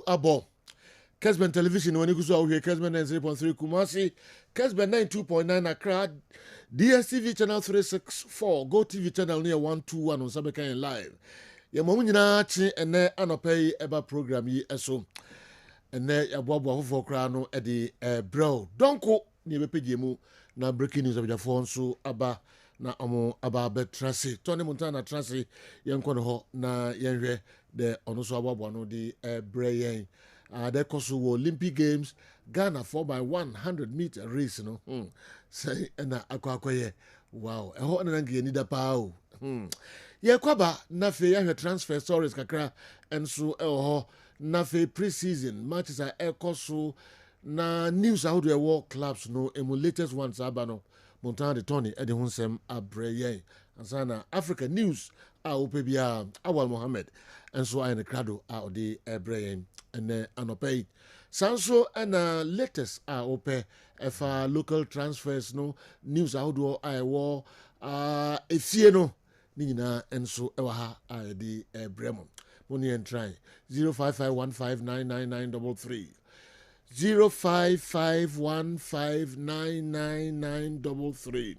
abo. Kessben television when you go here Kessben 93.3 Kumasi, Kessben 92.9 Accra, DSTV channel 364, Go TV channel near 121 on Sabekan live. Ya mamu nyina chi ene anopay eba program yi eso. Ene ya boabo afofo kra no e de bro. Donko ni bepeje mu na breaking news abjafo nso aba na omo aba betrase. Tony Montana trase yenko no ho na yenhwe de ono so aboabo no de breyen. They cost Olympic Games, Ghana 4x100 meter race, no. Say na akwakoye. Wow. E ho na ngi ni da pa o. Ye kwaba na fe ya transfer stories kakra enso e ho na fe pre-season matches are ekoso na news how do work clubs no latest ones abano Montana de Tony e de hunsem abreye. Ansana Africa news a opebia Awal Mohammed enso I ne krado a de abreye. And anopay sanso and latest ope efa local transfers no news outdoor I war efie no nina enso ewa ha di bremo money and try 0551599933 0551599933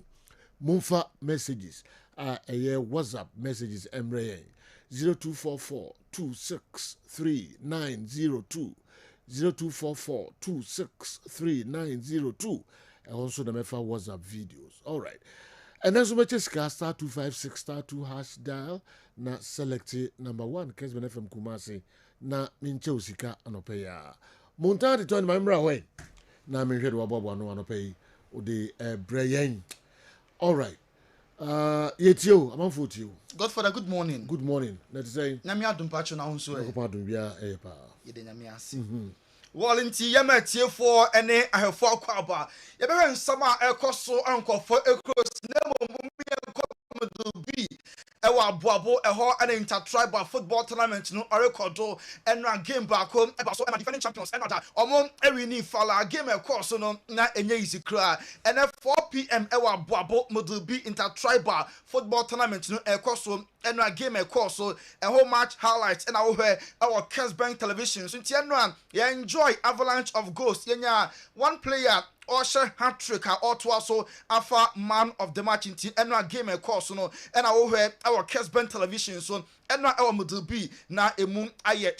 Mumfa messages WhatsApp messages emre 0244 263 0244 263 and also the Mefa WhatsApp videos. All right. And then so much is star 256 star 2 hash dial na select number 1 Kessben FM Kumasi na minche usika anopeya. Montana de Tony Mambra way. Na minche do abobo no anopeyi o de breyen. All right. Yetio, I'm on foot you. Godfather, good morning. Good morning. Let's say, Namia Dumpacho na unso. Pardon, yeah, pa. Yede Namia si. Wallinti yama tie for ene ahefo akwaba. Ye be nsama ekoso ankofo ekros na momumi enkomodo bi. Ewa aboabo eho an intertribal football tournament no record enra game back home eba so ema defending champions enada omo ewini fala game course no na enye easy kra and 4 p.m. ewa aboabo modubi intertribal football tournament no course enra game course a whole match highlights and our Kessben television so enra you enjoy avalanche of goals yenya one player Osher hat-trick or so afa man of the match in team and game course no and our Kessben television so and our mudubi na emu aye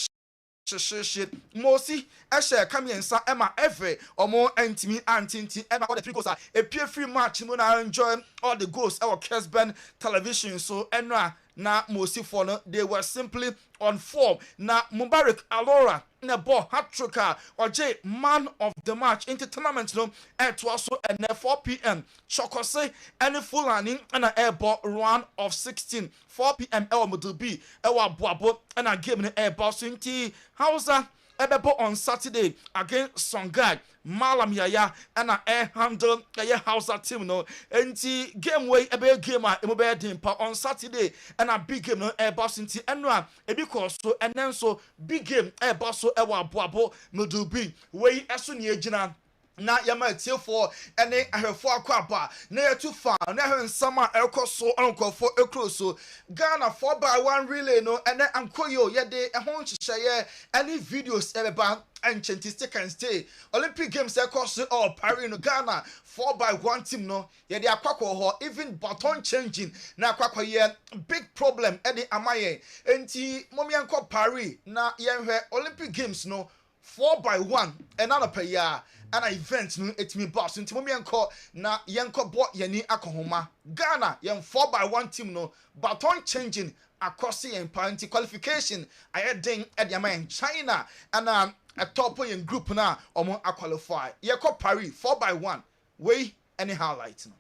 shit mosi eshe kamiensa ema ever or more antimi antinti and all the three goals a pure free match no na enjoy all the goals our Kessben television so and na mosi for no they were simply on form na Mubarak Alora na ball hat-trick or J man of the match into tournament no at also and 4 p.m. Chokose any Fulani and a air ball round of 16 4 p.m. El Mudubi Ewa Boabo and a game in air ball Sinti Hausa Ebebo on Saturday against Songhai Malam Yaya and a air handle a Hausa team no enti game way ebe game imobe dimpa on Saturday and a big game no air ball Sinti enwa because so and then so big game air ball so ewa boabo Mudubi way esu ni ejina na yama tie for ene ahefo akwaba na yetu fa na hensama ekoso onkofo ekroso Ghana 4x1 relay no ene ankoyo yede ehon chicheye any videos ebeba enchantistic and stay Olympic Games ekoso or Paris no Ghana 4x1 team no yede akwakwo ho even baton changing na akwakwo ye big problem ede amaye enti momienko Paris na yenhwe Olympic Games no 4x1 and another ya and an event no etimi boss nti momienko na yenko bo yani akohoma Ghana yen 4x1 team no baton changing across the party qualification ayedin at the man China and a top in group na omo qualify yeko Paris 4x1 way any highlights no.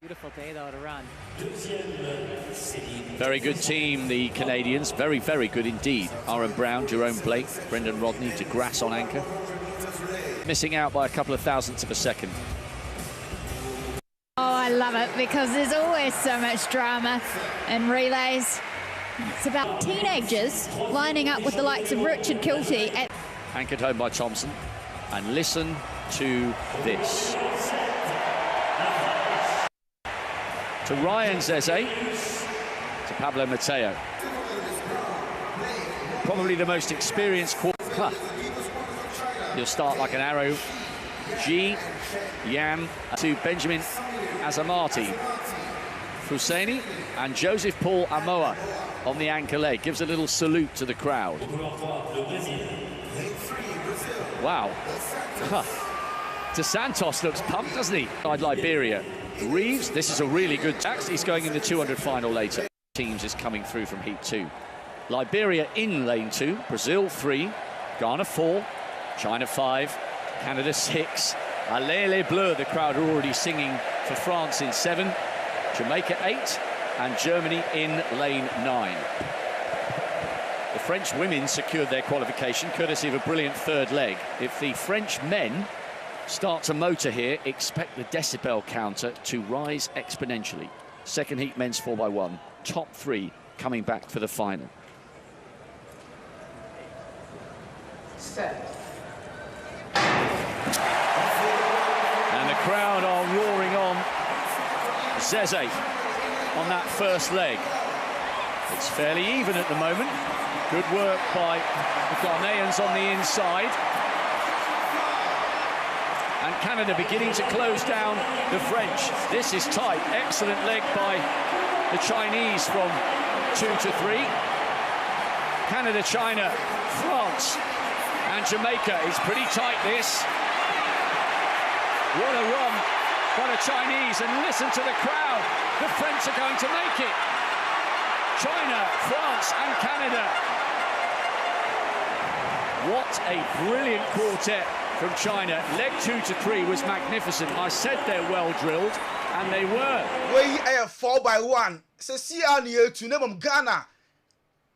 Beautiful day though to run. Very good team, the Canadians. Very, very good indeed. Aaron Brown, Jerome Blake, Brendan Rodney, de Grasse on anchor. Missing out by a couple of thousandths of a second. Oh, I love it because there's always so much drama in relays. It's about teenagers lining up with the likes of Richard Kilty. Anchored home by Thompson. And listen to this. To Ryan Zeze, to Pablo Mateo. probably the most experienced quarter. He'll start like an arrow. G, Yan to Benjamin Azamati. Husseini and Joseph Paul Amoa on the anchor leg. Gives a little salute to the crowd. Wow. De Santos looks pumped, doesn't he? Side Liberia. Reeves, this is a really good tax. He's going in the 200 final later. Teams is coming through from Heat 2. Liberia in lane 2, Brazil 3, Ghana 4, China 5, Canada 6, Allez les Bleus, the crowd are already singing for France in 7, Jamaica 8, and Germany in lane 9. The French women secured their qualification courtesy of a brilliant third leg. If the French men start to motor here, expect the decibel counter to rise exponentially. Second heat men's 4x1, top 3 coming back for the final. Set. And the crowd are roaring on Zeze on that first leg. It's fairly even at the moment. Good work by the Ghanaians on the inside. And Canada beginning to close down the French. This is tight. Excellent leg by the Chinese from 2 to 3. Canada, China, France and Jamaica. It's pretty tight, this. What a run by the Chinese, and listen to the crowd. The French are going to make it. China, France and Canada. What a brilliant quartet from China. Leg 2 to 3 was magnificent. I said they're well drilled, and they were. We are 4x1. So see on you to name Ghana.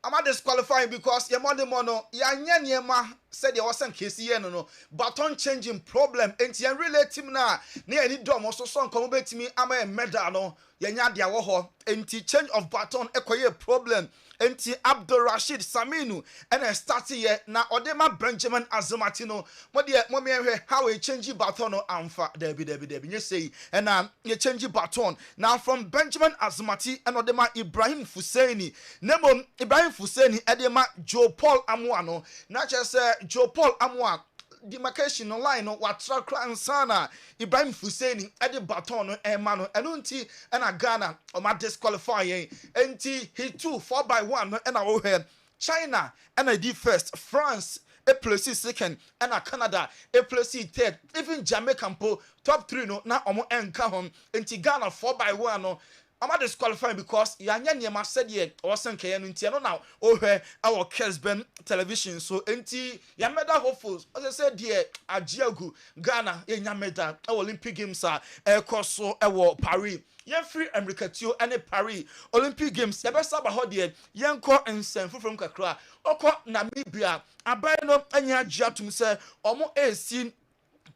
I'm not disqualifying because your money mono, Yanyama said there wasn't KCN no baton changing problem. And you relate him now. Near any dom also song come back to me. I'm a medal no. Yanya dia woho. And change of baton equate problem. Enti Abdul Rashid Saminu and I start here now Odema Benjamin Azamatino. What dear mommy how we change baton no amfa Debbie you say and you change baton now from Benjamin Azamati and Odema Ibrahim Fuseni. Nemo Ibrahim Fuseni Edema Joe Paul Amwano. Not just Joe Paul Amwa. Demarcation online no watra kransana Ibrahim Fuseni edi baton no emano enunti na Ghana o ma disqualifying enti he 2 4x1 no na wo he China and I did first, France a place second and Canada a place third, even Jamaica po top 3 no na omo enka hon enti Ghana 4x1 no I'm not disqualifying because Yanya said ye or Sankayan Intiano now over our Kessben television. So enti Yameda hopefuls, as I said, dear Ajiagu, Ghana, Yameda, our Olympic Games are air Corso, our Paris. Yan free America too and Paris Olympic Games. The best about hodie Yanko and Senfu from Kakra, Oko Namibia, Abano and Yajatum say almost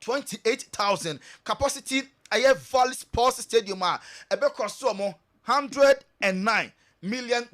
28,000 capacity. I have Valley Sports Stadium. I be cost $109 million.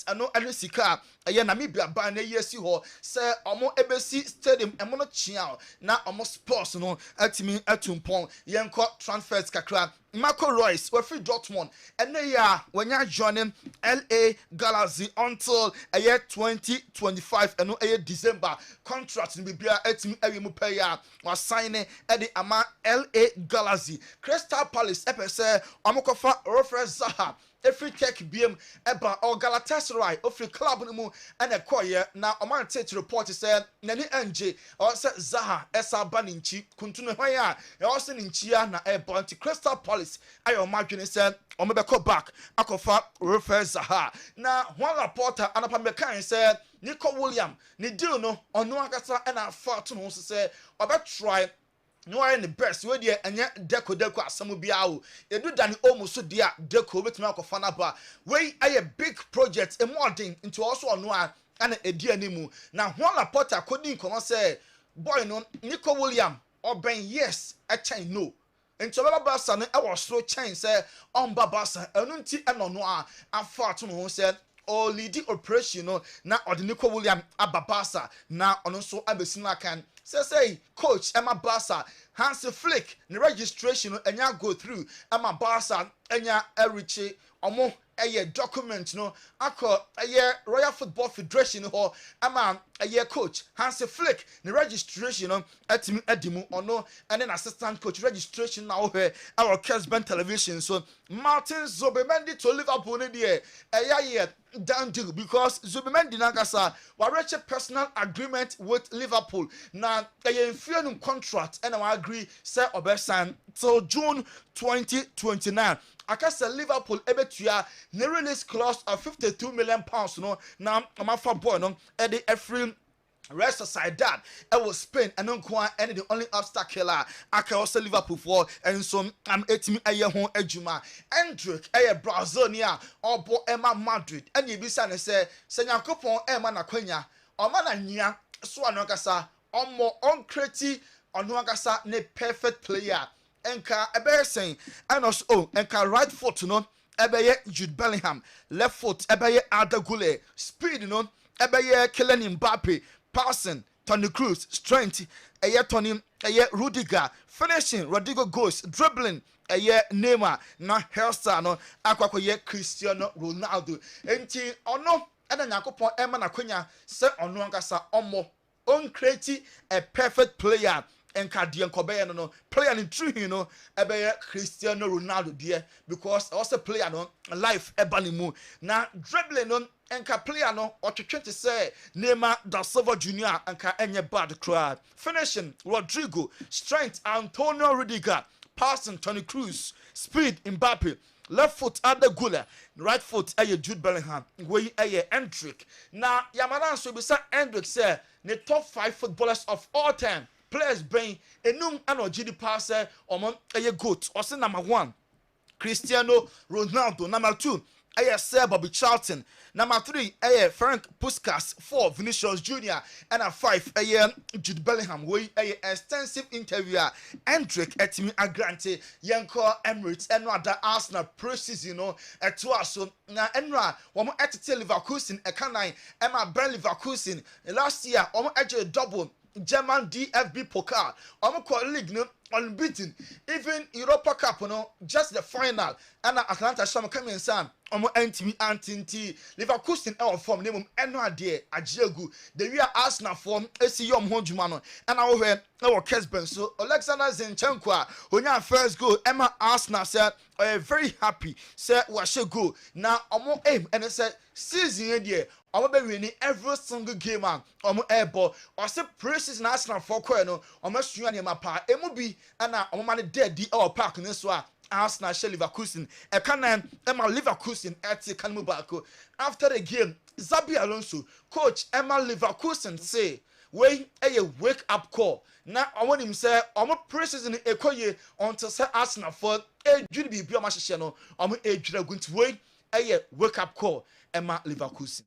I know Sika. I Namibia ban a yes you say almost ABC Stadium and mono chiao. Now almost sports no at me at Tumpong. Yanko transfers kakra. Marco Royce, we're free Dortmund, and they are when you're joining LA Galaxy until a year 2025 and no a year December contract in Bibia at me every mupaya was signing at the Ama LA Galaxy. Crystal Palace, Epese, Amokofa, Rofre Zaha. Every tech BM Eba or Galatasaray of the club and a choir now a man to report said Nani NJ or said Zaha Esa Baninchi continue higher also in Chia na Eba anti Crystal Palace I imagine said or maybe call back Akofa refer Zaha now one reporter and upon the said Nico William ni deal no or no agasa and I fought to say or bet try. No one the best way there and yet deco asamu biao. You do than almost so dear deco with Malco Fanaba. Way a big project a modding into also a noir and a dear nimu. Now one reporter couldn't come and say, boy no Nico William or Ben yes a chain no. And to Babasa I was slow chain say on Babasa and unti and on noir and far to who said or leading operation no na Nico William Ababasa na on also Abesina can say coach Emma Barca Hansi Flick the registration enya go through Emma Barca enya eriche omo eye document no akọ eye Royal Football Federation ho ama eye coach Hansi Flick the registration no atimi adimu ono and then assistant coach registration now here our Kessben television so Martin Zubimendi to Liverpool ne dey eye down deal because Zubimendi nagasa wareche personal agreement with Liverpool na eye infianum contract and I agree say obesan till June 2029 akasa Liverpool ebetua ne release clause of 52 million pounds no na amafa boy no e dey every rest aside that it was Spain and unko and the only obstacle aka also Liverpool for and so am etimi aye ho adwuma Endrick aye Brazilia obo Emma Madrid and you be say say Nyankopon Emma na kwanya o ma na nya so anokasa omo on kreti ono akasa ne perfect player enka ebe saying and also enka right foot no ebe Jude Bellingham left foot ebe Arda Güler speed no ebe Kylian Mbappe passing Toni Kroos strength Toni Rudiger finishing Rodrigo goes dribbling Neymar na hairstyle no akwakoye Cristiano Ronaldo enti ono eda Nyankopon ema na kwanya se ono angasa omo on create a perfect player enka die nkobeye no player in true no ebeye Cristiano Ronaldo die because also player no life ebanimu na dribbling no enka player no otwetwe say Neymar da Silva Junior enka enye bad crowd finishing Rodrigo strength Antonio Rudiger passing Toni Kroos speed Mbappe left foot Arda Güler right foot Jude Bellingham wey Endrick na yamana so be say Endrick say the top 5 footballers of all time players bring enum ano GD pass omon goat or say number 1 Cristiano Ronaldo, number 2 Sir Bobby Charlton, number 3 Frank Puskas, 4 Vinicius Jr. and 5 Jude Bellingham wey extensive interviewer Endrick etimi agrante yenko Emirates and other Arsenal pre-season no so na enra wo mo etete Leverkusen ekanan Emma Ben Leverkusen last year wo mo double German DFB Pokal league no unbeaten even Europa Cup no just the final and Atlanta Sham coming san antimi antinti Leverkusen form name eno ade ajiegu the we Arsenal form esi yom honjuma no and our Kessben so Alexander Zinchenko onya first goal Emma Arsenal said very happy say we should go now aim and say season here be winning every single game airball or say pre-season Arsenal for no sua ne mapa emu bi ana man dead di park ne so Arsenal Leverkusen ekanan Emma Leverkusen eti kanmu bako after the game Xabi Alonso coach Emma Leverkusen say we wake up call na want him say pre-season ekoye until say Arsenal for ejudi bi bi hye no ejura gunti we wake up call Emma Leverkusen.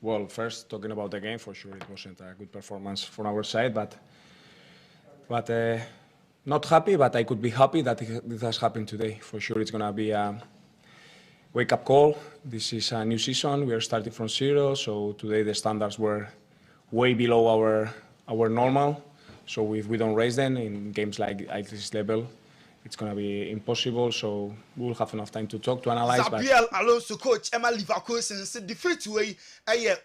Well, first talking about the game, for sure it wasn't a good performance from our side, but not happy, but I could be happy that this has happened today. For sure it's going to be a wake-up call. This is a new season. We are starting from zero, so today the standards were way below our normal. So if we don't raise them in games like at this level, it's going to be impossible, so we'll have enough time to talk, to analyze. Xabi Alonso coach Emma Leverkusen said defeat way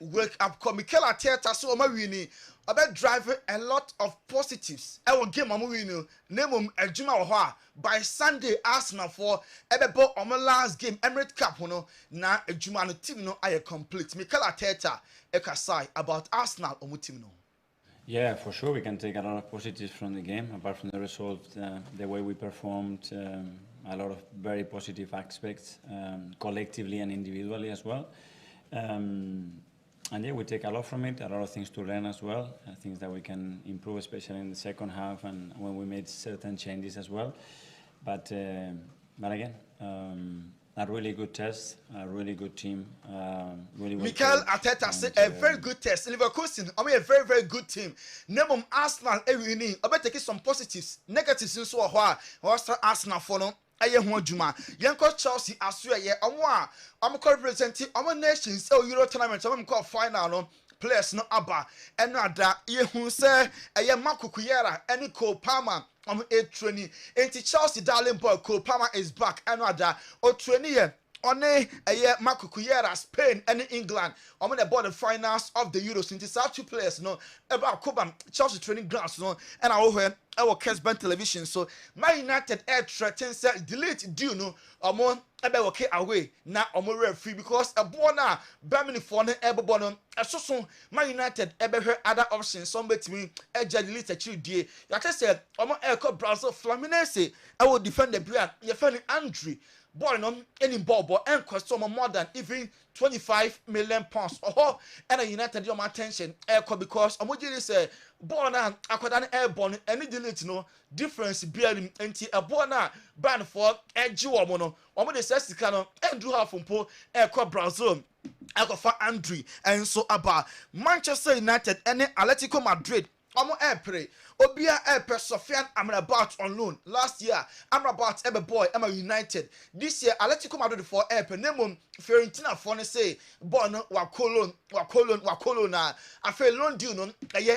wake up call. Mikel Arteta so wini about driving a lot of positives. Our game win name adwuma by Sunday Arsenal for ebebo last game Emirates Cup no na adwuma no team no complete. Mikel Arteta ekasai about Arsenal team no. Yeah, for sure we can take a lot of positives from the game, apart from the result, the way we performed, a lot of very positive aspects, collectively and individually as well. And yeah, we take a lot from it, a lot of things to learn as well, things that we can improve, especially in the second half and when we made certain changes as well. But again, a really good test, a really good team. Really Mikel Arteta said a very good test. Leverkusen, a very, very good team. Name Arsenal winning. I bet take some positives, negatives in so Arsenal for no. Yanko Chelsea as well. I'm representing our nations. Euro tournament. I'm called final. No players no aba eno ada ye hu se eye Makukuyera ene Cole Palmer a training enti Chelsea darling boy Cole Palmer is back eno ada o training ye one Makukuyera Spain and England. I'm on the finals of the Euros. Since our two players, no, about Cobham Chelsea training grounds, no, and I over our Kessben television. So my United air threatens delete due no among about okay away now free because a bona Birmingham for an ebobono. So my United ever other options. Somebody to me delete a true day. Like I said, I'm on air Brazil Fluminense. I will defend the brand. You're finding Andrew. Boy, no, any ball, and cost more than even 25 million pounds. Oh, and a United your attention, because I'm going to say, boy, now I could an airborne, any delete no difference bearing anti a boy now, ban for a Juamono, or when they say, Sicano, and do half from Po, aircraft Brazil. I got for Andrew, and so about Manchester United and Atletico Madrid. I'm on play. Obia Airport Sofian Amrabat on loan. Last year, Amrabat Ebe boy, Emma United. This year, Atletico Madrid for Airport. Nemo Fiorentina for say, boy no wakolon na. I feel loan deal no.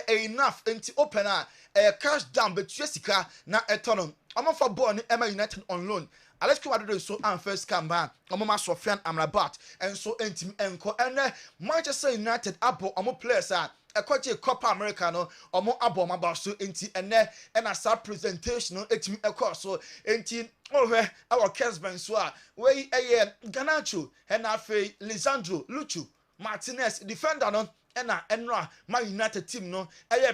Enough into opener. Cash down but Jessica na etonon. I'm for boy Emma United on loan. Atletico Madrid so and first come back. I'm Sofian Amrabat and so intim enko and Manchester United abo amo players are. Ekwache Copa America no omo abom abaso enti ene na sa presentation no etimi ekọ so enti ohwe our Kessben so a we Ganacho na afi Lisandro Luchu Martinez defender no na enra Man United team no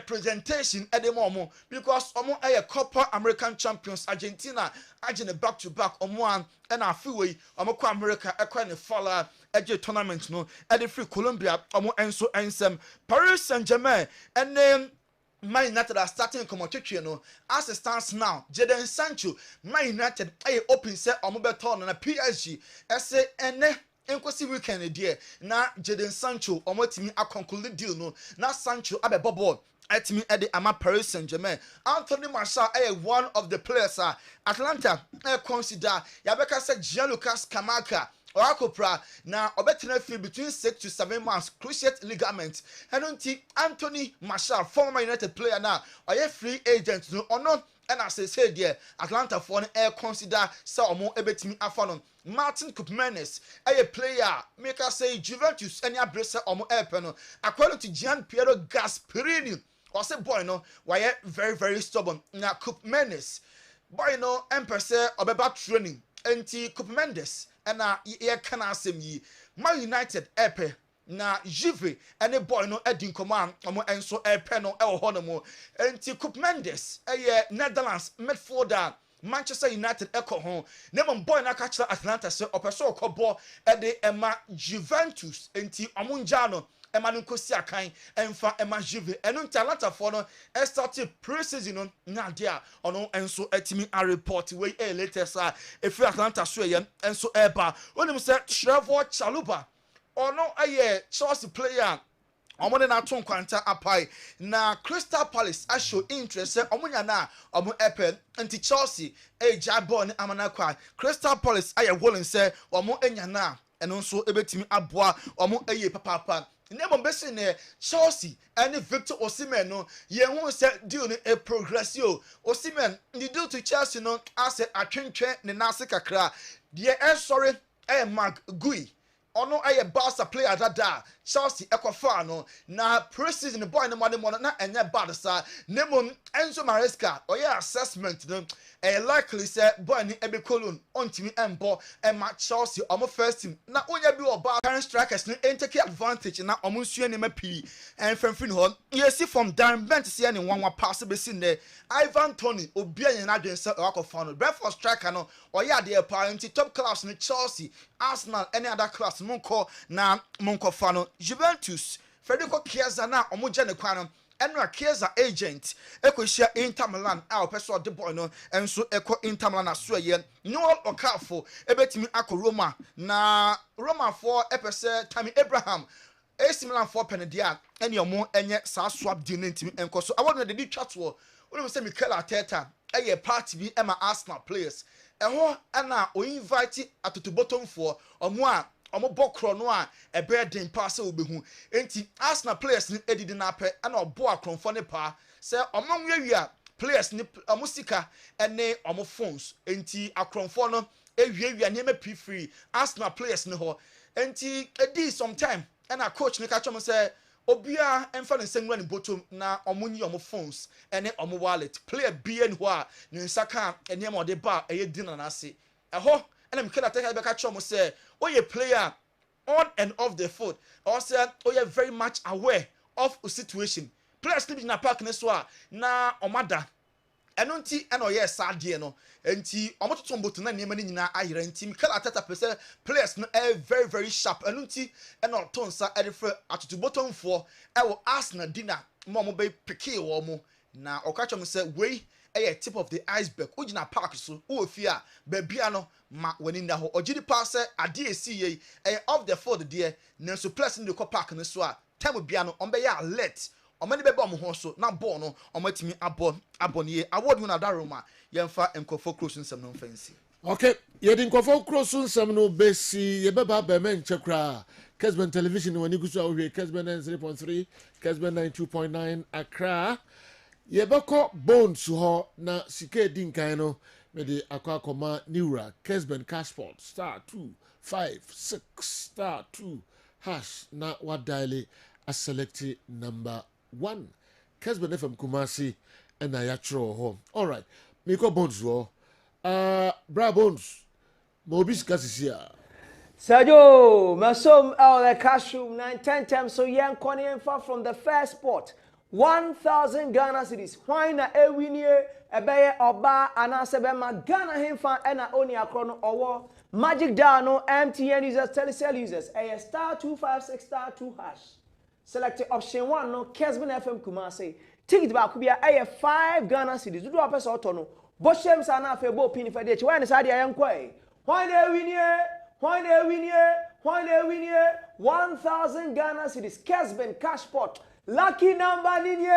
presentation edemo because omo Copa American champions Argentina agene back to back omo an na afi we omo kwa America ekwa ne follow eje tournament no ede free Colombia omo enso ensem Paris Saint-Germain and then Man United are starting come no as it stands now Jadon Sancho Man United open set omo beton na PSG ese ene enkwesi weekend there na Jadon Sancho omotimi a conclude deal no na Sancho abebobo etimi ede ama Paris Saint-Germain Anthony Martial one of the players Atlanta consider yabeka say Gianluca Scamacca Orakopra na obetina feel between 6 to 7 months cruciate ligament henunti Anthony Martial former United player now free agent no ono and as I said there Atlanta for an consider so omo ebetimi afanon Martin Koopmanis a player make us say Juventus any abresa omo peno according to Gian Piero Gasperini or say boy no why very stubborn na Koopmanis boy no empese obeba training anti Koopmanis and ye can asem yi Man United epe na Juve any boy no edin command omo enso epe no e ho no mo anti Koopmanis Netherlands midfielder Manchester United echo home. Name boy na catch Atlanta say opeso okobo e de ema Juventus enti omunjano ema nkosi akan emfa ema Juve enu Atlanta for no e started pre-season na dia ono enso etimi a report we latest if Atlanta so ye enso eba onim say Trevor Chalobah ono Chelsea player omo na aton kwanta apai na Crystal Palace a show interest omunya na omo epen anti Chelsea jabon amana kwa Crystal Palace aye wollen say omo enya na eno nso ebetimi aboa omo papa nemo besi ne Chelsea and Victor Osimhen no ye hu say deal no a progressio Osimhen the deal to Chelsea no as atwentwe ne nase kakra de sorry Mark Gui ono Barca player that Chelsea ekwafa no na pre-season boy no money na enye bad sa nemo Enzo Maresca assessment no likely say boy ni ebe colon ontimi embo ma Chelsea omo first team na onya bi oba current strikers no take advantage na omo nsuo ne mapi enfremfin ho you see from Darren Bent see any one pass be sin there Ivan Toney obi anya na dwen say akwafa no Brentford striker no de pa into top class no Chelsea Arsenal any other class monko na monko fa no Juventus Federico Chiesa na omoje ne kwa no enra Chiesa agent ekohia Inter Milan person de boy no enso eko Inter Milan aso ye Noel Okafor ebetimi akọ Roma na Roma for epese Tammy Abraham AC Milan for penedia ene omo enye sa swap deal ntimi enko so awon de di twatwo wonu say Mikel Arteta party bi ema Arsenal players eho ana o invite atoto bottom for omo a omo bokro no a ebe den pass obehu enti Arsenal players ni edidi na pe ana obo akronfo ne pa se omo nwewia players ni omo sika ene omo phones enti akronfo no ewiewia ne me free Arsenal players ni ho enti edi sometime ana coach ni ka chom se obia emfa ne sengwa ne bottom na omunyi omo phones ene omo wallet player bia ni ho a ne nsaka ene ma ode ba eye dina na ase eho ene mkela take be ka chom se oye player on and off the field also oye very much aware of the situation players sleep in a park ne so a na omada eno nti ena oye sadie no enti omototo mboto na niema ni nyina ayira enti mkela tata pese players no very very sharp eno nti ena otonsa edefre atutu bottomfo ewo Arsenal dina mo be peke wo mo na okachom se we tip of the iceberg ojina park so o fia babia no ma wani nda ho ogidi pass ade esi ye off the field there na so plus in the park no so a time bia no on be ya alert omani be bom ho so na ball no omatimi abon ye award hu na daroma yemfa enkofo cross nsem no fancy okay yedi nkofo cross nsem no besi ye beba be men chekra Kessben television wani gusu awhwe Kessben 3.3 Kessben 92.9 Accra yebeko bones ho na sike dinkan no me de akwa koma niura Kessben cashport *256*2 hash na wadaile a select number 1 Kessben FM Kumasi and I atro ho all right me ko bones ho bra bones mobis kasisia Sergio masom the cash room 9-10 times so yan konin far from the first spot 1,000 Ghana cedis. Why na ewinie ebeye oba anasebe ma Ghana himfa ena oni akrono owo magic dial no MTN users Telecel users *256*2 hash. Select option 1 no Kessben FM Kumasi. Ticket ba kubia 5 Ghana cedis. Do apesa oto no. Boshem sa na febo pin fa de. Why na sa dia yankwa Why na ewinie 1,000 Ghana cedis. Kessben cash pot. Lucky number ninye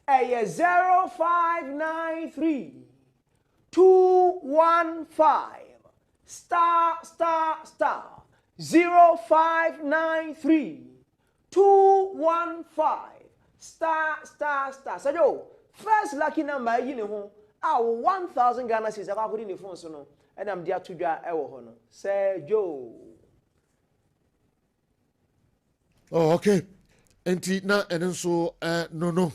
0593 215 *0593 215 *. So first lucky number you know 1,000 Ghana cedis akakudi ni phone so no and am dia tudwa ewo ho no say Joe. oh okay enti na enso no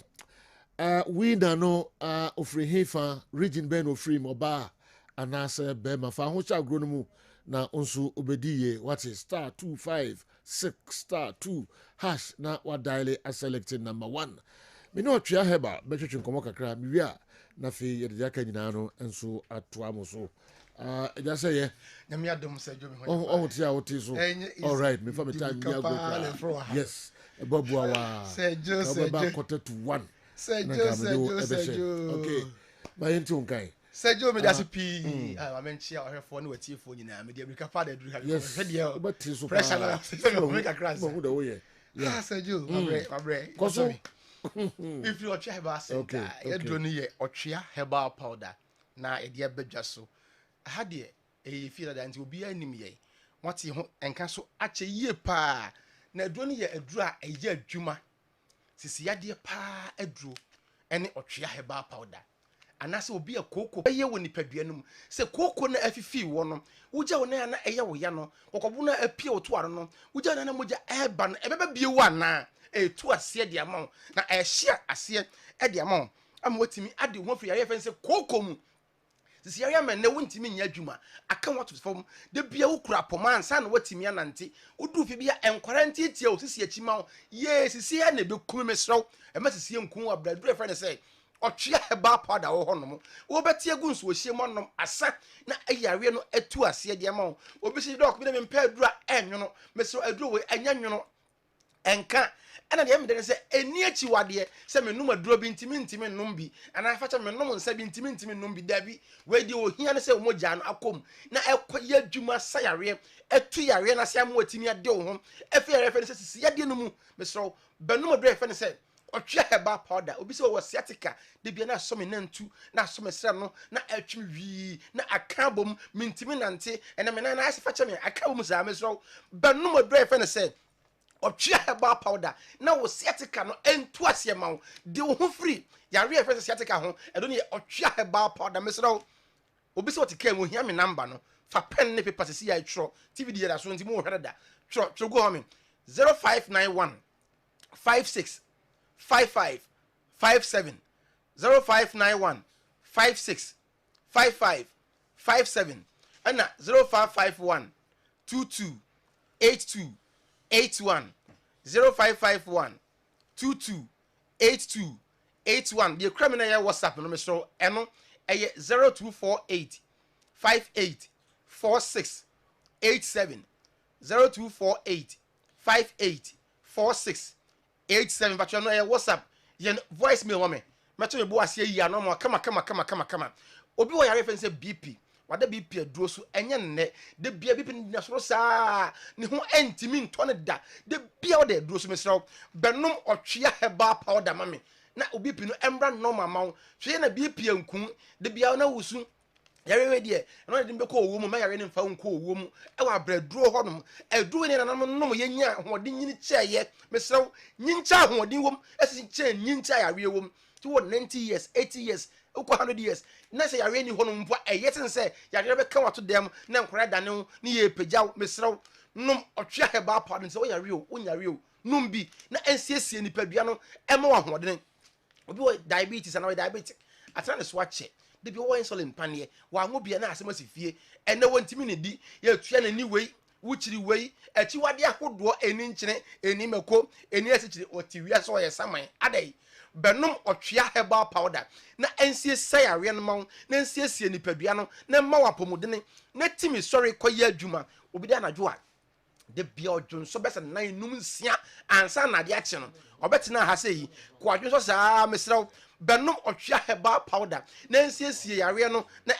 we na no ofri hefa region ben ofri moba anase be ma fa ho cha gro no mu na onso obediye what is *256*2 hash na wa dial a selected number 1 me no twia heba be twetwe nkomo kakra me wi a na fe ye de aka nyina no enso atoa mo so eja say ye nyame adom Sergio me ho oh tia o ti so all right me for me time me go yes Bobua wa Sergio quarter to 1 Sergio okay my into nkai Sergio me that's p I mention our for no tiefo nyina me dey America father do have yes but so pressure na make a crash who the way yeah Sergio my koso if you otwa herbal center you do no ye otwa herbal powder na e dey bedwa so ha de e feel that obi anim ye what ho enka so ache yie pa na aduro no ye aduro a eye adwuma sisi yade pa aduro ene otwea herbal powder anase obi a koko eye wo nipadua no se koko na afifi wo no wugya wo na eye wo ya no kokobu na apie wo to aro no wugya na mogya eba no ebeba bie wo ana etu ase de ama na ehia ase de ama am watimi ade wo fi ya fe se koko mu sisi ya men na wontimi nya adwuma aka what from de bia wo kura poma ansa na watimi anante wodu fi bia enkwara ntia o sisi akima ye sisi ya na be kum mesrew e ma sisi nkun abradure fe ne say otwea heba powder wo honom wo betie gu nso ohie monom asa na ayare no atu ase de ma obi si dok bi na me mpa adura enwono mesrew aduro we anya nwono enka ana de emede se eni achi wade se me num aduro bi ntimi num bi ana facha me num nsa bi ntimi num bi dabi we de ohia ne se wo mogya no akom na ekoye adwuma sayare etu yare na se am watimi ade wo ho efe yare fe ne se sisi yade no mu mesro benum aduro fe ne se otwe herbal powder obi se wo sciatica de bia na so me nantu na so me sra no na atwi wi na aka bom mintimi nante ene me na asifa che me aka bom za me so benum odre fe ne se otwe herbal powder na wo sciatica no entu ase ma wo de wo ho free yare fe sciatica ho edo ne otwe herbal powder me so obi se what can wo hia me number no fa pen ne paper se ya tro tv di da so nti mo hwere da tro go home 0591 56 55 57 0591 56 55 57 and 0551 22 82 81 0551 22 82 81 the criminal ya WhatsApp no me so eno 0248 58 46 87 0248 58 46 87 but you know WhatsApp yen voice mail me meto me bo ase yi ano kama obi wo yare fense BP wada BP aduro so enye nne de bia BP ni so saa ni ho entimi nto ne da de bia wo de aduro so mesraw benum otwea herbal powder mame na obi pi no embra normal mawo hwe na BP ankun de bia na wusu yare we de no de mbekọ owo mu ma yare ne mfa nko owo mu e wa braduro honom aduro ne nanam nom yenya hoden nyini kyeye mesraw nyincha hoden wom esi kye nyincha yare wom ti wo 90 years 80 years uko 100 years na se yare ni honom mpo eyeten se yare be kan wato dem na nkora dane ni ye pagyaw mesraw nom otwe heba pa ne se wo yare o onyare o nom bi na ensiesie ni padua no ema wa hoden obi wo diabetes na wo diabetic atana ne so ache de bi wo insulin panie wa ngo bia na asema sifie ene wontimi ne di ye tua na ni wei wuchiri wei achi wade ahodo eni nkyene eni mako eni asichiri otiwia so ye saman adai benum otwea herbal powder na ensie sayare no ma na ensiesie nipadua no na ma wapomudene na timi sorry koye adwuma obi da anadwo a de bia odwon so besa nan num nsia ansa na de ache no obetina ha sei ko adwon so saa mesraw benum otwea herbal powder na ensiesie yare no na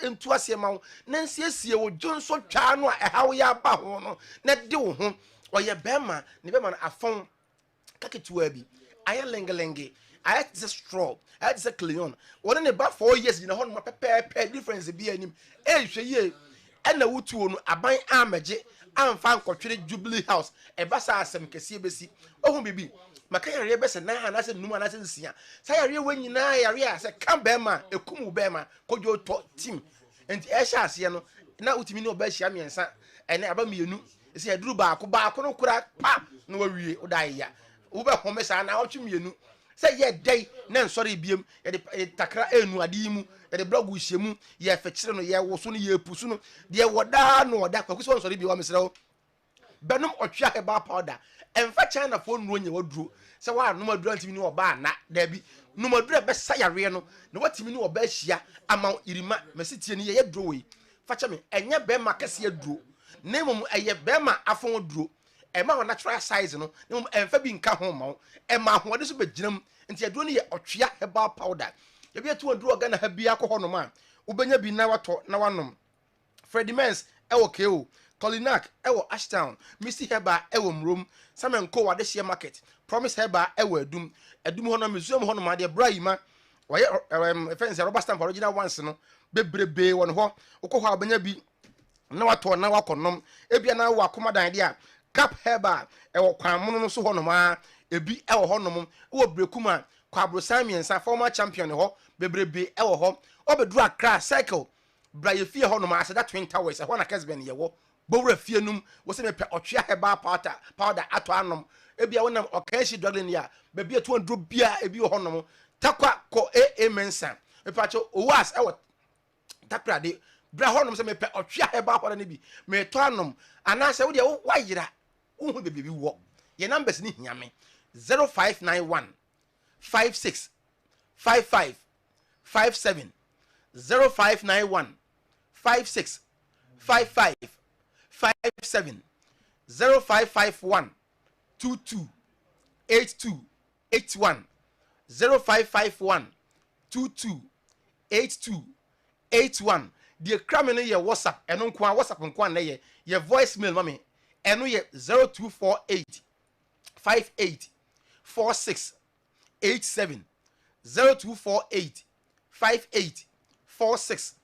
entu ase ma na ensiesie odwon so twa no a ehawo ya ba ho no na de wo ho oye bema ne bema na afon kaketua bi aya lengelenge aya tse straw aya tse cleon wona ne ba 4 years na hono pepe difference bi anim hwe ye ena wutuo no aban amaje amfa nkotwere Jubilee House e ba sa asem kese besi ohun bibi maka yare be se na na se num na se nsia sa yare wanyina yare a se kan be ma ekumu be ma kojo to team enti e sha ase no na utimi ni oba hia miensa ene aba mienu se yaduru baako no kura pa no wawie odai wo be home sa na otwe mienu se ye dai na nsori biem ye de takra enu adi mu ye de blogu hyemu ye fekire no ye woso no ye pusu no de woda no oda kwakuso nsori bi wa mesrew benum otwa heba powder emfa China fo nu onye waduro se wa no maduro ntimi ni oba na da bi no maduro be sayare no ne watimi ni oba hia ama irima mesitie ni ye duro we facha me enye be ma kase ye duro na mum eye be ma afon duro ema ho natural size no na mum emfa bi nka ho ma ema ho de so beginam nti aduro ni ye otwea herbal powder ye bi atu aduro ga na ha bi akọ no ma ubenya bi na wato na wanom Freddy Mens ewo KO Tolinak ewo Ashtown Missy Heba ewo Mrom Samenko wade share market Promise Heba ewo edum hono museum hono ma de Brahima waye fence rubber stamp original ones no bebrebe won ho ukọ ho abanya bi na wato na wakonom ebia na wakoma dan de a Cap Heba ewo kwamono no so hono ma ebi ewo honom wo brekuma kwabro samiensa former champion ho bebrebe ewo ho obedru Accra cycle Braye fie hono ma aseda Twin Towers ho na Kessben ye wo bowra fie num wo se mepe otwea heba powder ato anom ebia wonam okanshi dwaglen ya be bia 200 bia ebi honom takwa ko mensa mepacho owas ewo takra de bra honom se mepe otwea heba powder ne bi me to anom anase wo de wo wayira wo hu bebi wo ye numbers ni hiame 0591 56 55 57 0591 56 55 57 0551 22 82 81 0551 22 82 81 the criminal ye WhatsApp eno nko WhatsApp nko na ye voicemail mami eno ye 0248 58 46 87 0248 58 46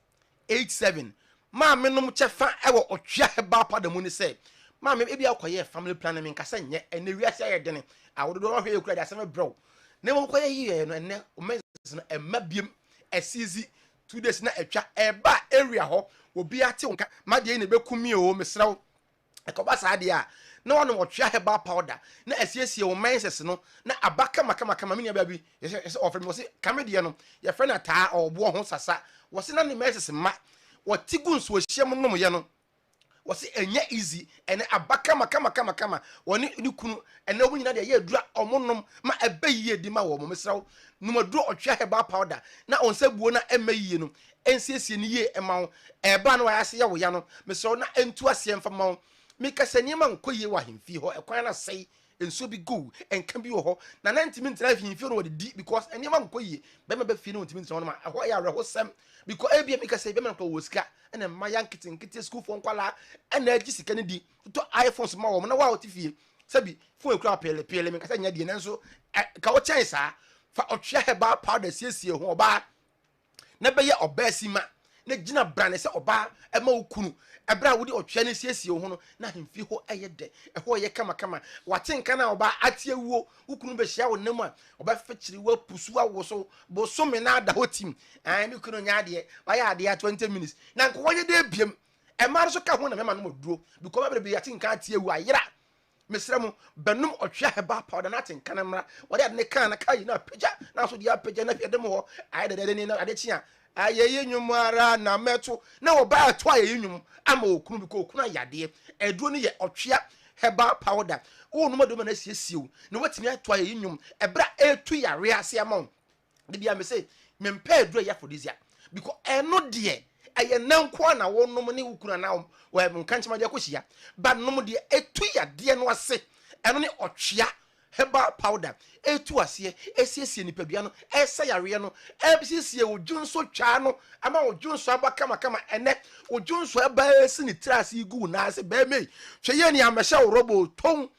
87 maame nom chefa ewo otwa heba pada mu ni say maame e bia koye family plan me nkasa nye ene wiase ayedene awodo no hwe ekura de asem bro ne mo koye yiye no ene o message no emma biem esizi 2 days na etwa eba area ho obi ate nka made ne bekumi o mesraw ekoba saade a na wono otwa heba powder na asiesie o menses no na abaka makama me bia bi yese offer me wose kamede no ye friend ata obo ho sasa wose na ne menses ma wotigu nso hiem nom ye no wose enya easy ene abaka makama woni ni kunu ene wo nyina de ye adura omonom ma ebayiye di ma wo mo mesraw numaduro otwa heba powder na onsabuo na emayiye no ensiesie ni ye ema wo eba na wa ase ye wo ya no mesraw na entu ase mfa ma wo mikasani ma nkoye wa hemfi ho ekwan na sei enso bi go enka bi wo ho na 90 minutes na hemfi no di because eni ma nkoye be ma be fi no 90 minutes no ma ho ya re ho sem because ebia mikasani be ma nko wo sika ena ma yankitin school for nkwala ena agi sika ne di to iPhones ma wo na wa otifie sabi phone ekura pele mikasani nya die nanso ka wo chen sa fa otwa heba powder siesie ho oba na be ye oba sima na gina brane se oba ema okunu ebra wodi otwa ne siesie ho no na hemfi ho eyede ho ye kama watenka na oba atiewuo okunu be hia wo nam a oba fechiri wa pusu awo so bo so me na da hotim an mi kunu nya de wa ya de 20 minutes na nko wonye de biem ema so ka ho na mema no moduro because ba be yatenka atiewu ayira mesremu benum otwa heba powder na tenka na mra wode ade ne kan na kai na peja na so de apeja na fiedem ho ayede de ne na ade chia ayeye nyumara na meto na oba ato ayeye nyum ama okunu bi ko okunu ayade eduro ne ye otwea heba powder wo no madoma na siesie na watimi ato ayeye nyum ebra etu yare ase ama de bia me say mempa eduro ya fodisia because eno de aye nanko na wo nom ne okunu na wo nkanchima de akohia ba nom de etu yade no ase eno ne otwea heba powder etu ase esiesie nipa bia no esa yare no ebisiesie ojunso twa no ama ojunso abaka makama ene ojunso eba esi ni trase igu na ase ba me hweye ni amehya robo ton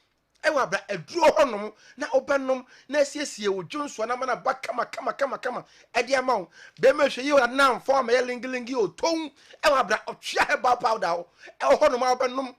ewa bra eduro honom na obenom na esiesie ojunso na mana baka makama edi ama wo ba me hweye na amfo ama ye lingilingi o ton ewa bra otwa heba powder ho honom obenom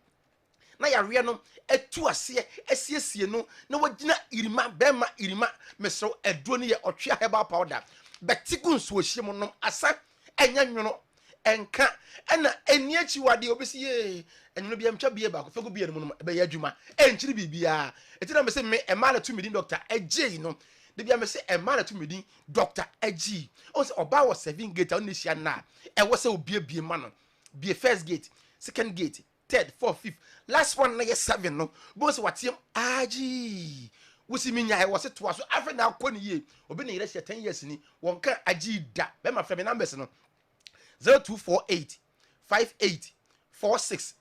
na yare no etu ase esiesie no na wagina irima bema irima mesro eduro ne ye otwa heba powder betigu nso ohiem no asa enya nwono enka ena eniachi wade obisi ye enwono bia mtwa bia ba ko fego bia no be ya adwuma enchiri bibia etina me se me ema na to medin doctor ejei no de bia me se ema na to medin doctor ejei o se oba wo 7 gate on nisia na e wo se obiebie ma no bie first gate second gate third fourth fifth last one na ye 7 no bo se watiem aji wusi minya e wo se to aso afa na akoni ye obi na yere 10 years ni wonka aji da be ma frame numbers no 0248 58 46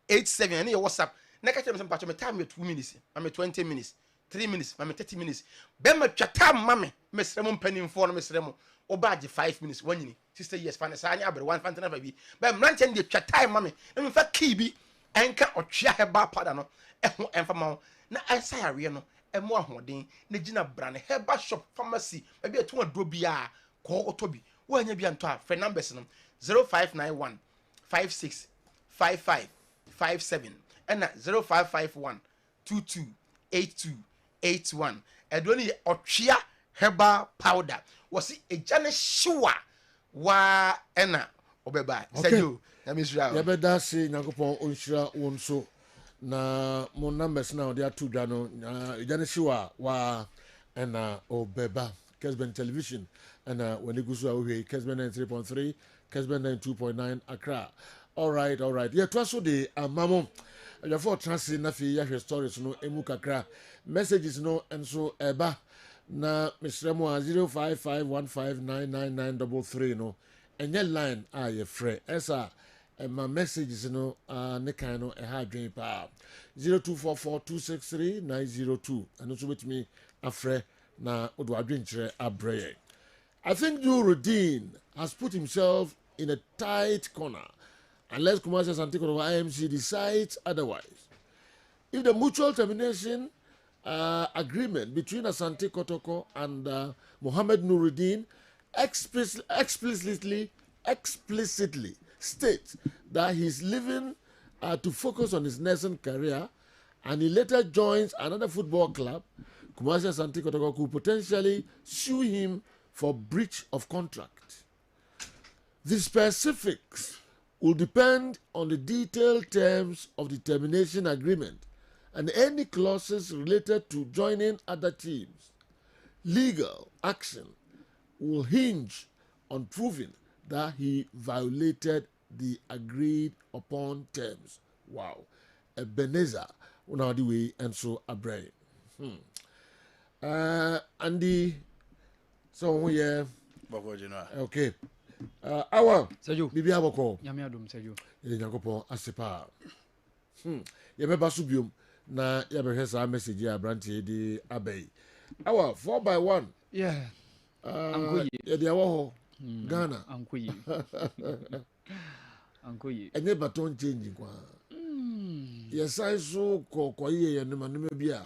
87 and your WhatsApp na ka tell me some patch me time 2 minutes am 20 minutes 3 minutes am 30 minutes be ma twata mame mesremo mpanimfo no mesremo obaje 5 minutes wanyini sister years fa na sa anya abre 1 fantana ba bi be mranche de twata mame na me fa key bi enka otwea heba pada no eho emfa ma na ansa yare no emo ahoden na gina brane heba shop pharmacy ba bi eto aduro bia ko otobi wanya bia nto a friend numbers no 0591 56 55 57 and 0551 22 82 81 edoni otwea heba powder wasi ejane shiwa wa ena obeba sajo na misra ya beda se nyakopon onhira wonso na mo numbers na odi atu dwa no ejane shiwa wa ena obeba Kessben television and when you go to Kessben 93.3 Kessben 92.9 Accra. All right. Yeah, twice the mamo. Therefore, translate na fi ya stories no emu kakra messages no and so eba na Mr. Mo 0551599933 no enye line ye free esa my messages no ne kan no e ha dwen pa 0244263902 and so with me afre na odo adwenkyere abreye. I think Nuruddin has put himself in a tight corner unless Kumasi Santiko of IMC decides otherwise. If the mutual termination agreement between Asante Kotoko and Mohammed Nuruddin explicitly states that he's leaving to focus on his nursing career, and he later joins another football club. Kumasi Asante Kotoko could potentially sue him for breach of contract. The specifics will depend on the detailed terms of the termination agreement and any clauses related to joining other teams. Legal action will hinge on proving that he violated the agreed upon terms. Wow. Ebenezer, una the way and so a brain. Andy, so yeah. Okay. Awa. Seju. Bibi aboko. Nyame adom Seju. Nyankopon asepa. Yɛbɛba so biom na yɛbɛhwɛ saa message a aberanteɛ de abɛyi. Awa 4x1. Yeah. Ankoyi. Yɛde awɔ hɔ. Ghana. Ankoyi. Ankoyi. Ɛnyɛ baton changing kwa. Yɛsan so kɔkɔyɛ yɛ noma bi a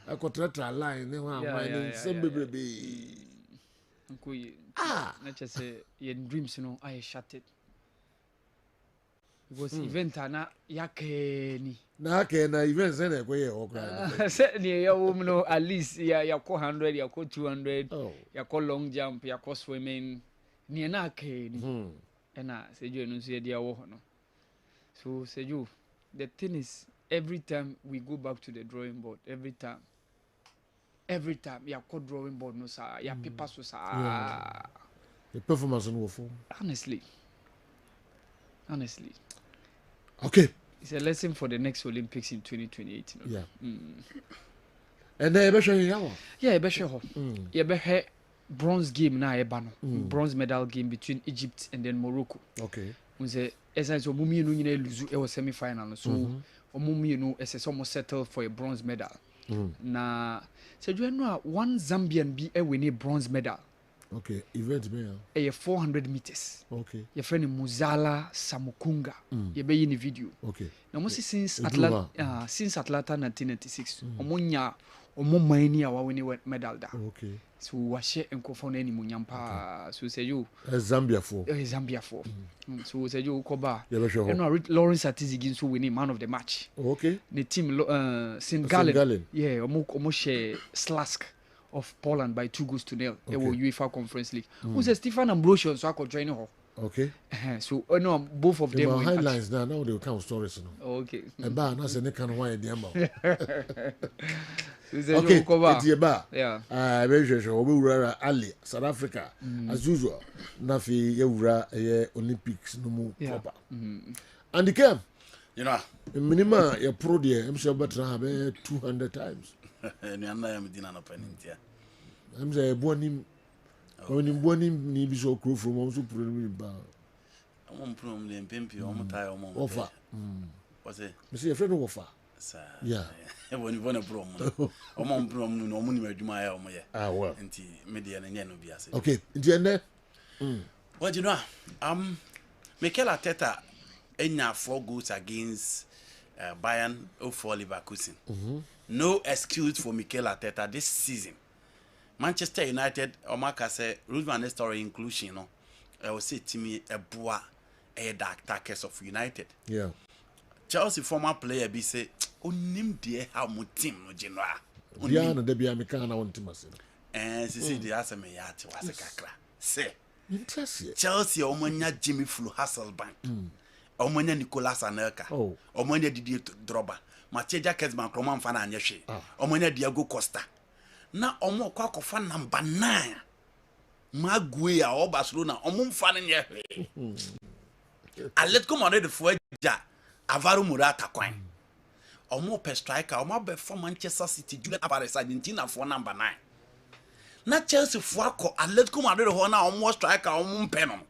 akɔtratra line ne ho aman ne nsɛm bebrebe. Ankoyi. Na kyerɛ sɛ dreams no ayɛ shattered. Because event na yakeni. Na na event say na ekoye okra. Say ne ya wo no at least ya 100, ya 200, ya long jump, ya swimming. Ne na akeni. Na Seju no so ye dia wo ho no. So Seju, the thing is every time we go back to the drawing board, every time ya drawing board no sa, ya paper so sa. The performance no wo. Honestly. Okay. It's a lesson for the next Olympics in 2028. You know? Yeah. And then you be yawa. Yeah, you be sure. You be bronze game na eba no. Bronze medal game between Egypt and then Morocco. Okay. We say essence omumi no nyina lose e was semi final so omumi no ese almost settled for a bronze medal. Na say you know one Zambian be e win a bronze medal. Okay, event me a 400 meters. Okay. Your friend Muzala Samukunga. You be in the video. Okay. Now most since Atlanta 1996. Omonya omomani awa win medal da. Okay. So wa share enko for na animu nyampa. So say you Zambia for. So say you koba. You know Lawrence Atizigi so winning man of the match. Okay. The team St. Gallen. Yeah, omo share Slask of Poland by 2-0 in UEFA Conference League. Who says Stefan Ambrosius so I could join her. Okay. So no, both of them were highlights now they will count stories okay. And ba na se ne kan why the amount. Okay. Yeah. Very sure we were Ali South Africa as usual. Na fi yewura Olympics no mu proper. And the camp, you know, minimum your pro there I'm sure better have 200 times. I'm say bonim when him bonim ni bi so kro from am so problem ba am problem dem pempi am tie am offer what's it me say your friend offer yeah when problem am problem no am ni adwuma ya am ye well nti media na nya no bi ase okay nti ene what you know Mikel Arteta enya 4 goals against Bayern for Leverkusen. No excuse for Mikel Arteta this season. Manchester United, Omaka say, Ruben story inclusion, no. I will say to me a boa a dark attackers of United. Yeah. Chelsea former player be say, Onim dear how mu team no general. Diana de Biamicana want to myself. And she said the answer me at was a cacra. Say, interesting. Chelsea Omonia Jimmy Flu Hasselbank. Omonia Nicolas Anelka. Omonia Didier Droba. Mateja Kessben Kroman fan anya hwe. Omonia Diego Costa. Na omo kwa kofa number 9. Maguire o Barcelona omo mfa ne nye hwe. Atletico Madrid fo ja Alvaro Morata kwan. Omo pe striker omo be for Manchester City Julian Alvarez Argentina for number 9. Na Chelsea fo akọ Atletico Madrid ho na omo striker omo mpe no.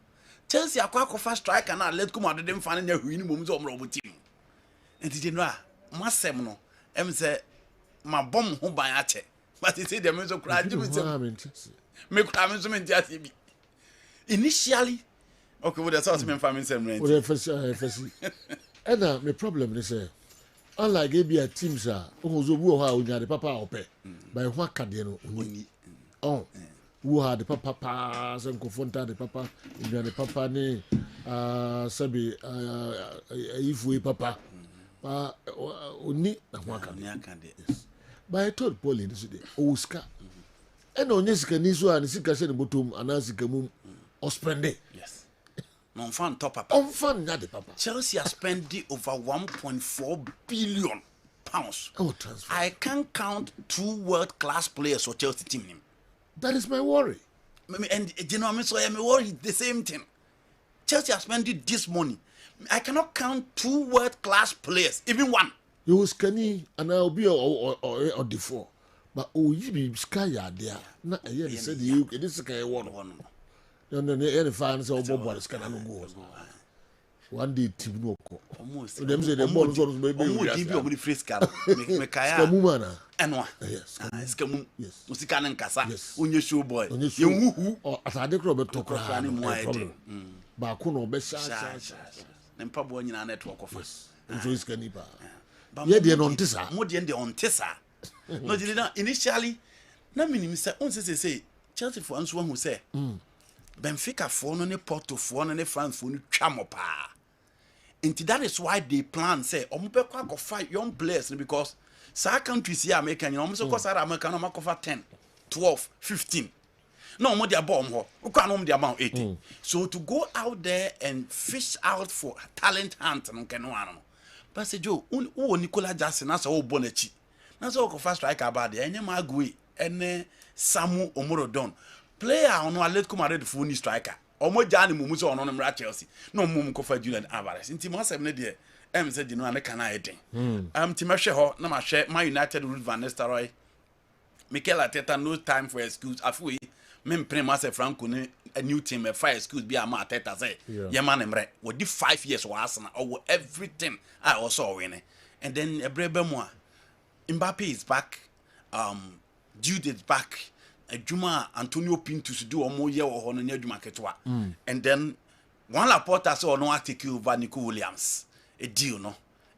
Chelsea akọ kofa striker na Atletico Madrid mfa ne nye hwe ni mom so omo ro team. Enti no a masem no em say ma bom ho ban ache but it say dem so kra me kra me so me ntia bi initially okay what that's me family sem rent first and my problem is unlike ABA teams are who are the papa or pay by what cadeno oh who had the papa pass and confronted the papa the papa ne sabi if we papa oni na ho aka but I told Pauline this day Oscar and on this can so and sika se ne botom anasika mum or spend it yes non fan top papa on fan na the papa Chelsea has spent over 1.4 billion pounds. Oh, transfer. I can't count 2 world-class players for Chelsea team. That is my worry. And you know, so I'm worried the same thing. Chelsea has spent this money. I cannot count 2 world-class players, even one. You will scanny and I'll be or the 4. But oh, you be sky there. Not a year said you it is a kind of one. No, any fans or boys can go. One day, team no go. Almost. Them say the ball was maybe you be free scar. Mekaya. Skamumana. Enwa. Yes. Skamu. Yes. Musika na nkasa. Yes. Onye show boy. You who or asade kro be tokra ni mo ayede. Ba ko no be sha. Nempa bo nyina network of us. So is kanipa. Ye de no ntisa. Mo de on tisa. No did not initially na minim say on say Chelsea for anso hu say Benfica for no ne Porto for no ne France for no twamo pa. And that is why they plan say omo go fight young players because some countries here American you know so cause American no makofa 10 12 15 no omo dia bomb ho ukwa no omo dia about 18 so to go out there and fish out for talent hunt no can one but say Joe who Nicola Jackson na so wo bonachi na so ko first striker bad enye magui ene Samu Omorodon player on Atletico Madrid for ni striker omo jani mumu so ono mra Chelsea no mumu ko fa Julian Alvarez nti mo asem ne de em said you know na kana eden ti ma hwe ho na ma hwe Man United Ruud van Nistelrooy Mikel Arteta no time for excuse afui me mpre ma se Franco ne a new team a fire excuse be am Arteta say ye man mre we di 5 years wa Arsenal or everything I also win and then ebrebe mo Mbappe is back Jude is back Juma Antonio Pintus do omo ye wo ho no nya Juma ketwa and then one Laporta so no take over Nico Williams a deal no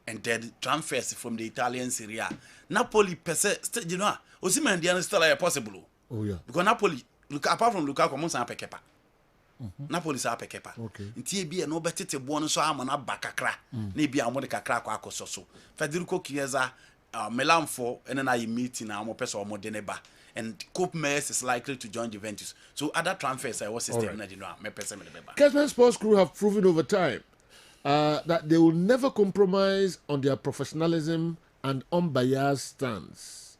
and then transfers from the Italian Serie A Napoli pese you know Osimhen dey still are possible because Napoli look apart from Lukaku mo san pekepa Napoli sa pekepa nti e bi e no betete bo no so ama na bakakra na e bi amo de kakra kwa akoso so Federico Chiesa Milan for and then I meeting now more person more than eba and Cope Mers is likely to join Juventus. So other transfers I was system right. Kessben Sports Crew have proven over time that they will never compromise on their professionalism and unbiased stance.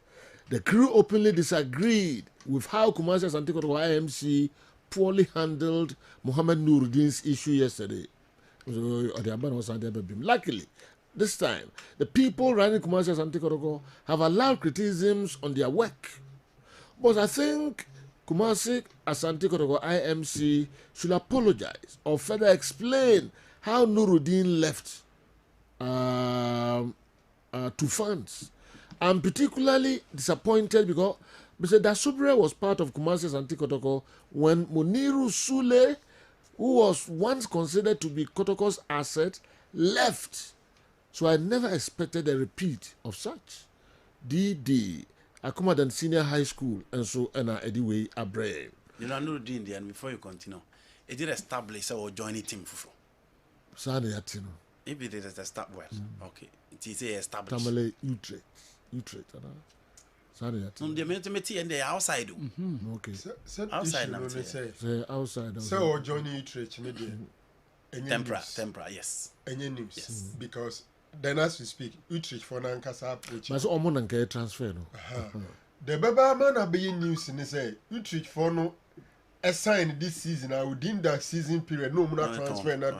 The crew openly disagreed with how Kumasi Asante Kotoko IMC poorly handled Mohamed Nuruddin's issue yesterday. Luckily, this time, the people running Kumasi Asante Kotoko have allowed criticisms on their work. But I think Kumasi Asante Kotoko IMC should apologize or further explain how Nuruddin left to fans. I'm particularly disappointed because Mr. Dasubre was part of Kumasi Asante Kotoko when Muniru Sule, who was once considered to be Kotoko's asset, left. So I never expected a repeat of such. DD, Akumadan Senior High School, and so anyway, Abre. You know, Nuruddin, and before you continue, it did establish or join a team for. Sani Atino. If it is established, okay. It is established. Tamale Utrecht. Sani Atino. The meeting and the outside. Okay. Outside. Outside. So joining Utrecht, Tempera, yes. Any news? Yes. Because then as we speak, Utrecht for Nankasa approach. Mas omo nanke transfer no. The Baba man be news in say Utrecht for no assign this season within that season period no more transfer na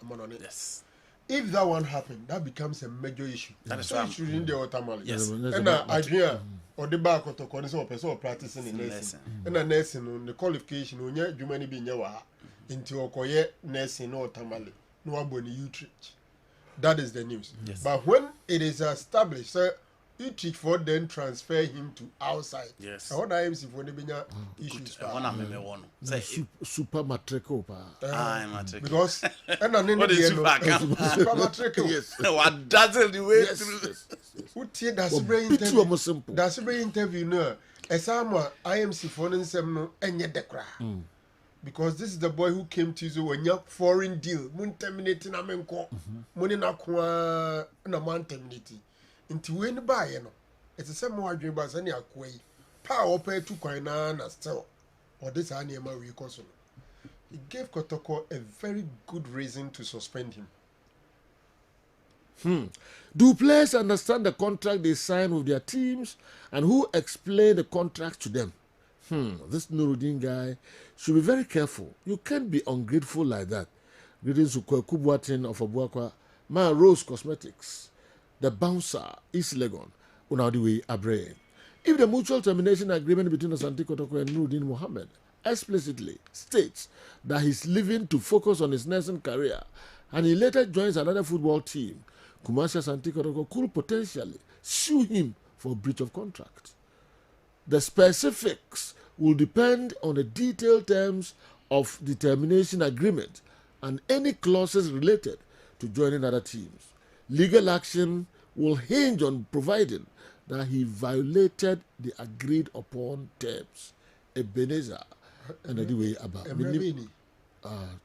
money. Yes. If that one happen, that becomes a major issue. That is so why issue in the autumn. Yes. And Adrian or the back of the corner so person practicing in nursing. And a nursing on the qualification on your Germany being your into Okoye nursing or tamale. No aboni Utrecht. That is the news. Yes. But when it is established, Utrecht for then transfer him to outside. Yes. I want IMC for the issues. I want to one. Say super matrico matrico. Because what is super matrico? Yes. What doesn't the way through? Who take that's very interview? That's very interview no. Esama IMC for them enye dekra. Because this is the boy who came to you when you foreign deal. Mun terminating amenko. Money na kwa na man terminating. Into when buy no. It's the same way dream as any akwe. Power pay to coin na still. Or this animal we cause. He gave Kotoko a very good reason to suspend him. Do players understand the contract they sign with their teams and who explain the contract to them? This Nuruddin guy should be very careful. You can't be ungrateful like that. Greetings to Kubwatin of Abuakwa, Man Rose Cosmetics, the bouncer, East Legon, Unaudiwe Abre. If the mutual termination agreement between Asante Kotoko and Nuruddin Mohammed explicitly states that he's leaving to focus on his nursing career and he later joins another football team, Kumasi Asante Kotoko could potentially sue him for breach of contract. The specifics will depend on the detailed terms of the termination agreement and any clauses related to joining other teams. Legal action will hinge on providing that he violated the agreed upon terms. Ebenezer and the way about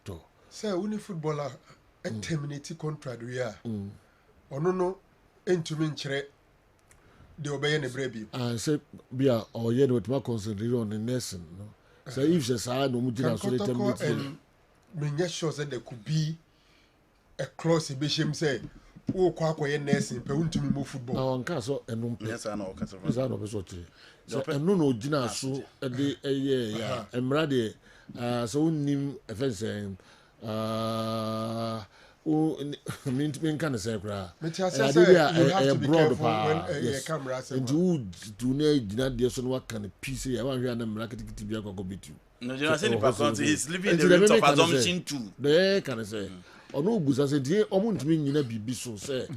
to say only footballer terminate contract we are. No into minchre the obey ne brebi. And say be a or yet with my concentrate on the nursing. No, so if there's a no mujina so terminate. Me sure that there could be a clause in Bisham say. Oh, quack, nursing, but won't me move football. Now, on castle and no yes, I know. So, and no Gina so a day a year, and Brady, so nim a fence, mean kind of sacra. I broad cameras and you do not dear son what kind of piece I want to hear them racket to be a go beat you. No, you know, he's living the rent of assumption too. There can I say. Ono busa se die omuntumi nyina bibi so say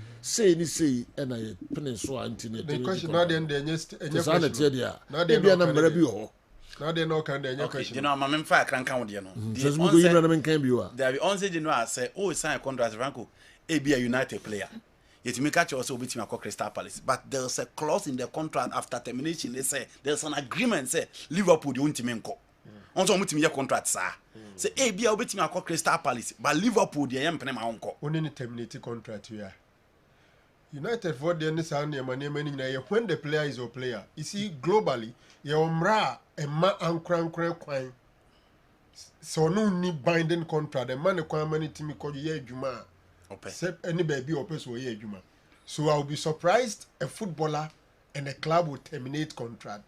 ni say na ye pene so antine the question na dey enye question na dey bia na mbara bi ho na dey no kan dey enye question you know ma memfa akran kan wo dey no the go yimra na men kan bi wa there be on say you know say oh sign contract Franco e be a United player yet me catch also between akọ Crystal Palace but there's a clause in the contract after termination they say there's an agreement say Liverpool dey untimi nko on so mutimi ye contract sa say e bia obetimi akọ Crystal Palace but Liverpool dey yem pene ma onko only ni terminate contract we are United for the any sound name when the player is a player you see globally ye omra e ma ankran kwan so no ni binding contract the man kwan many timi ko ye adwuma except any baby or person ye adwuma so I'll be surprised a footballer and a club will terminate contract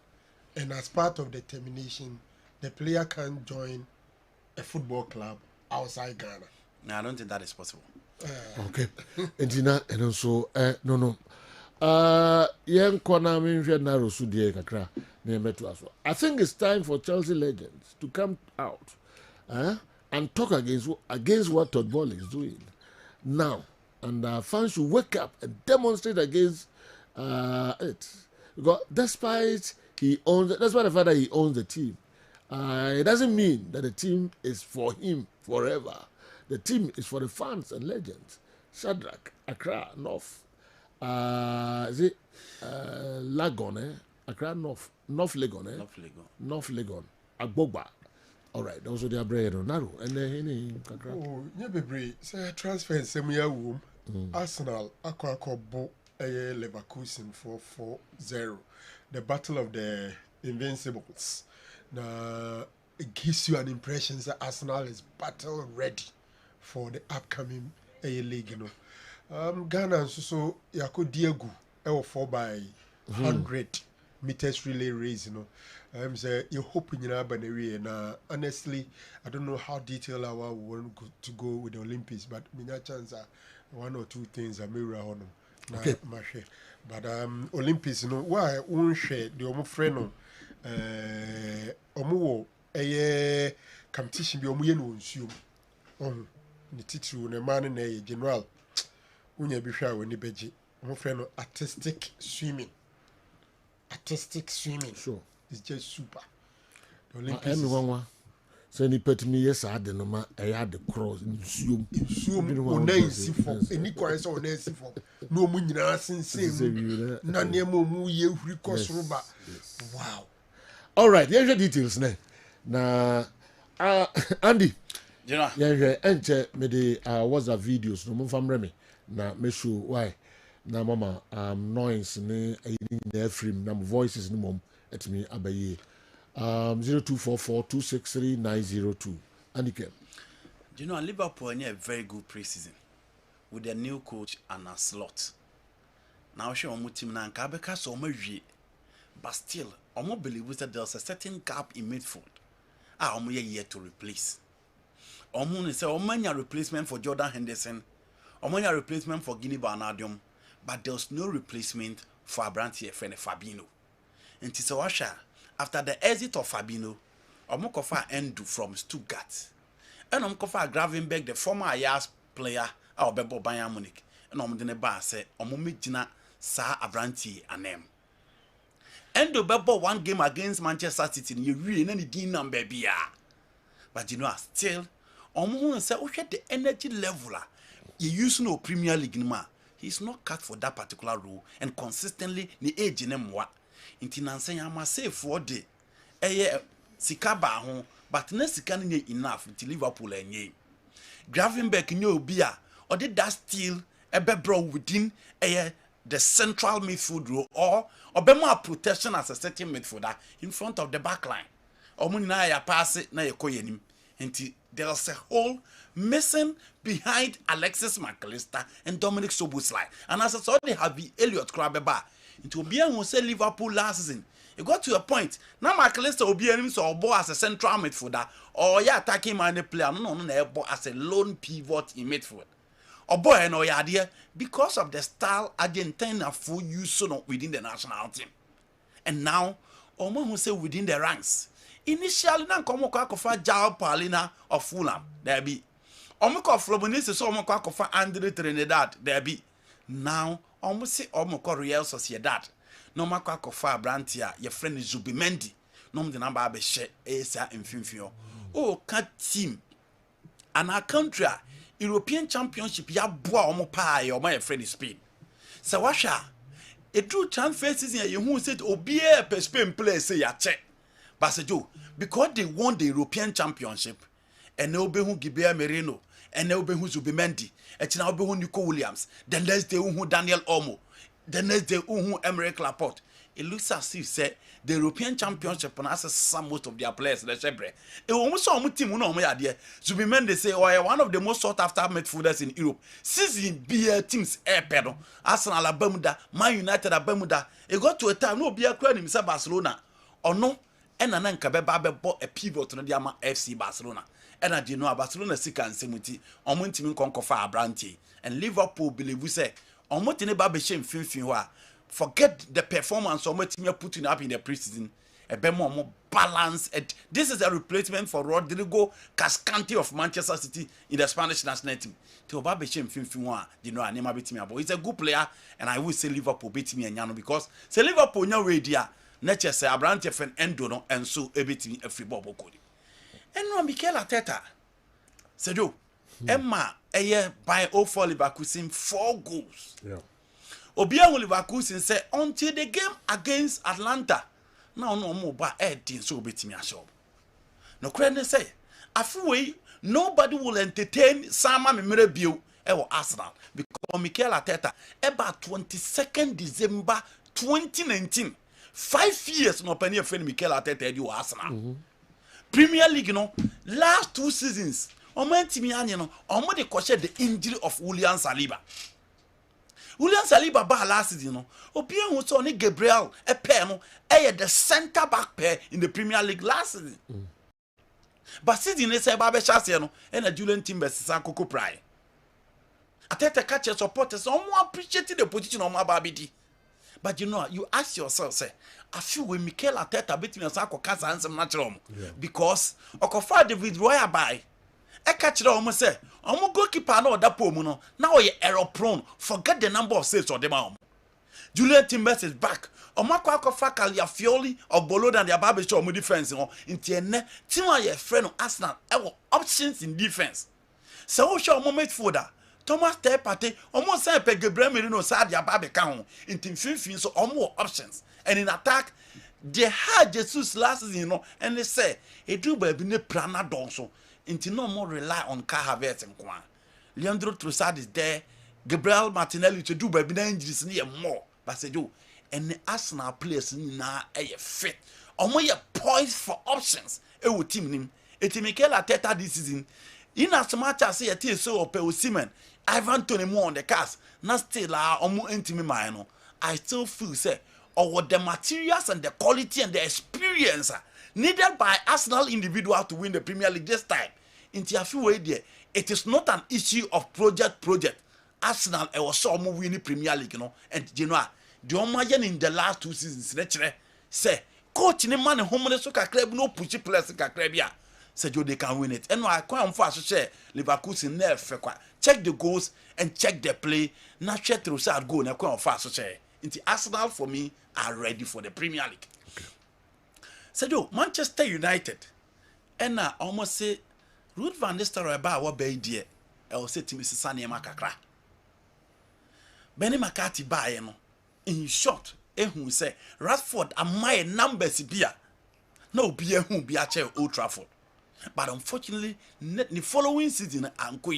and as part of the termination the player can join a football club outside Ghana. No, I don't think that is possible. Okay. And also, no. Young Konami Naro Sudie Kakra, I think it's time for Chelsea legends to come out and talk against what Todd Ball is doing now. And our fans should wake up and demonstrate against it. Because despite the fact that he owns the team, it doesn't mean that the team is for him forever. The team is for the fans and legends. Shadrach, Accra, North. Is it Lagon, Accra, North Legon, North Legon, Agbogba. All right, those are their bread on Naru. And then, oh, yeah, baby, say transfer in Semia womb. Arsenal, Aquaco, Leverkusen 4-0. The Battle of the Invincibles. Now, it gives you an impression that Arsenal is battle ready for the upcoming league, you know. Ghana so Yako Diego 4 by 100 meters relay race, you know. Say you hoping you know now. Honestly, I don't know how detailed I want to go with the Olympics, but mina chance one or two things I may on them. Okay. But Olympics, you know, why won't share the omo friend omo competition bi omo ye no nsuo ni titiri ne man na general unya bi hwa woni beji I'm friend artistic swimming. Artistic swimming. Sure. It's just super. The Olympics. Anyone so ni pet me yes I no ma I had the cross in zoom onensi for any kwase onensi for no mu nyina sensem na nemo mu ye huri kosroba. Wow. All right, here's the details na Andy. You know. Yeah, enche me the WhatsApp videos no mo famre me na me show why na mama noise ne na frame na voices no mom at me abaye 0244263902 Andy. You know, Liverpool had a very good preseason with their new coach and a slot. Now she on team na nkabeka so omawie, but still omo believe that there's a certain gap in midfield. Omo yet to replace. Omo say omo replacement for Jordan Henderson, omo replacement for Gini Wijnaldum, but there's no replacement for Abrantie friend Fabinho. And Tisawasha, after the exit of Fabinho, omo kofa Endu from Stuttgart. And omo kofa Gravenberch, the former Ajax player, our Bebo Bayern Munich. And omo dene ba say omo medina sa Abrantie anem. Endo Bebo one game against Manchester City, you really any din number bia. But you know, still, omo say oh the energy level you use no Premier League ma. He's not cut for that particular role and consistently ni age in mwa. Inti nansen ya ma say for day. Eye sika ba ho, but na sika ni enough to Liverpool enye. Gravenberch nye obi a or did that still ebe bro within the central midfield role or more protection as a second midfielder in front of the back line. Omo na ya pass na ye koyenim. Inti there's a hole missing behind Alexis McAllister and Dominic Szoboszlai. And as I saw the Harvey Elliott Krabeba, it will be who say Liverpool last season. It got to a point. Now McAllister will be him so as a central midfielder or attacking man player no as a lone pivot in midfield. Or boy no idea because of the style Argentina full use within the national team. And now Omo who say within the ranks. Initially na komo kwa kofa João Paulina of Fulham. There be. Omo ko Fluminense so omo kwa kofa Andre Trinidad. There be. Now omo say omo ko Real Sociedad. No ma kwa kofa Abrantia your friend Zubimendi. No mo de number be she esa mfimfio. Oh ka team. And our country European Championship ya boa omo pa your my friend Spain. So washa a true transfer season you who said obi per Spain play say ya check. Basejo, because they won the European Championship, and they obey who Gibea Merino, and they obey who Zubimendi, and now obey who Nico Williams, the next day who Daniel Olmo, the next day who Emerick Laporte. It looks as if say the European Championship and as some most of their players, the Shebre. It almost saw a team no more idea. Zubimendi say, oh, one of the most sought after midfielders in Europe. Season beer teams Pedro, Arsenal Bermuda, Man United Bermuda. It got to a time no beer crowd himself Barcelona or no. And an Kabeba bought a pivot to the Diama FC Barcelona. And I do know Barcelona Sika and Semuti, on Montimin Concofa Branty. And Liverpool believe we say, on Montineba Beshem Finfinwa, forget the performance on Montimia putting up in the preseason. A bit more balance. This is a replacement for Rodrigo Cascante of Manchester City in the Spanish national team. To Babeshem Finfinwa, you know, I never beat me up. He's a good player, and I will say Liverpool beat me and Yano because say Liverpool no radio. Nature say Abrantie fen endo no and so ebetimi afri bobo kodi. Enno Mikel Arteta. Sejo. Emma eye by 0-4 Leverkusen 4 goals. Yeah. Obia Leverkusen say until the game against Atlanta. Now no more ba edin so obetimi ashob. No crane say afuwe nobody will entertain Sama Memere Bio ewo Arsenal because Mikel Arteta about 22nd December 2019 5 years no penny friend Mikel Arteta you Arsenal. Premier League no last 2 seasons. Omentimi anye no omo de koshe the injury of William Saliba. William Saliba ba last season no obi hu so ni Gabriel pair no the center back pair in the Premier League last season. But season they say ba be chance no na Julian Timbers san koko prai. Arteta catch supporters omo appreciate the position omo ababidi. But you know, you ask yourself, say, I feel when Mikel Arteta beat me as I could cast answer natural because Okofa David Roya by catch it almost say, I'm goalkeeper no that poor no. Now you're error prone. Forget the number of saves or the mom. Julian Timbers is back. Omakwa Fakal ya Fioli or Bolo and the Ababe show defense in Tiene. Tima your friend of Arsenal options in defense. So show moment further. Thomas Tepate almost say pe Gabriel Merino sad ya Ababe count in team 15 so more options. And in attack, they had Jesus last season, and they say it do baby ne plana donso. Until no more rely on car Havertz and Kwan. Leandro Trossard is there. Gabriel Martinelli to do baby injuries near more. But say do and the Arsenal players na fit. Omo ye poised for options. E wo team nim. Eti Mikel Arteta this season. In as much as say eti so ope Osimhen, Ivan Toney more on the cast. Na still omo intimi mind no. I still feel say or the materials and the quality and the experience needed by Arsenal individual to win the Premier League this time. Into a few way there, it is not an issue of project. Arsenal was so winning Premier League, and you know, the Omayan in the last 2 seasons, say, coach in the man home soccer club, no pushy players in Caribbean. Said they can win it. And I quite fast to say Leverkusen never check the goals and check the play. Not check through side goal and quite fast to say. Into Arsenal for me are ready for the Premier League. Okay. So Manchester United, and I almost say Ruud van Nistelrooy about what be dear. I will say to Mrs. Sani Makakra. Benny McCarthy by in short, who say Rashford and my numbers beer. No beer who be a chair Old Trafford. But unfortunately, the following season Anko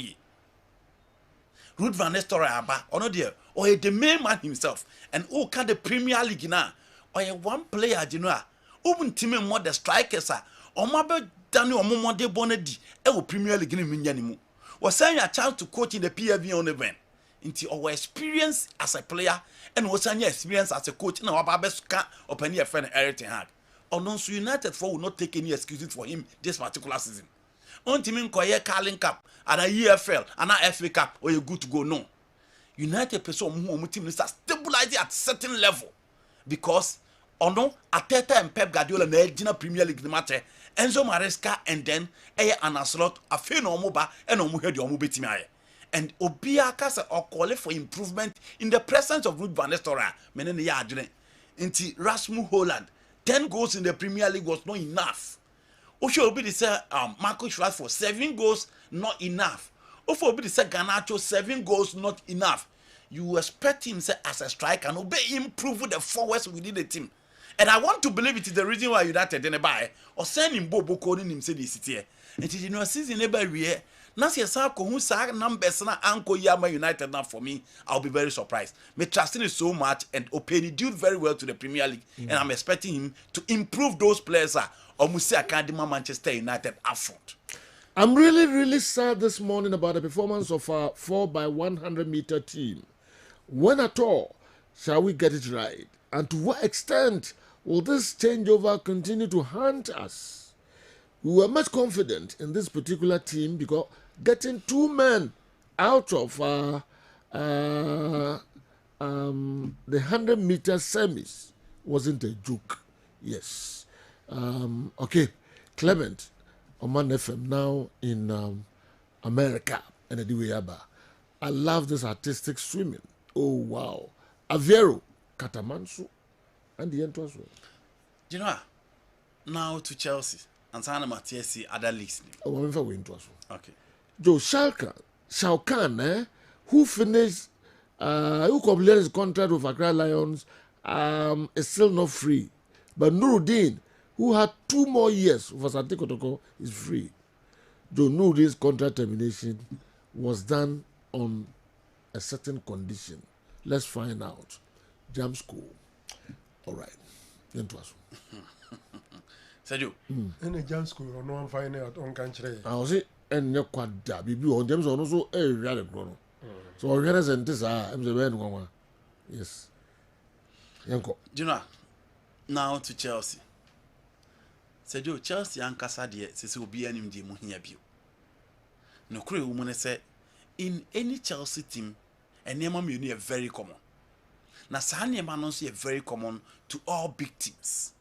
Ruud van Nistelrooy aba ono there or the main man himself and who can the Premier League now or one player you know open team more the strikers or mabe Daniel Omomo de Bonedi e Premier League ni minyanimu was saying a chance to coach in the PFV on event into our experience as a player and was saying experience as a coach na wababesuka open your friend Eric Ten Hag or non United for will not take any excuses for him this particular season. On team in Koye Carling Cup and a EFL and a FA Cup or you good to go no. United person who team is stabilizing at certain level because ono Arteta and Pep Guardiola na Gina Premier League match Enzo Maresca and then an slot a fe no moba and omu head omu betimi aye. And Obiaka say or call for improvement in the presence of Ruud van Nistelrooy menen ya adwene. Inti Rasmus Holland 10 goals in the Premier League was not enough. Osho obi dey say Marcus Rashford 7 goals not enough. Ofo obi dey say Garnacho 7 goals not enough. You expect him say as a striker and obey improve the forwards within the team. And I want to believe it is the reason why United didn't buy or send him Bobo calling him say this city. And it is no season never real. Now see sa ko hu sa numbers na anko Yama United now for me I'll be very surprised. Me trusting it so much and Openi did very well to the Premier League and I'm expecting him to improve those players or Musa Academy Manchester United up front. I'm really sad this morning about the performance of our 4x100 meter team. When at all shall we get it right? And to what extent will this changeover continue to haunt us? We were much confident in this particular team because getting 2 men out of the 100 meter semis wasn't a joke. Yes. Okay. Clement, Oman FM now in America and Ediweyaba. I love this artistic swimming. Oh wow. Aviero, Katamansu, and the end as well. You know, now to Chelsea and Sana Matiasi other leagues. Oh, I'm for win to us. Okay. Joe Shalkan, who finished, who completed his contract with Accra Lions, is still not free. But Nuruddin, who had 2 more years for Asante Kotoko, is free. Joe Nuruddin's contract termination was done on a certain condition. Let's find out. Jam school. All right. Sergio. In a jam school, no one find out on country. I was it, and your quad Bibi on James on also a real grown. So, organize and this I'm the man one. Yes. Yanko. Do you know? Now to Chelsea. Sergio, Chelsea and Casadia says will be an MD Muhiabu. No crew woman say in any Chelsea team, and Nema are very common. Now, Sani Manonsi are very common to all big teams.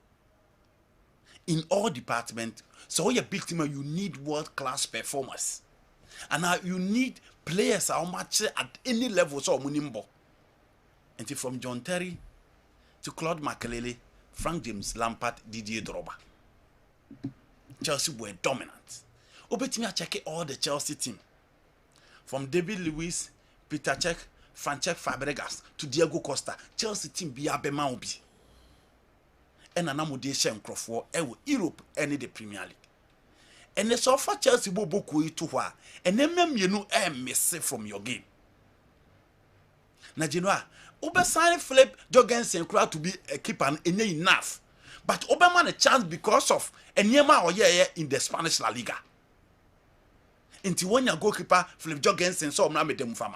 In all departments, so all your big team, you need world-class performers. And now you need players how much at any level so munimbo. And from John Terry to Claude Makelele, Frank James Lampard, Didier Drogba. Chelsea were dominant. Obetimi check all the Chelsea team. From David Luiz, Peter Cech, Francesc Fabregas to Diego Costa. Chelsea team be abema obi. And anamude shen crofo Europe any the Premier League. And the so far Chelsea bobo kui to wa. And then you know miss from your game. Na jinwa, Obe sign Philip Jorgensen crowd to be a keeper and enough. But Oberman a chance because of a Niema or in the Spanish La Liga. Until when your goalkeeper Philip Jorgensen saw them from.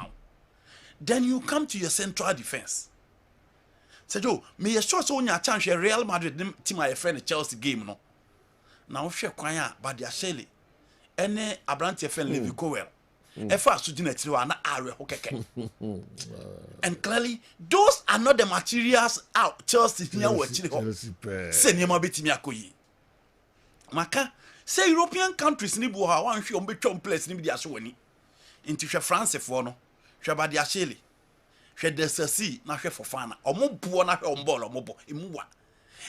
Then you come to your central defense. Say Joe, me a short on your chance Real Madrid team my friend Chelsea game no. Now share kwanya but they are Shelley. Any Abrante friend Levi Cowell. Efa sujina tiri na are hokeke. And clearly those are not the materials out Chelsea here we chiri. Say niema betimi akoyi. Maka say European countries ni bu ha wan hwe on betwom place ni bi dia so wani. Nti hwe France for no. Hwe ba dia Shelley. Hwe Desasi na hwe Fofana. Omo buo na hwe on ball omo bo. Emuwa.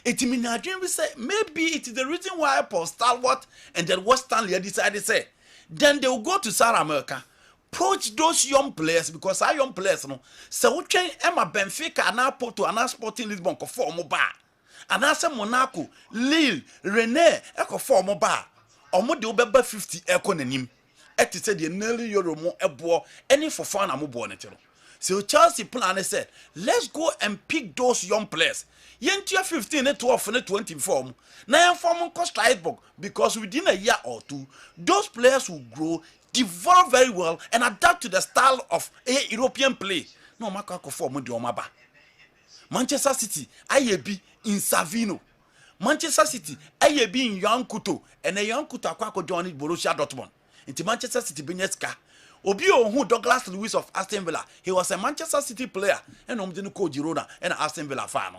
Etimi na adwen we say maybe it is the reason why Paul Stalwart and then West Stanley decided say then they will go to South America, poach those young players because our young players no. So we train Emma Benfica na Porto and Sporting Lisbon ko form ba. And as Monaco, Lille, Rennes eko form ba. Omo de obeba 50 eko nanim. Eti say the nearly euro mo ebo any for fun amobo netero. So Chelsea plan said, let's go and pick those young players. Yentia 15 and 12 and 20 form. Now form Strasbourg because within a year or two, those players will grow, develop very well, and adapt to the style of a European play. No matter form the Omaba. Manchester City, IAB in Savino. Manchester City, IAB in Young Kuto, and a Young Kuto Aquaco joined Borussia Dortmund. Into Manchester City Binetska. Obio who Douglas Lewis of Aston Villa. He was a Manchester City player and didn't call Girona and Aston Villa fan.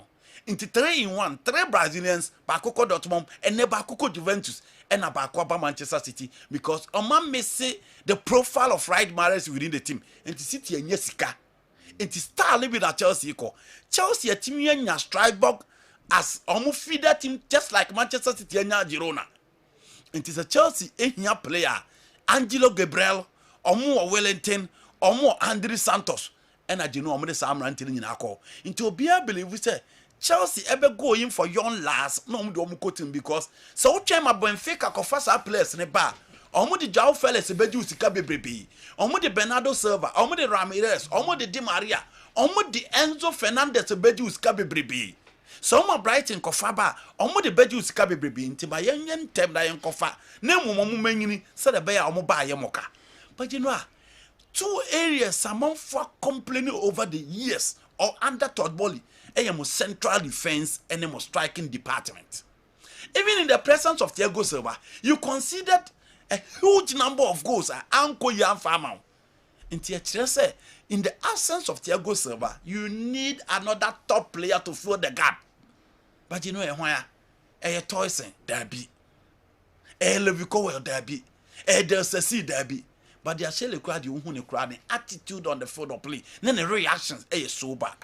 Into 3-in-1, 3 Brazilians, Bakoko Dortmund, and Bakoko Juventus, and Abakoba Manchester City, because Oman may say the profile of right marriage within the team. And the City and Jessica. It is star living at Chelsea. Chelsea a team in Strasbourg as almost feed that team just like Manchester City and Girona. It is a Chelsea a player, Angelo Gabriel, Omo Wellington, Omo Andre Santos, and I do know the Sam Rantin in Ako. Into Bia believe we say Chelsea ever go in for young lads, no quoting because so Chema Benfica confess players in the bar. Omo the João Felix beju sika bebrebe. Omo the Bernardo Silva, omo the Ramirez, omo the Di Maria, omo the Enzo Fernandez beju sika bebrebe. So omo Brighton kofaba, omo the beju sika bebrebe nti ba yen tem da yen kofa. Na mumo manyini said the bear omo ba yemoka. But you know, 2 areas someone for complaining over the years or under Todd Bowley. A central defense and a striking department. Even in the presence of Thiago Silva, you considered a huge number of goals at Anko Yan Farmer. In the absence of Thiago Silva, you need another top player to fill the gap. But you know why? A Toyson derby, a Levico derby, a Delsesi derby. But they are still crowd you who crowd attitude on the field of play. Then the reactions are so bad.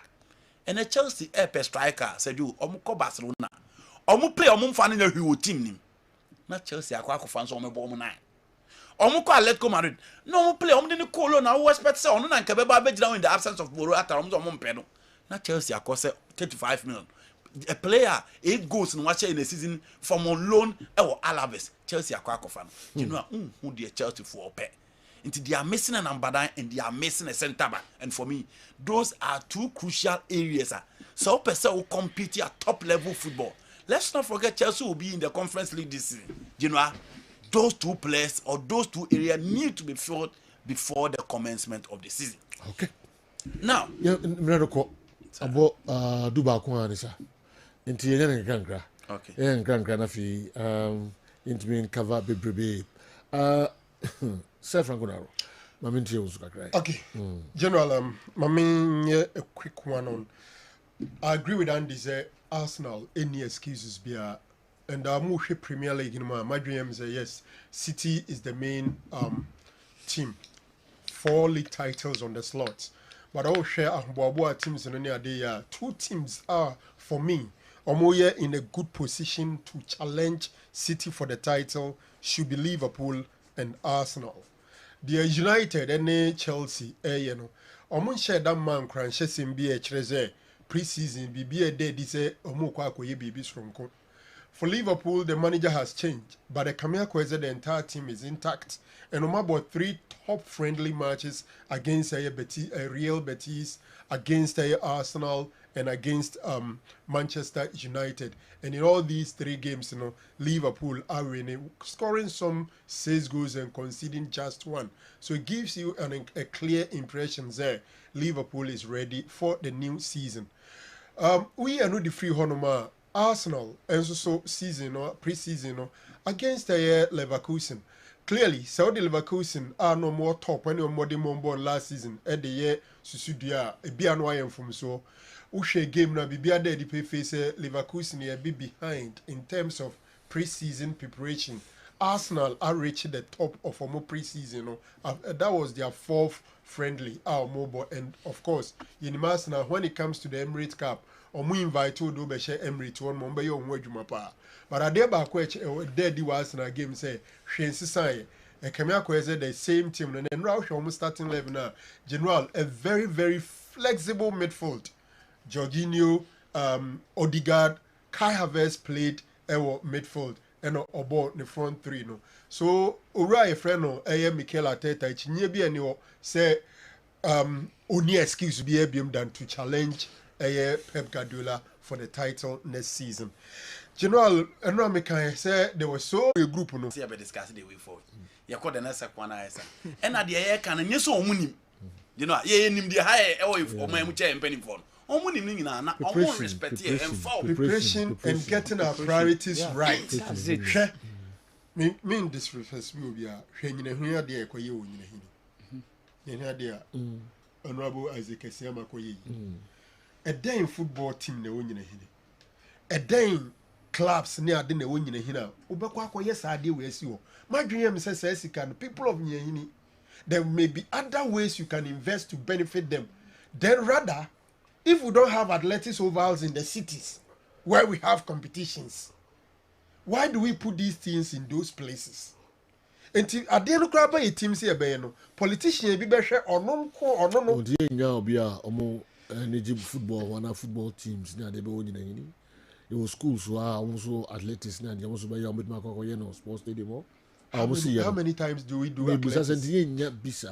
And a Chelsea air striker said you Omuko Barcelona. Omu play Omu fan in your team. Not Chelsea, I quite fans on my bomb 9. Omuko Atletico Madrid. No play Omu didn't call on our expect say on and Kabeba down in the absence of Boro at Omon Pedro. Not Chelsea, I cost 35 million. A player 8 goals in watch in a season from on loan or Alaves. Chelsea, I quite fan. You know who dear Chelsea for a pet. Into they are missing an ambadine and they are missing a centre back. And for me, those are 2 crucial areas. So person will compete at top level football. Let's not forget Chelsea will be in the Conference League this season. You know, those 2 players or those 2 areas need to be filled before the commencement of the season. Okay. Now, about Duba Kwanisa. Into Yan Grankra. Okay. Yan Grankra Nafi into being covered baby. Sir Franco Naro. Okay. General, a quick one on. I agree with Andy. Arsenal, any excuses be and our Premier League in my dream say yes, City is the main team, 4 league titles on the slots. But I will share Ahmboaboa teams in any day. 2 teams are, for me, Omoye in a good position to challenge City for the title should be Liverpool and Arsenal. They are United and Chelsea, you know. Omo share that man crunch be a treze pre-season be a day this omo kwa babies from. For Liverpool, the manager has changed, but the Camille Kweze, the entire team is intact. And no matter 3 top friendly matches against Real Betis, against Arsenal, and against Manchester United. And in all these 3 games, you know, Liverpool are winning, scoring some 6 goals and conceding just 1. So it gives you a clear impression there. Liverpool is ready for the new season. We are not the free Honoma. Arsenal and so season or pre-season against Leverkusen. Clearly, Saudi Leverkusen are no more top when you're more than last season at the year Susudia a BNY from so Ushe game na Bibia de pay face Leverkusen a bit behind in terms of pre-season preparation. Arsenal are reaching the top of a more pre-season. That was their 4th friendly mobile, and of course in Arsenal when it comes to the Emirates Cup. Omu invite to do be share Emirates one mo be yo nwa adwuma pa but ade ba ko there di was na game say hwensi san e kame akweze the same team no na hwe omu starting 11 na general a very very flexible midfield. Jorginho, Odegaard, Kai Havertz played midfield and obo the front 3 no so ora e friend no Mikel Arteta chinye bi ani o say only excuse be abim than to challenge Pep Guardiola for the title next season. General, I can say there was so a group no. See, I discuss the way forward. You call the next one, and at the air can and you saw money. You know, him the high or my chair and penny phone. On money, na almost respect here and fall. Preparation and getting our priorities right. That's it. Mean this refers will be a here there kwa you in here. Honorable Isaac Kessben Koyi. A day in football team ne wonyina hini. A day in clubs near the wonyina hina. Ubekwa kwa yes idea we see wo. My dream says can people of nyehini. There may be other ways you can invest to benefit them. Then rather, if we don't have athletics ovals in the cities where we have competitions, why do we put these things in those places? Until at the end of the team say no politician be better or no Egypt football teams na de be wonyina hini. Your schools were also athletics na de also be your mid no sports stadium. How many times do we do athletics?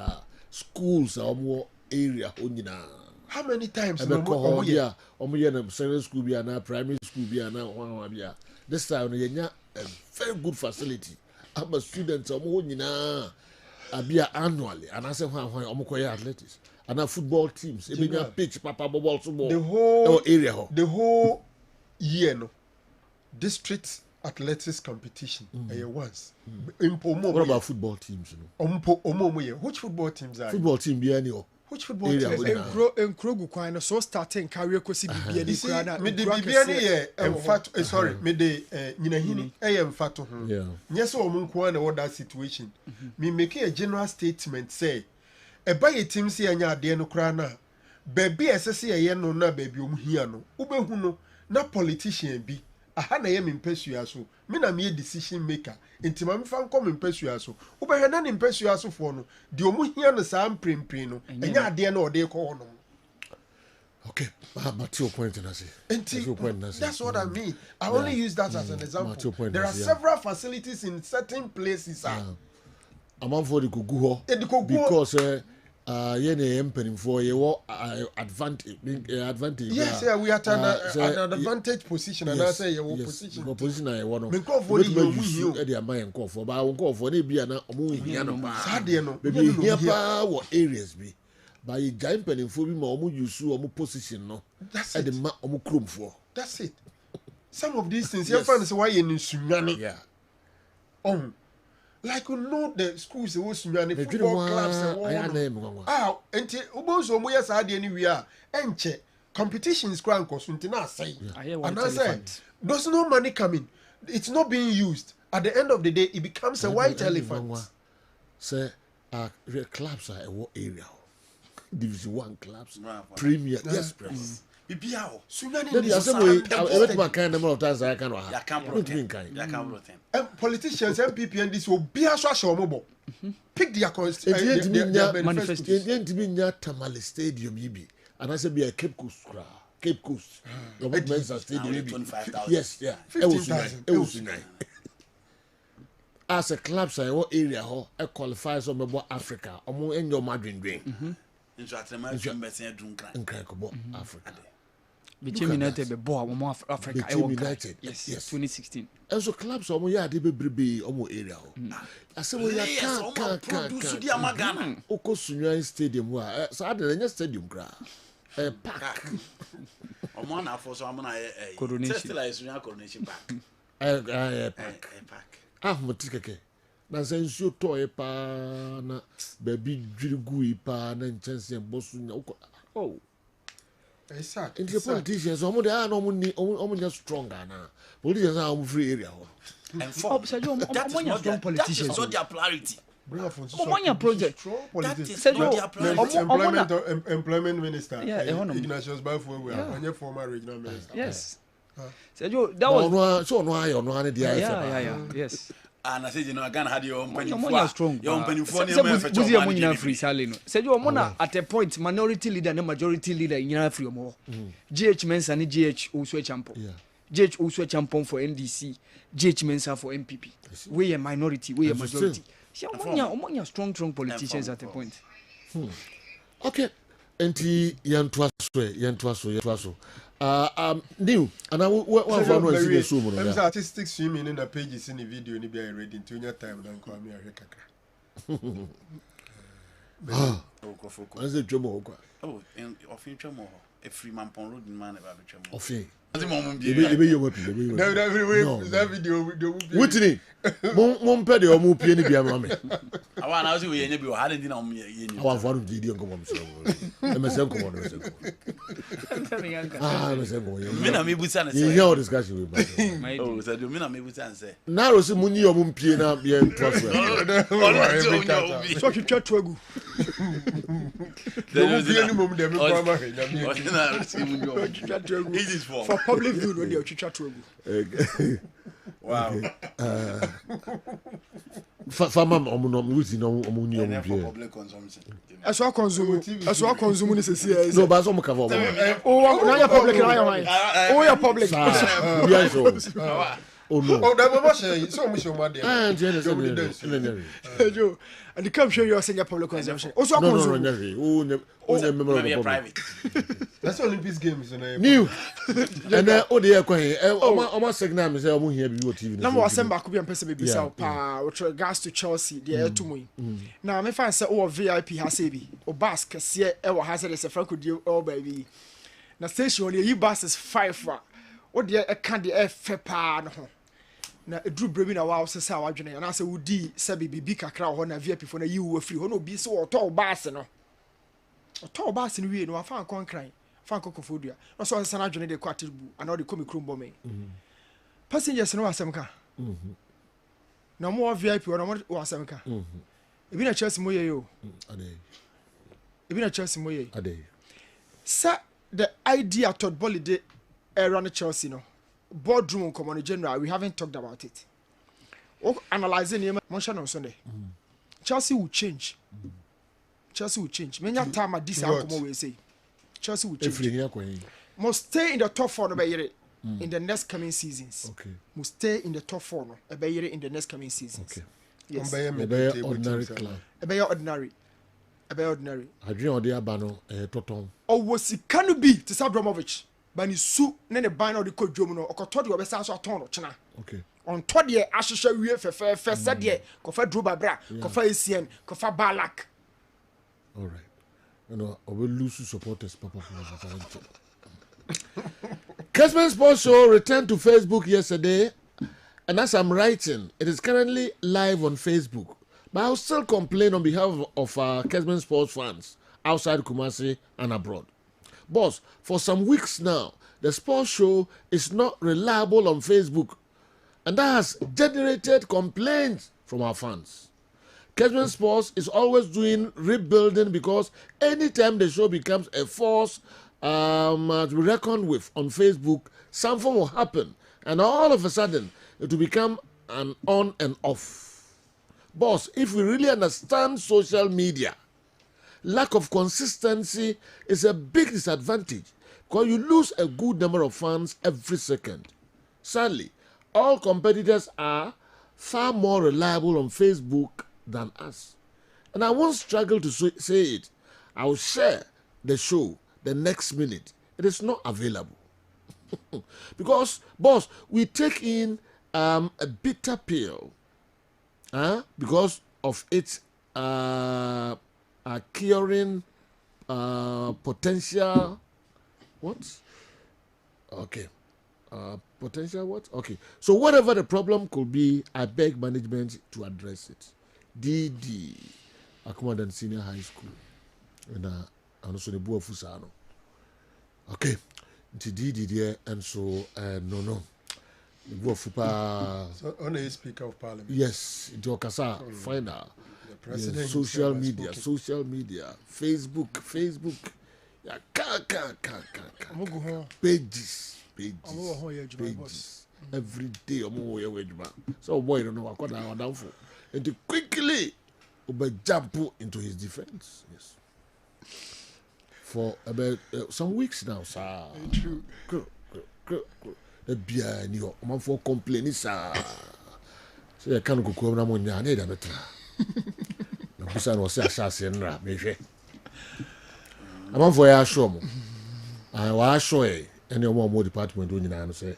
Schools are more area wonyina. How many times omo secondary school be na primary school be na one be. This time you a very good facility. Our students omo wonyina abia annually and I say when omo koye athletics. And our football teams, pitch, papa, ball, the whole area, the whole year, no district athletics competition. Once. What about football teams? Which football teams are? Football team, be any. Which football teams? And Krogu Kwano so starting career kosi BBN. Me the BBN sorry, me the Ninahini Fato. Yes, what that situation. Me make a general statement say. Eba ye team si anya ade no kra na baby esese ye no na baby omhia no ubehu no na politician bi aha na ye mempesua so me na me decision maker intima me fa nkom mpesua so ubehwe na mpesua so fo no de omhia no sa mprempren no anya ade na ode ko no. Okay, but your point na say. That's what I mean. I only use that as an example. There are several facilities in certain places. I'm for the kugu because yene empening for your advantage. Yes, we are at an advantage position, and I say your position. I want to Eddie and my uncle for, but I won't call for the Biana or moving Yano. Maybe here what areas be by a giant penning for me, or you sue or position. No, that's it. For that's it. Some of these things, your friends, why in Sunyani? Yeah. Like you know the schools the football clubs and Ubozo Moya Sadi anywhere enche competitions grand consultina say and I say there's no money coming, it's not being used. At the end of the day it becomes a white elephant. Say clubs are what area? Division 1 clubs, Premier, yes, Premier. Bibiao. Then I said, my kind number of times I can have. Politicians, MPP, and this will be a social mobile. Pick their manifesto. It didn't mean that Tamale Stadium, and I said, be a Cape Coast. Cape Coast. Robert Mensah Stadium. Yes, yeah. 15,000. As a club, say what area I qualify some about Africa. I'm in your Madrid dream. Africa. Became United be boy Africa. Became United. Yes, 2016. And so clubs are more they be almost area. I said we can't. Oko Sunyani Stadium wa. So I didn't stadium gra. Park. Omona for so amona coronation park. Park. Ah, motikeke. Na se nsuo toy pa na baby dwirigu pa na nkyɛnse bosu nya. Oh. Exactly. In the politicians, no more strong na. Politicians are free area. And for that is not strong politicians. That is not their priority. Bring up from project. That is not their priority. Employment minister. Ignatius Balfour, and former regional minister. Yes. Sergio, that was so no yeah. Yes. And I said, Ghana had your own penny. Your own penny for free salary. Said you are at a point minority leader and majority leader in your free more. GH Mensa and GH also champion. GH also champion for NDC. GH Mensa for MPP. We a minority, we a majority. See, among your strong politicians at a point. Okay. Enti yantwaso. New and I want to see the I'm artistic swimming in the pages in the video ni be ready to your time dan ko ami ahwe kakra. As a jomo kwa. Oh, ofin twemo e free man pon road man e ba twemo. Ofin. Ebe you wapi. No, that video Whitney. Mon pe de o mu pie ni bia ma me. Awa na so we yen bi o ha ndi na o mu yen ni. Awa faru di nko mo so. E me sen ko mo. Me na me busa na say. You discussion with me. Oh, so do me na me busa na say. Na ro se mu ni o mu pie na bia trust. So twetwa toagu. For public view when they twetwa toagu. Wow. Fama omuno wuti no omuni omu pie. Public consumption. As well consume ni say. No, but some cover. Oh, now your public now your oh, your public. Yes. Oh no. Oh, that was so much more there. Joe, and the come show you saying your public consumption. Also consume. No, private. That's Olympics games new. And then oh dear kwan almost signal me say omo here bi TV. Na mo asem ba ko bi am pese be bisa pa with regards to Chelsea there to mu. Now me fan say o VIP ha say bi. O bus kese e wo ha say the Franco die o ba bi. Na station on the buses 5 wa. O de e ka de e fe pa no ho. Na edru brebi na wa se sa wadwene na say wudi se bibi kakra ho na VIP fo na yi wo free ho no bi se wo to bus no. O to bus no wie no afa konkran. Fanko Kofodua. No so sana adwene de kwate bu ana o de komi krombo me. Passengers no asem ka. Na mo VIP no mo asem ka. Ebi na Chelsea moye yo. Ebi na Chelsea moye. Sa the idea Todd Boehly de run Chelsea no. Boardroom common general we haven't talked about it. Analyzing him mention on Sunday. Chelsea will change. Chelsea will change. Menya time this come we say. Chelsea will change. Must stay in the top 4 in the next coming seasons. Okay. Must stay in the top 4 in the next coming seasons. Okay. Yes. Ordinary club. Ordinary. Adrian Odiabano Toton. Or was it can be to Sabramovich? But you su nene ban or the code Jomuno or Cotodio or Besas or Tono China. Okay. On Todia Asha first said ye, Kofa Druba Bra, Kofa Isian, Kofa Balak. All right. No, I will lose supporters, Papa. Kessben Sports Show returned to Facebook yesterday, and as I'm writing, it is currently live on Facebook. But I'll still complain on behalf of Kessben Sports fans outside Kumasi and abroad. Boss, for some weeks now, the sports show is not reliable on Facebook, and that has generated complaints from our fans. Kessben Sports is always doing rebuilding because anytime the show becomes a force to be reckoned with on Facebook, something will happen. And all of a sudden, it will become an on and off. Boss, if we really understand social media, lack of consistency is a big disadvantage because you lose a good number of fans every second. Sadly, all competitors are far more reliable on Facebook than us. And I won't struggle to say it. I'll share the show the next minute. It is not available. Because, boss, we take in a bitter pill because of its curing potential. What? Okay. Potential what? Okay. So whatever the problem could be, I beg management to address it. DD, Akumadan Senior High School, and also the Boa Fusano. Okay. DD there, and so no. The Boa Fupa. So on the Speaker of Parliament. Yes, Jokasa, final. Yes, social media, Facebook. Yeah, pages. Every day, so boy don't know what I'm down for. And to quickly jump into his defense. Yes. For about some weeks now, sir. True. Behind you, I'm for complaining, sir. So I can't go come on your need a better. No, person was assassin, maybe. I'm for your show. I was showing. And your more department doing say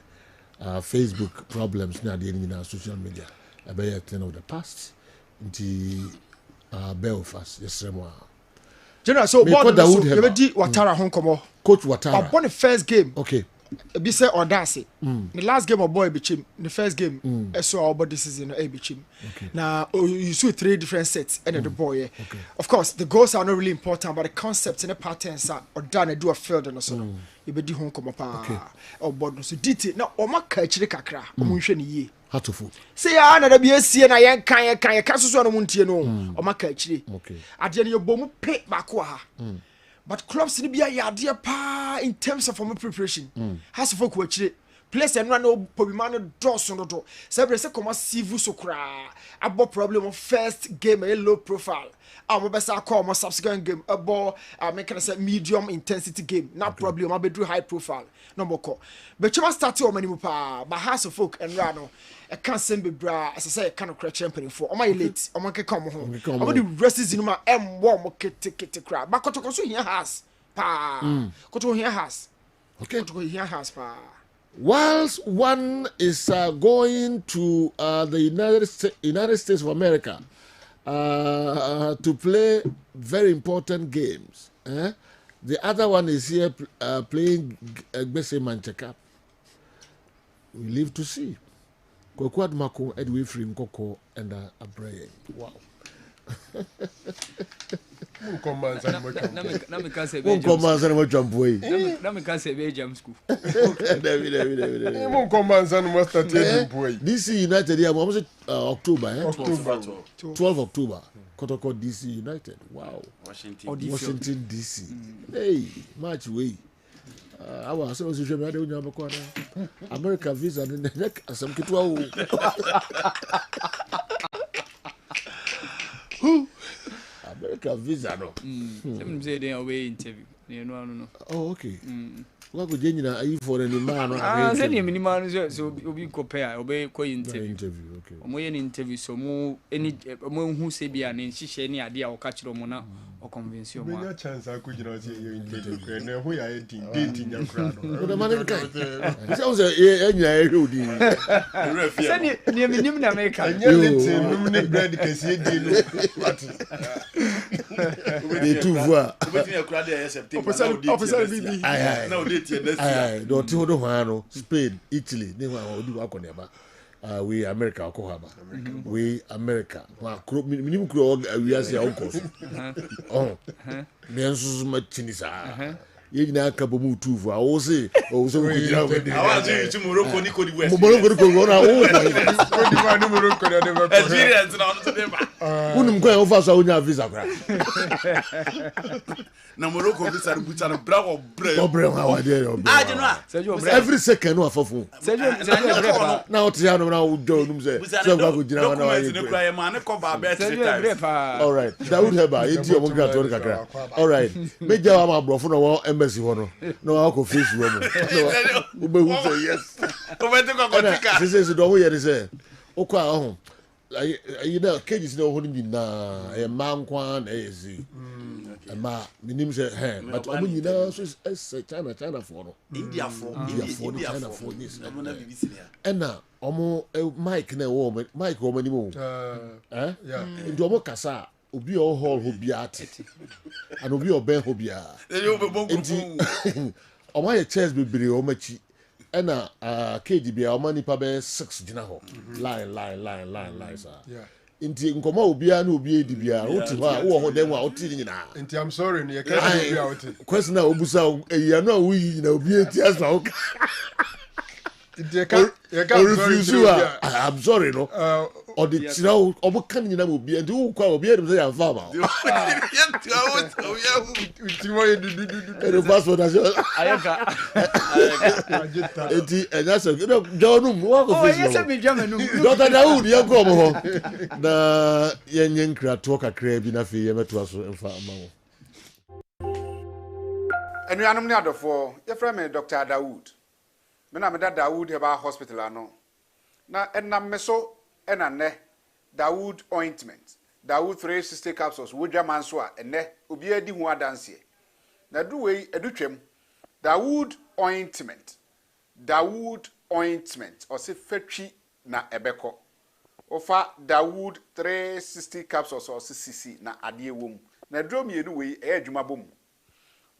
Facebook problems now dealing in our social media. I bet a thing of the past into Belfast. Yes, General, so what the Watara home come Coach Watara. Upon the first game. Okay. Be say audacity. The last game of boy became the first game. So about this season became. Now you see 3 different sets and the boy. Okay. Of course, the goals are not really important, but the concepts and the patterns are done and do a field and so. You be di home come up. Or board so detail. Now Oma kachire kakra. Omunhwe ni ye. Hatoful. Say ya na da bi asie na yen kan so no muntie no. Oma kachire. Okay. Ade ne yobomu pe bako ha. But clubs ni bia yade pa in terms of formal preparation. Has for ku akire. Place and run no pobimano doss no do. Say say come sivu so kra. Abo problem of first game a low profile. Mo besa call mo subsequent game abo make say medium intensity game. Not problem I be do high profile. No more call. But you must start o mani mu pa. But has of folk and run no. I can't send be bra as I say kind of champion for. O my late. O man can come home. About the rest is in my M1 mo kete kra. But koto so here has pa. Koto here has. Okay. Koto here has pa. Whilst one is going to the United States of America to play very important games, the other one is here playing Kessben Manchester. We live to see. Kwakwad Mako, Edwin Free Koko, and Abraham. Wow. Won't come and say much. Won't come and say much. Let me say Belgium school. Won't come and say much. DC United, yeah, almost October, 12 October. Kotoko DC United. Wow. Washington DC. Hey, much way. I was so America visa and the neck some kitwa. America visa no. Some say they away interview. You know, I don't know. Oh, okay. What could you are you for any man? Send him any man so we compare obey ko interview. Okay. Omo ye interview so mo any mo hu se bia na nhihye ni ade a wo ka kire mo na o convince mo. Me chance I could not say you interview. Na who ya dating your crowd. The man guy. Sounds enya ehudi. Send ni minim na America. Enya litin no bread kesi di no. They two voix. Officer BB. Now they don't hold on. Spain, Italy, they will do what we America, we America. Minimum crow, we are the uncles. Oh, Nansus Martinez. ye nyina ka bo mu tufu a wo se wo so ko jira wo de awa je tu Morocco ni Cote d'Ivoire Morocco ko na wo Cote d'Ivoire ni Morocco na never experience na on to dem unum ko e ofa so onya visa kra na Morocco visa ru buta na bra wo bre obre ha wa de je no every second no afofo na o ti ya no na wo do num se so ko jira na wa ne kura ye ma ne ko ba be 3 times all right Dawood Heba yedi o mo gra to kakra all right meja wa ma brofo no wo embassy ho no wa ko face wo mo no be who say yes o be te ko tika se do wo ye de se o kwa ho you know cages no ho ni na e man kwa na ezi ma minim se but o mo nyina so China for no India for yes na omo mic na wo mic wo mani mo yeah ndi omo kasa obi o hall ho biate and obi o ben ho bia ndi omo ye chairs bebere o machi na cage bia omo nipa be 6 gina ho line sir inti nkoma obi a na obi edi bia o ti ho a wo ho den wa o ti nyina inti I'm sorry no ye ka obi a o ti question na obusa eyi na o yi na obi eti asa o I'm sorry no or the chira obo kan nyina mo obi enti wo kwa obi edum say ya fa ba ti mo ye du the passport as ayaka enti enya so jonum wo ko face yes me dwamanu Dr. Dawood ye ko mo ho na ye nyenkra to kakra bi na fe ye meto aso mfa ama wo Enuanum ne adofo ye frɛ me Dr. Dawood me na me da Dawood Heba hospital ano na enam me so enane Dawood ointment Dawood 360 capsules wodwa manso a ene obi adi hu adanse na duwei edutwem Dawood ointment o se fatwi na ebeko ofa Dawood 360 capsules o se sisi na ade ewom na drom yenu wei e adwuma bom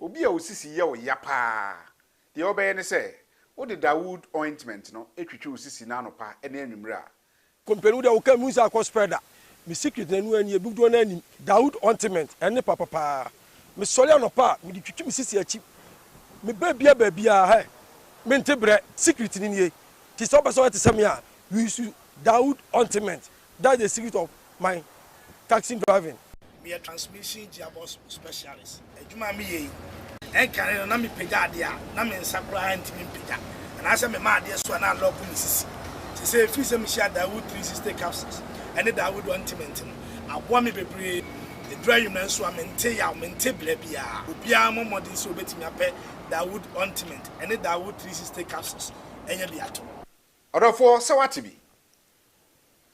obi a osisi ye o yapa de obeye ne se wo de Dawood ointment no etwitwe osisi na anopa ene anwumra kompenu de wo ka musa akọ spreader mi secret na nu ani ebudo na ani Dawood ointment ene papa mi sole anopa mi di twitwe mi sisi achi mi babia he mi ntebre secret ni nie ti so be so te sem ya we use Dawood ointment that's the secret of my taxi driving me a transmission gearbox specialist ejuma mi ye en kan na mi pega de a na me nsakura antimi pega na ase me ma de so na lock mi sisi ti say fi se mi share Dawood 360 capsules and Dawood ointment abo me bebre the dry you na so amente ya mente bla bia obia mo modern so betimi apɛ Dawood ointment and Dawood 360 capsules enya bi ato odofo se wate bi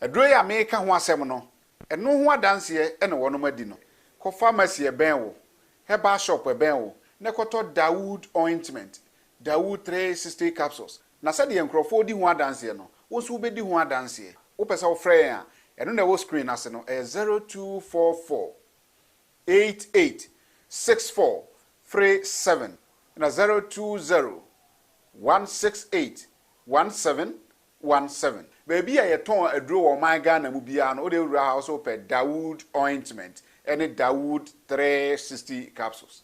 aduro ya me ka ho asɛm no eno ho adanse ene wono madi no ko pharmacy e ben wo Heba shop e ben wo ne koto Dawood ointment Dawood 360 capsules na se de enkrofo di ho adanse no wo so be di ho adanse wo pesa wo frɛ ya eno na wo screen ase no 0244 886437 na 020 168 1717 baby a yeton aduro wo man Ghana mu bia no o de wura house o pe Dawood ointment ene Dawood 360 capsules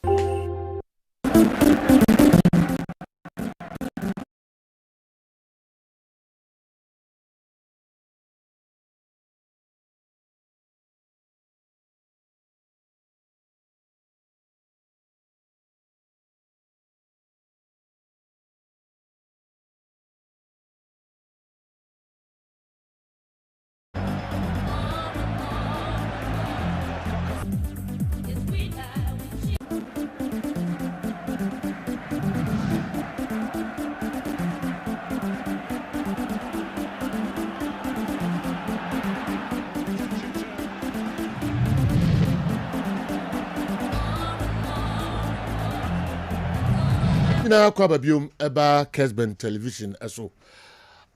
na kwa babium eba Kessben television eso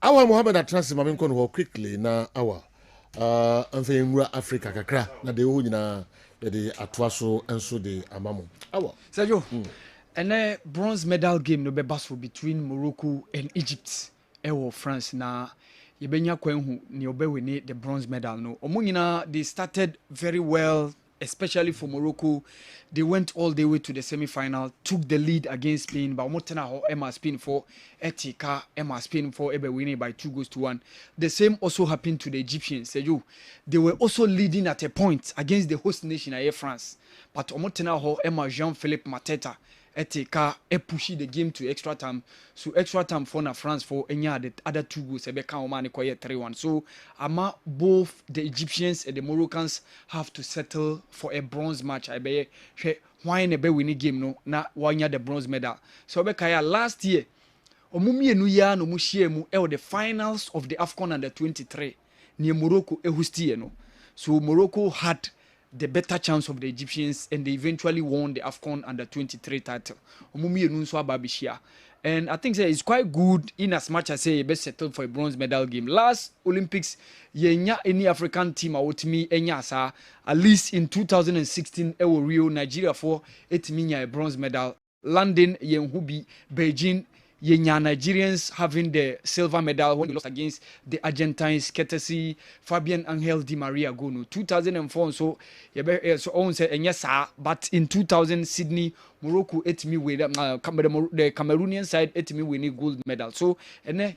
awa Mohammed atrasi mame nko no quickly na awa amfa nwura Africa kakra na de ho nyina de atoaso enso de amamo awa Sergio ene bronze medal game no be baso between Morocco and Egypt ewo France na yebenya kwanhu ni obewini the bronze medal no omo nyina they started very well especially for Morocco. They went all the way to the semi-final, took the lead against Spain, but Motena Emma Spain for Etika, Emma Spain for Ebe winning by 2-1. The same also happened to the Egyptians. They were also leading at a point against the host nation, France. But Motena Emma Jean-Philippe Mateta, Etika, pushed the game to extra time. So extra time for France for any the other 2 goals. Ebe kan Omani quiet 3-1. So ama both the Egyptians and the Moroccans have to settle for a bronze match. I be why ne be winning game no na wanya the bronze medal. So Ebe kaya last year omumienu ya no mu share mu the finals of the AFCON under 23 near Morocco hostie no. So Morocco had the better chance of the Egyptians and they eventually won the AFCON under 23 title. And I think it's quite good in as much as say best settled for a bronze medal game. Last Olympics, any African team out me at least in 2016 Rio Nigeria for a bronze medal. London Yenhubi Beijing Yenya Nigerians having the silver medal when they lost against the Argentines, courtesy Fabian Angel Di Maria Gono. 2004, so on say yes, but in 2000 Sydney, Morocco ate me with the Cameroonian side ate me winning gold medal. So and then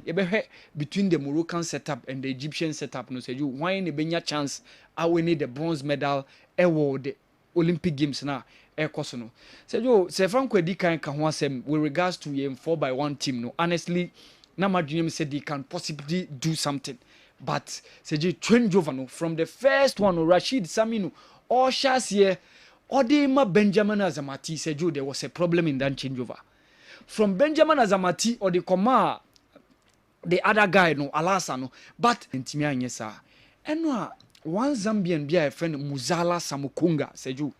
between the Moroccan setup and the Egyptian setup, no say you why any benya chance I will need the bronze medal the Olympic Games now. Ekosono. So yo, se Franco di kan ka ho asem with regards to a 4x1 team no. Honestly, na my dream said they can possibly do something. But se je change over no from the first one Rashid Saminu or Shasie or the Benjamin Azamati said you there was a problem in that changeover. From Benjamin Azamati or the Koma the other guy no Alasa no but intimia nyesa. Enwa one Zambian bia friend Muzala Samukunga said you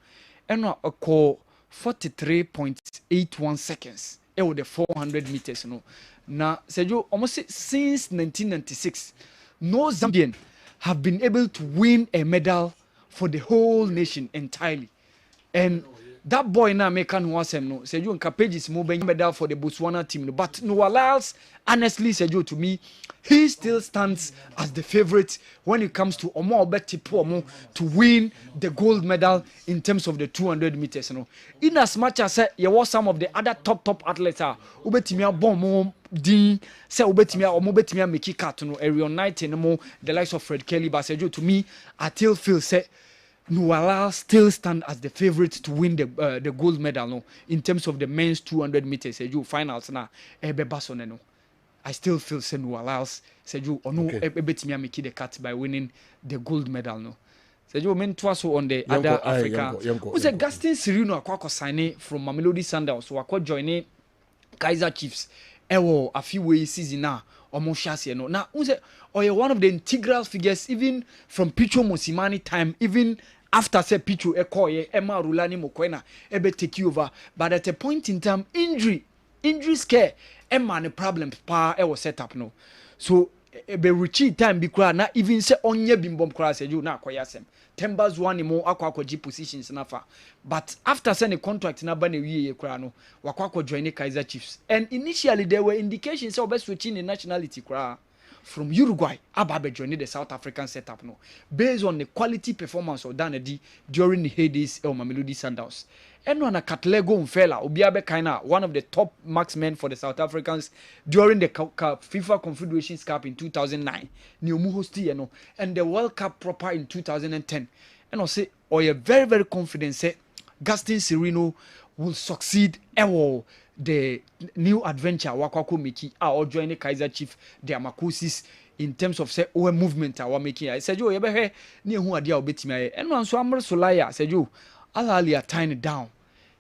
and a call 43.81 seconds. It was the 400 meters. No, now said you almost since 1996, no Zambian have been able to win a medal for the whole nation entirely. And that boy now make an wasem no. Said you in Capages moving medal for the Botswana team. But Noah Lyles, honestly, said you to me, he still stands as the favorite when it comes to Omo Obeti to win the gold medal in terms of the 200 meters. You know. In as much as there was some of the other top athletes are Ubetimia Bomo Dean, say Ubetimia or Mobetimia Miki Kat, no, Arion Knight, and the likes of Fred Kelly. But said you to me, I still feel say Nuala still stand as the favorite to win the gold medal no, in terms of the men's 200 meters. You finals now, no. I still feel say Nuala said you or no ebetimi make the cut by winning the gold medal no. Said you meant twice on the other Africa. Who's a Gaston Sirino akwa signing from Mamelodi Sundowns so akwa joining Kaizer Chiefs. Ewo a few ways season now. No. Now, or one of the integral figures, even from Picho Mosimani time, even after say Picho Ekoye, Emma Rulani Mokwena, ebe take you over. But at a point in time, injury scare, Emma the problem pa was set up no. So ebe Richie time be cry na even say onye bimbom cry say you na akoyasem. Tembers one more akwa positions nafa. But after sending contract na ba na wiye kra no, wakwa join Kaizer Chiefs. And initially there were indications say obe switching in nationality kra from Uruguay ababe joining the South African setup no. Based on the quality performance of Danedi during the heydays of Mamelodi Sundowns. And one a Katlego Mfela, Obiabe Kaina, one of the top marksmen for the South Africans during the FIFA Confederations Cup in 2009. Niyomu hosti and the World Cup proper in 2010. And I'll say, you're very, very confident say Gaston Sirino will succeed the new adventure Wakwako Miki or join the Kaizer Chief, the Amakosis in terms of say movement our making. I said, you ever ni who are dear bit me and one so Amr Solaya said you Alali are tying it down.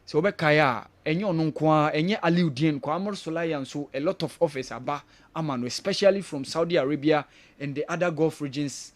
So Bekaya, and your non-qua, and yet Aliudien, Kwamor Solaya, and so a lot of office aba Amano, especially from Saudi Arabia and the other Gulf regions,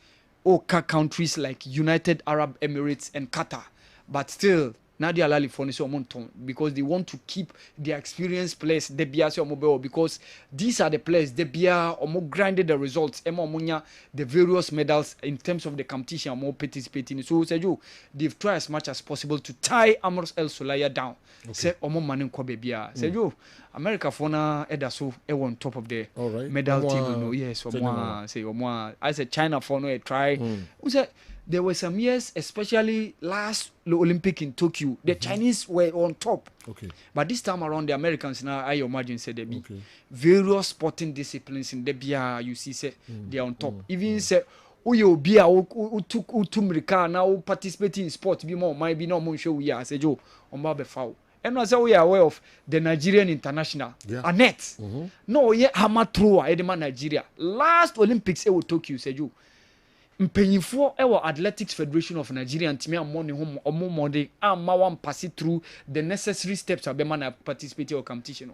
countries like United Arab Emirates and Qatar. But still, Nadia Lali Forniso Monton, because they want to keep their experienced players, the Biasi or Mobile, because these are the players, the Bia or more grinded the results, Emma Munya, the various medals in terms of the competition, more participating. So, Seju, they've tried as much as possible to tie Amos El Solaya down. Say, Omo Manin Kobe Bia. Seju, America Fona Edaso, on top of the medal table. No, yes, or more, say, or more. I said, China for no try. Who said, there were some years, especially last Olympic in Tokyo, the Chinese were on top. Okay. But this time around, the Americans now, I imagine, said there be various sporting disciplines in the BIA, you see, say they are on top. Even say, who be a who took America now participating in sport, be more, might be no more show we are, say Joe, on Babe Foul. And as we are aware of the Nigerian international, Annette. No, yeah, Hama thrower, Edema Nigeria. Last Olympics, it will Tokyo, say Joe. Mpanyinfo ewo Athletics Federation of Nigeria ntimi amone ho omomode amma wan pass through the necessary steps abema na participate in competition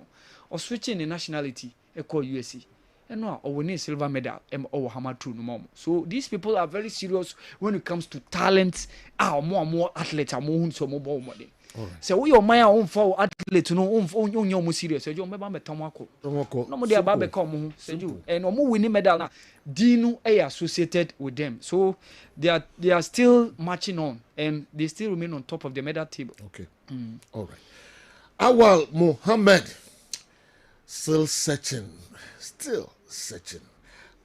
or switching the nationality e call USA eno o win silver medal o hammer through no more. So these people are very serious when it comes to talent more athletes mo so mo bo modern. So we your man on for athlete no on your serious so you meba metam akọ no mo dey aba be come ho say you and o mo win medal na dinu associated with them, so they are still marching on and they still remain on top of the medal table. Okay. All right. Awal Mohammed still searching.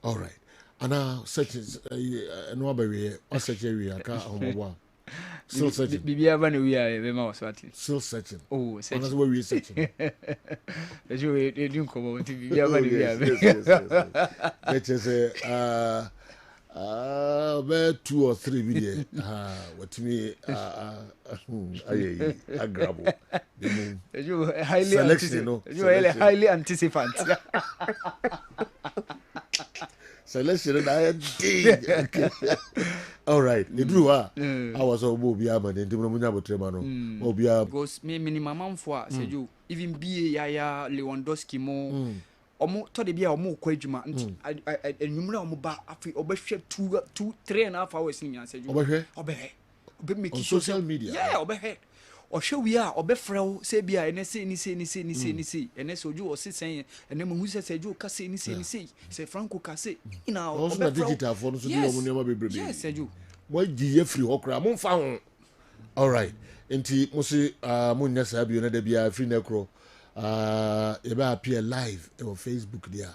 All right. And now searching no be we search area ka on still searching. Bibia ba we are ma was watching. Still searching. Oh, searching. That's where we searching. As you didn't come on Bibia ba we are. Let's say about 2 or 3 video. What me I grab. You highly anticipant. Selection and I did. All right. The drew I was on Bobia man and Munyabo Tremano. Bobia goes me minimum for say you even be Yaya Lewandowski more. Omo to de bia omo kwadwuma nti enwumra omo ba afi obehwe 2-3.5 hours ni answer you obehwe make social media obehwe ohwe wi a obefrew say bia ene say ni ene so ju o sisen ene mu say ju ka say ni say Franco ka say ina obefrew digital for no so di omo ne ma bebrebe yes you why giye free okra mo fa ho. All right nti mo se mo nya sa bi na da bia free necro you better appear live on Facebook there.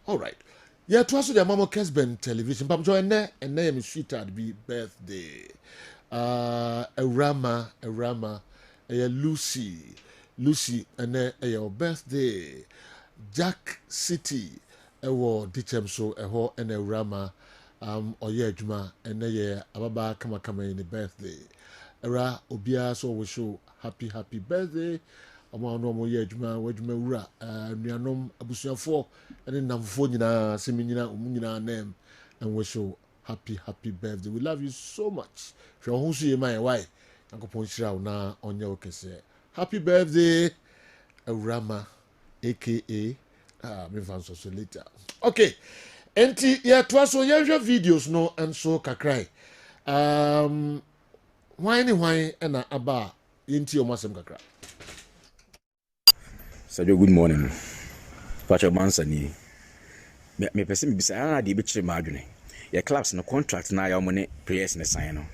All right. Yeah, to also the Mama Kessben television. Papa Joe and name is sweetheart be birthday. A Rama, Lucy, and your birthday. Jack City, a war ditchem so a ho and a Rama, or Juma, and Ababa kama in the birthday. Era Obia so we show happy birthday. Ama no mo ye adwuma wura nuanom abusuafo ene namfo nyina seminyina umunyina name and we show happy birthday. We love you so much. Hwe ho so ye man why akopon hira na onye okese. Happy birthday Rama aka me fan so later. Okay. Enti ya twaso ye hwe videos no enso kakrai. Why na aba yenti o masem kakra. Sadio, good morning. Pacho Mansani. Me person be say na dey be chire madwene. Your clubs no contract na ya money players ne sign no.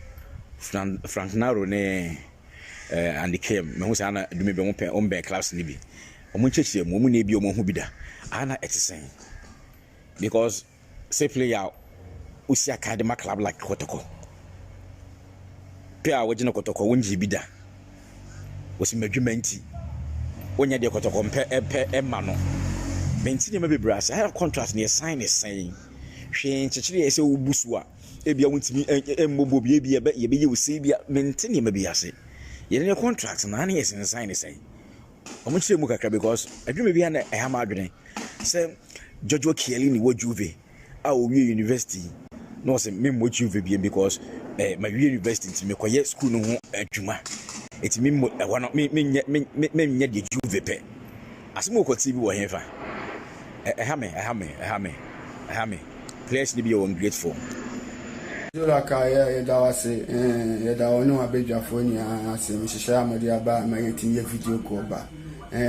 Frank Naro ne Andy Kim me hu say na do me be on be clubs ni bi. Omo chechire mo mu na bi omo hu bi da. Ana etisen. Because say player usi academy club like Kotoko. Player wajina Kotoko wonji bi da. Osi madwumenti. Onya de Kotoko mpe emma no. Menti ne mebe brass. I contract ne sign is saying. Hwe nchechire ese obusu a ebia wontimi emmobo bi ebia ye be ye wosi bia menti ne mebe ase. Ye ne contract na na yes sign is saying. Omo chire mu kakra because adwuma bia na ehama adwene. Say Jojo Kieli ni wo Juve a o wie university. No say me mo Juve bia because my university ntimi koye school no ho adwuma. Eti me no me de Juve pe. Asimo ko TV wo hefa. Ehame. Players ni be ungrateful. Laka ya da wase ya da wonu abedwafo ni ase mi hihya amade aba ma yetinye video ko ba.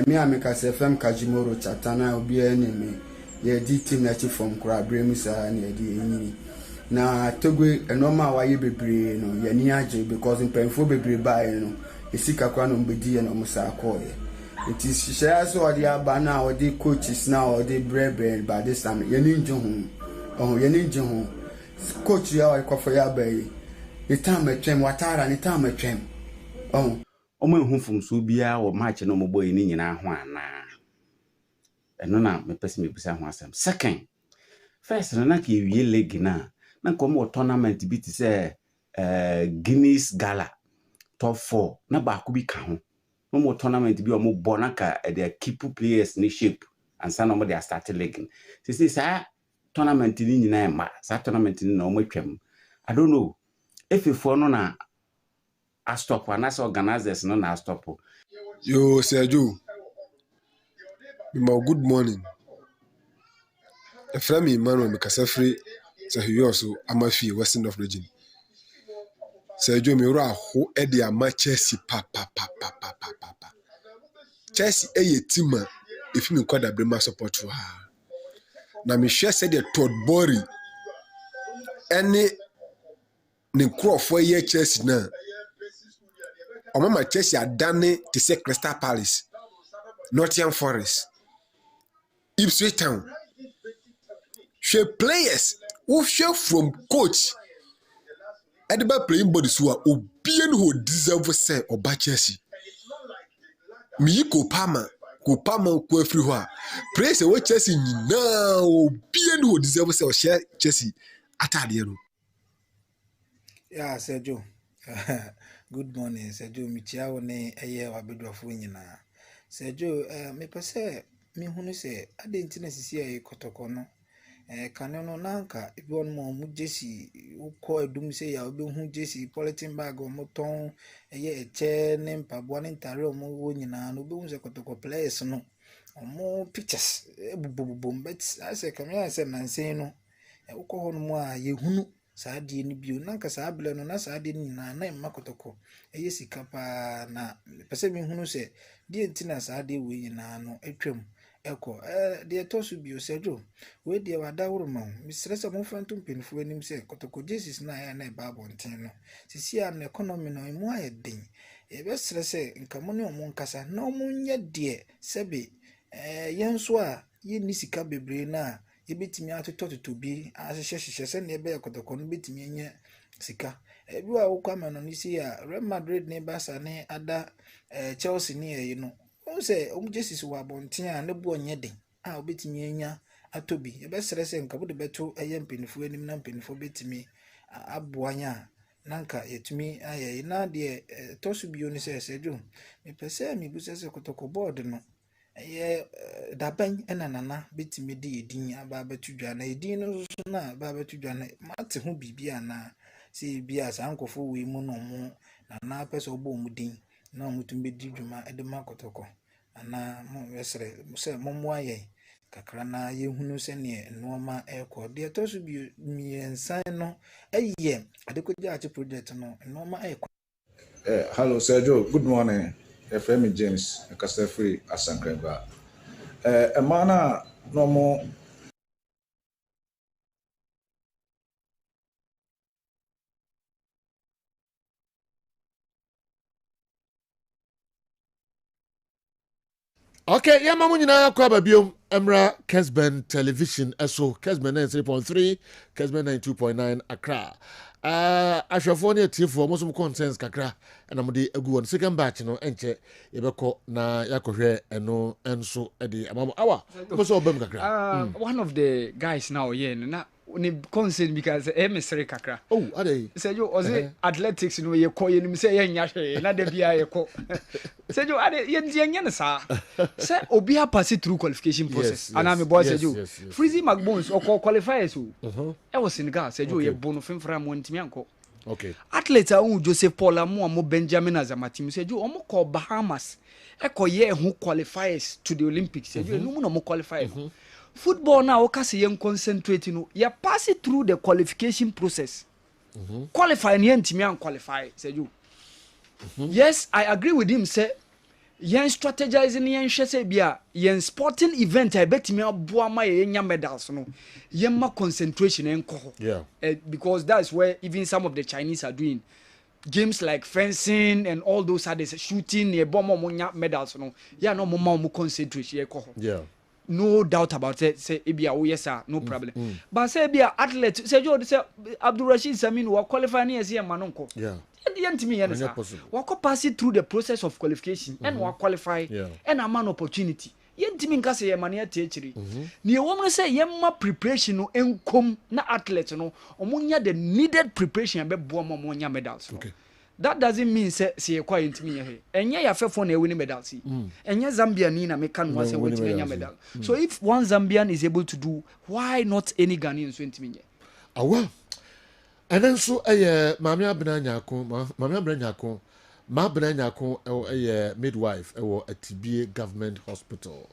Me ameka se FM Kajimoro chatana obi enemy ye di team na chi from kura bremu sa na ye di enyini. Na togwe enoma wa ye bebre no ye ni age because mpemfo bebre ba ye no esika kwa no mbedi ye no musa akoye. It is share so odi aba na odi coaches na odi brebe by this time ye ni nje ho. Oh ye ni nje ho. coach ya wa kwa ya bai itama twem watara ni tama twem oh omo ehunfum so bia wo match no mo boy ni nyina ho ana eno na me pese me bisa ho asem second first na ka ewie league na ko tournament bi ti say Guinness Gala top 4 na ba ko bi ka ho no mo tournament bi o mo bo na ka they keep players ni shape and some of they start league say tournament ni nyina ma sa tournament ni na o mo twem I don't know if you for no na a stop and as organizers no na stop. Yo Sergio good morning. A friend Emmanuel Mikasafri Sahiyo also Amafi Western of region. Sergio Mira who Eddie Chelsea papa. Chelsea a team if you call the Bremer support for her. Now Michelle said the Todd Bori any Nico for year Chelsea now. Mama Chelsea are done to say Crystal Palace, Nottingham Forest, Ipswich Town. She players who share from coach. Ediba playing bodies who are obedient who deserve to say or by Chelsea. Me Kopama ko everywhere. Praise what Chelsea now obedient who deserve to say or share Chelsea atadiano. Yeah, Sergio. Good morning, Sergio. Michia one eye wabedwafo nyina. Sergio, me pese me hunu se adentina sisi ayi kotoko no. Kanono nanka ebi won mo jesi ukọ edum se ya obi hu jesi polythene bag o moton eye eche ne mpaboa ne ntare o mo wo nyina no obi hu se kotoko players no omo pictures ebububum but ase kamya se nansen no ukọ ho no mo a ye hunu saa die ni bio nanka saa bele no na saa die ni na emma kotoko eye sika pa na pese mi hunu se die ntina saa die we nyina no etwam eko de tosu bio Sergio we de wada wuruma misresa mo fantum penfo anim se kotoko Jesus na ya na ba bonten no sisi an economy no emu ayedin e be stresse nka mo ne omo nkasa na omo nya de sebe yenso a ye ni sika bebre na ye betimi atototo bi ahyehyehye se na ebe kotoko no betimi nya sika bi wa wo kwama no ni si ya Real Madrid ne Barca ne ada Chelsea ne no say Jesus wa bonten a ne bo onye den a obetimi anya atobi e be sere nka bude beto eye mpenifo anim na mpenifo betimi aboanya nanka yetumi aye na de tosu bio ni se Sergio me pese mi bu se kotoko board no eye daban ena nana betimi de edin aba betudwa na edin no so na aba betudwa na mate ho bibia na se bia sa nkofo we mu no mo na pese obo mu din na mutum be di dwuma edema kotoko ana mo wesere se mommo aye kakra na ye hunu se ne noma eko de tosu bi miensan no eye adekoja achi project no noma eko. Hello Sergio, good morning. FM James Kasefri Asankreba. Emana no more. Okay, yeah, mamu nyina kwa babiom Emra Kessben television eso Kessben 93.3 Kessben 92.9 Accra. Ashafo ne tifo mo som contents kakra na mo de agu won second batch no enche yebeko na yakohwe eno enso de amamo awa mo so obam kakra. One of the guys now here na ni concern because emissary kakra. Oh, ade. Say you oze athletics no ye call you say ye nya hwe na de bia ye call. Say you ade ye nya na sa. Say obi ha pass through qualification process. And I'm a boy say you. Freezy McBones or qualifiers who. I was Senegal say you ye bono femfra mo ntimi anko. Okay. Athlete a Joseph Paul Amo Benjamin Azamatim said you omo call Bahamas. Eko ye who qualifies to the Olympics. Said you no mo qualify. Football now okase yen concentrate no ya pass it through the qualification process. Qualify yen ntimi an qualify said you. Yes, I agree with him say yen strategizing yen hwe say bia yen sporting event I bet me aboa ma yen nya medals no yen ma concentration en ko. Yeah. Because that's where even some of the Chinese are doing games like fencing and all those others, shooting, bomb nya medals no. Yeah, no more concentrate ye ko. Yeah. no doubt about it say ebia wo yes no problem but say ebia athlete say Joe say Abdul Rashid Samin wa qualify na yes ma no nko yeah yantimi yen sa wa ko pass through the process of qualification and wa qualify and a man opportunity yantimi nka say ma na tiechiri ne ye wo say yemma preparation no enkom na athlete no omunya the needed preparation be bo mo nya medals okay. That doesn't mean say quiet to me here. Enye ya fefo na winning medal see. Enye Zambia ni na make no say win medal. So if one Zambian is able to do, why not any Ghanaian so ntimi? Well. And then so Mami Abena Nyako midwife at TBA government hospital.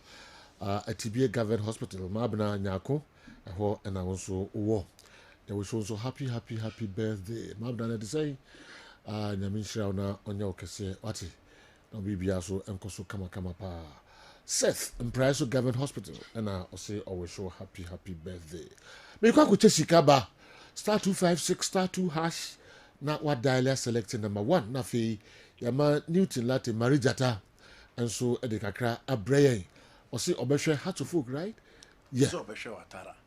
At TBA government hospital Mabena Nyako and also they was also happy birthday. Mabena they say Nyaminsha na onya okese wati no bibia so enkoso kama pa Seth Mpriso Government Hospital and I say always show happy birthday. Me kwa ko chesika ba *256*2# na what dialer selecting number 1 na fe yama Newton Latte Marijata and so edekakra abrayen o say obehwe Hatofok right. Yeah. So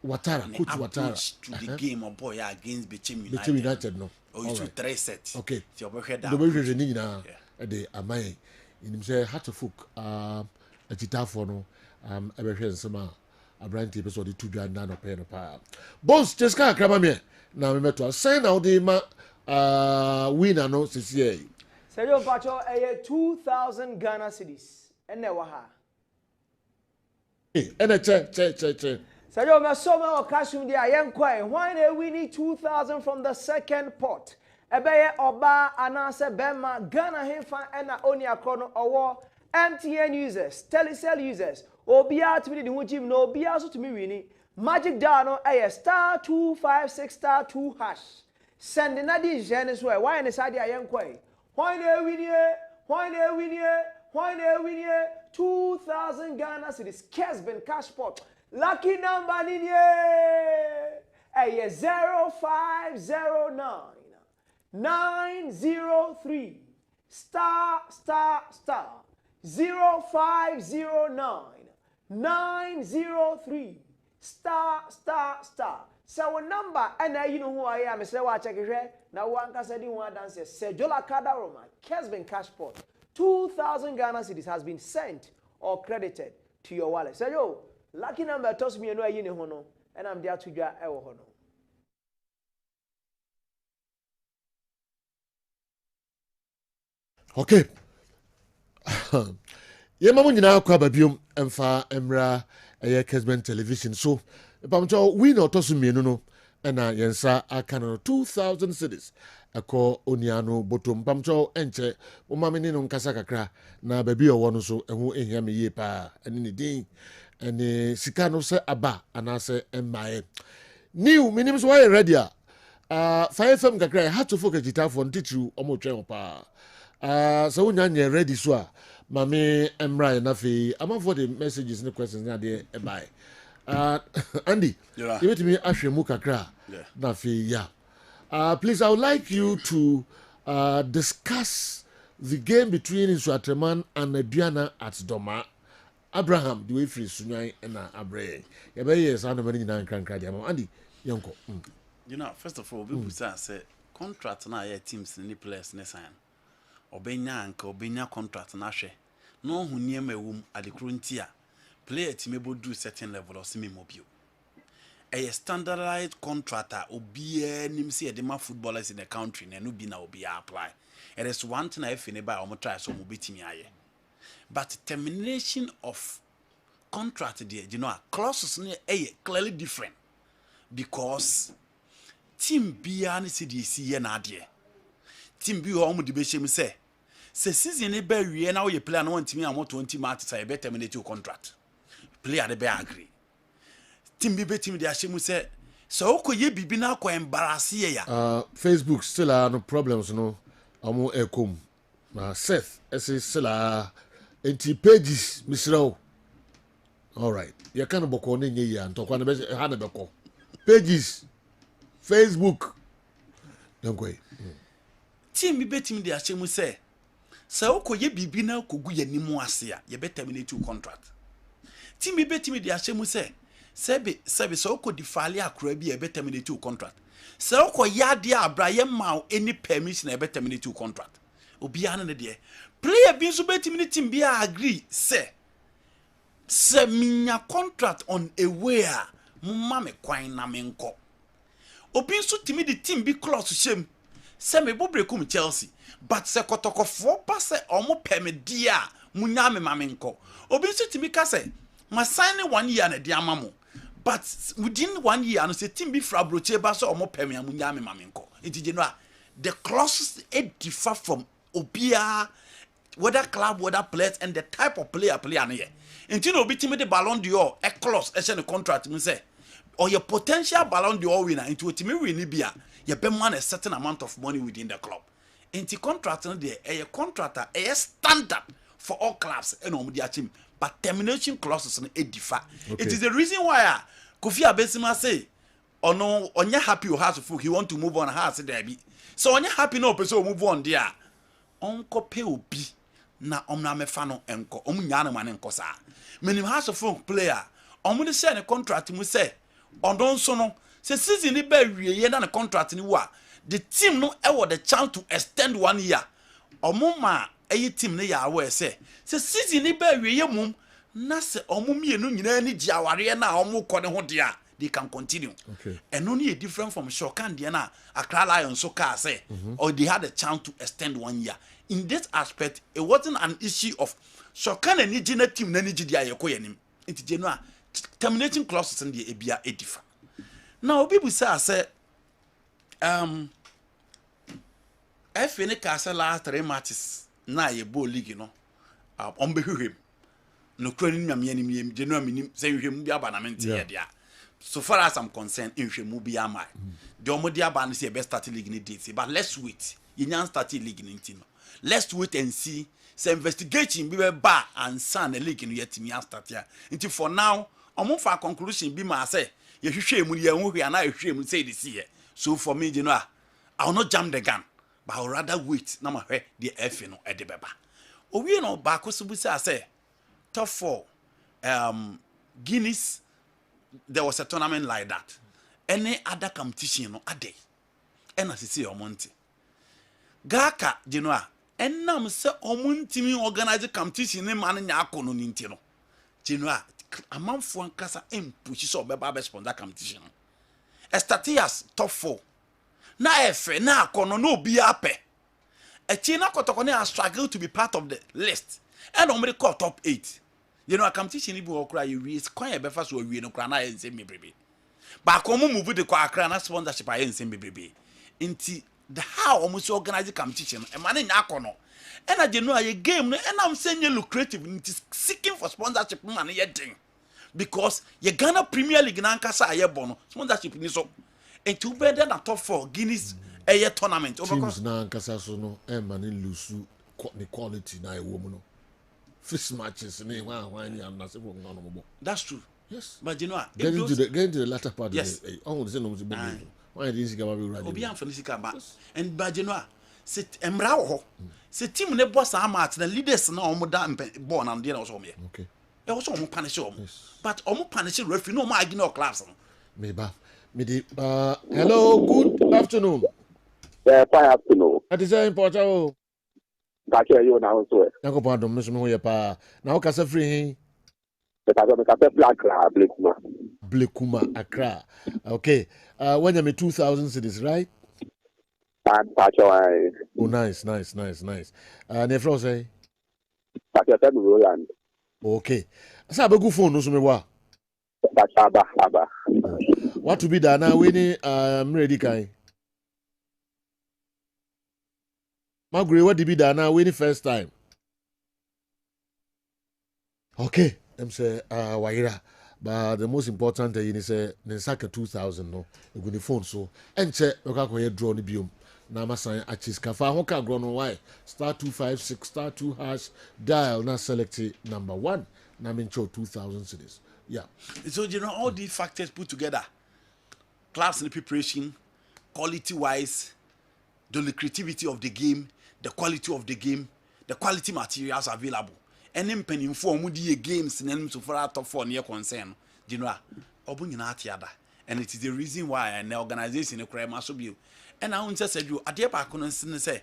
Watara, coach Watara to the game of boy against Bechem United no. Oh, it's 3 sets. Okay. So we head down. The way ni na de amai. In say Hatofok agita for no ebehwe nsema abranti episode 2 bia na no pay no pa. Boss Cheska krama me na me meto say na odi ma winner no sisi. Sergio Pacho 2,000 Ghana cedis. Ene wa ha. And che. Sergio Masoma or Kashum dia yenkwa why they winning 2,000 from the second pot. Ebeye Oba anase Bema Ghana Hemfa ena oni akrono owo MTN users, Telecel users, obia to me the hunchim no obia so to me winning. Magic Dano *256*2#. Send na di jenes why ne side yenkwa. Why they winning 2,000 Ghana cedis. Kessben cash pot. Lucky number ninye. 0509 903 ** 0509 903 **. So number and you know who I am. Say what check it. Now one can say one dance. Sergio Laka Roma. Kessben cash pot. 2,000 Ghana cedis has been sent or credited to your wallet. Say yo, lucky number toss me no yini hono, and I'm there to ja ewo hono. Okay. Ye mamu nyina kwa babiom emfa emra Kessben television. So pamcho we no toss me no na yensa aka no 2,000 cedis. Ako oniano botom pamcho enche o mamini no nkasa kakra na baby owo no so ehu ehia me ye pa ene ne din ene sika no se aba anase embae new minim so why ready FM kakra Hatofok agita for ntitru omotwen pa so wonya nye ready so a mame emra na fe am for the messages and questions na dey embae Andy you bet me ahwemu kakra na fe ya. Please, I would like you to discuss the game between Isuatreman and Aduana at Doma. Abraham, the way free Sunyai and Abre. Yes, I'm not in Andy, Yonko. You know, first of all, people say contract na teams ni players ne sign. Obenya contract na hwe. No hu niam ewum adekruntia. Player team able do certain level or semi mobile. A standardized contractor obia nim say the footballers in the country na no bi na obia apply. It is one thing I feel by omo try so mo betimi aye. But termination of contract there, you know, clauses clearly different because team bia ni CDC ye na ade. Team bi ho mo de be shem say season e ba wie na wo ye player na want me am 20 matches I better terminate your contract. Player de be agree. Team be team de ashemu say so okoye bibi na akọ embarrass ye ya. Facebook still are no problems no. Amo ekom. Na Seth still are enti pages misrawo. All right. You can boko ne nye ya ntokwa na be ha na beko. Pages Facebook. Don't go. Team be team de ashemu say so okoye bibi na kogu ya nimu ase ya ye be terminate your contract. team bi betimi de ahyɛ mu sɛ sɛbe so ko defile akora bi e terminate your contract sɛ ko yade abraye ma any permission e terminate your contract obi an ne de player bi so betimi ne team bi agree sɛ minya contract on a way a mumma me kwan na me nko obi so timi de team bi clause hyem sɛ me bobre kum Chelsea but sɛ kotokofo pa sɛ omo permit dia munya me ma me nko obi so timi ka sɛ ma sign 1 year na de amamo but within 1 year no say team bi fra broche ba so omo pem ya munya me mamenko enti general the clauses differ from obia whether club whether players and the type of player na ye enti no obi team de Ballon d'Or a clause e the contract me say or your potential Ballon d'Or winner into otimi win bia ye be man a certain amount of money within the club enti contract no de a contractor a standard for all clubs and omo dia team but termination clauses no differ. Okay. It is the reason why Kofi Abesima say, "Oh no, onye happy or has he want to move on has there be." So onye happy no person move on there. Onko pay obi na omna mefa no enko omunya na man enko sa. Menim has of player. Omu de say ne contract mu say, "Odon so no, say season ni ba wie na ne contract ni wa. The team no e the chance to extend 1 year. Omu ma ayi team ne ya aware say season ni ba wie mum na se omumienu nyina ni giaware na omu kɔ ne ho dia they can continue. Okay. And only different from Shokan Diana Accra Lions so car say or they had a chance to extend 1 year. In this aspect, it wasn't an issue of Shokan and Nijina team na Nijidia Yakoyanim. It's general terminating clauses in the Ebia edifa. Now people say if any castle last 3 matches na ye bo league no on behu no credit me general minim say you mu bia banament here dia so far as I'm concerned in mu bia mai the omodia ban say best start league ni date but let's wait you nyan start league ni no let's wait and see say investigation be ba and san the league no yet me start here until for now omo fa conclusion bi ma say ye hwehwe mu ye hu hwe na hwehwe mu say this year so for me you know I will not jump the gun but I would rather wait na ma hwe the F no e de beba owie no ba ko so bu say top 4 Guinness there was a tournament like that any other competition no ade and as see omonti gaka genoa enam se omontimi organize competition ne man nya akono ni nti no genoa amanfo ankasa empushi so beba be sponsor competition estatias top 4 na efe na akono no obi ape China kotokone has struggled to be part of the list and omre call top 8 you know a competition ibu okra you is kwan e befa so wie no kra na ense mebrebe ba ko mu move the kwa akra na sponsorship aye ense mebrebe nti the how almost organize competition e man nya akono and a genu aye game no and am say lucrative nti seeking for sponsorship man ye den because ye Ghana Premier League na nkasa aye bono sponsorship ni so nti better than top 4 Guinness eye tournament teams na nkasa so no e man lose the quality na e wo mu no first matches in that's true. Yes. But you know, getting to the latter part yes. Why didn't you go Obi am Felicika ba. And but you know, sit emra ho. Se team ne boss amat the leaders na omo da born and there also me. Okay. E also omo punish omo. But omo punish referee no ma agino class no. Hello, good afternoon. Yeah, fine afternoon. That is important. Back here you now so. Yanko pa dom no ye pa. Na o kasa free. Blekuma Accra. Okay. When you 2,000 cities, right? Oh, nice. Nefro say. Okay. Asa be good phone no so me wa. What to be done now we ni ready kai. Magre, what did be done now? Winning first time. Okay, I'm say Waira. But the most important thing is Nensaka 2000 no. You go the phone so and check you draw the biome. Na masan achis kafa hoka grow no why *256 *2# dial na select number 1 na mencho 2000 cities. Yeah. So you know all these factors put together. Class and preparation, quality wise, the lucrativity of the game, the quality of the game, the quality materials available. ɛne mpanimfo a ɔmo di games na nim so for out of 4 near concern do you know obu nyina atiada and it is the reason why an organization ekura ma so bio and I won't say you ade ba ko no say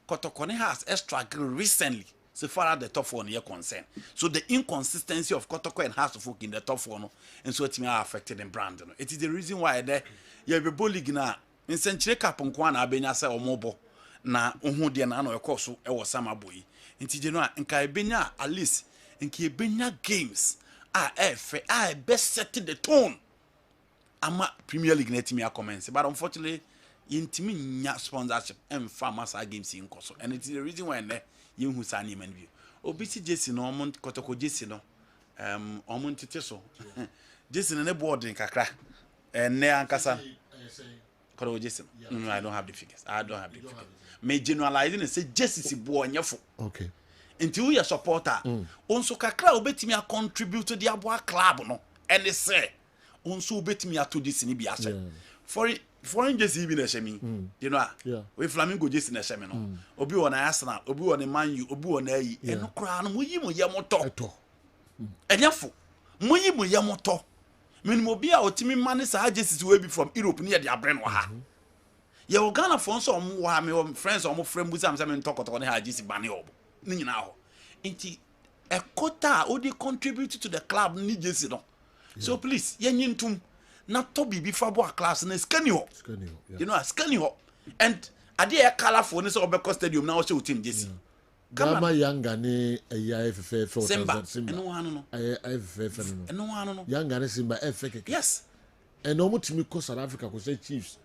Kotokone has struggled recently so far as the top 4 near concern. So the inconsistency of Kotoko and House of Folk in the top 4 no, and so it may have affected the brand. No. It is the reason why there you have a bully na in Century Caponkwana Benya say or mobile na unhu dia na no ekoso e wo sama boy. Nti je no nka benya at least nka benya games best set the tone. Ama Premier League net me a comments but unfortunately yintimi nya sponsorship and farmers games in Koso and it is the reason why you who sani man view obisi jesi no omont kotoko jesi no omont tete so jesi no board in kakra ne ankasa kotoko jesi no I don't have the figures me generalizing say jesi si bo onyefo okay until you supporter onso kakra obetimi a contribute to the aboa club no and say onso obetimi ato jesi ni bi ase foreign jersey bi na shemi you know we Flamingo jersey na shemi no obi won Arsenal obi won Man U obi won ayi eno kra no moyi mo ye moto enyafo moyi mo ye moto minimum obi a otimi mane sa jersey we bi from Europe near the abre no ha ye o Ghana for so omo wa me friends omo frem buza am say me ntokoto ne ha jersey bane obo ni nyina ho enti ekota odi contribute to the club ni jersey no so please yenyintum na to bibi fabo a class na skani ho you know skani ho and ade e colorful ne so obeko stadium na o show team jesi Gama Yanga ne AIFF for Simba eno wano no AIFF no eno wano no Yanga ne Simba FK yes eno mutimi ko South Africa ko say Chiefs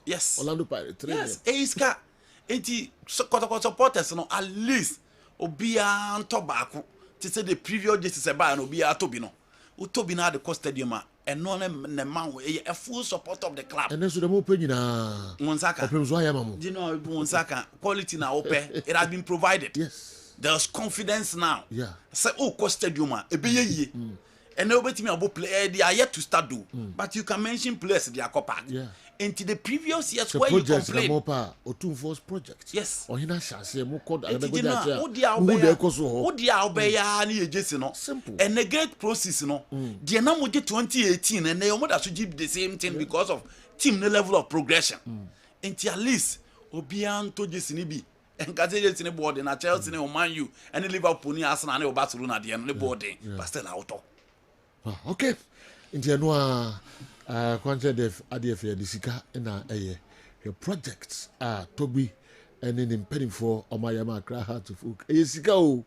yes Orlando Pirates yes eiska enti kotoko supporters no at least obia nto baako ti say the previous jesi se ba na obia tobi no utobi na the cost stadium and no man a full support of the club. And then so the more penny na Monsaka. You know, Monsaka quality now open. It has been provided. Yes. There's confidence now. Yeah. Say cost stadium a be ye. And nobody me about play they are yet to start do. But you can mention players they are copac. Yeah. Into the previous years where you complain. Or force project. Yes. Or hina shase mo code and who dia obeya na ejesi no. Simple. And the great process no. The na mo 2018 and they almost should give the same thing because of team the level of progression. Into at least obian to jesi ni bi. And Kaze ni board na Chelsea ni Man U and Liverpool ni Arsenal ni Barcelona the no board but still out. Okay. Into no kwanche def adef ya disika na your projects Toby and in impeding for Omayama Accra Heart of Oak esika o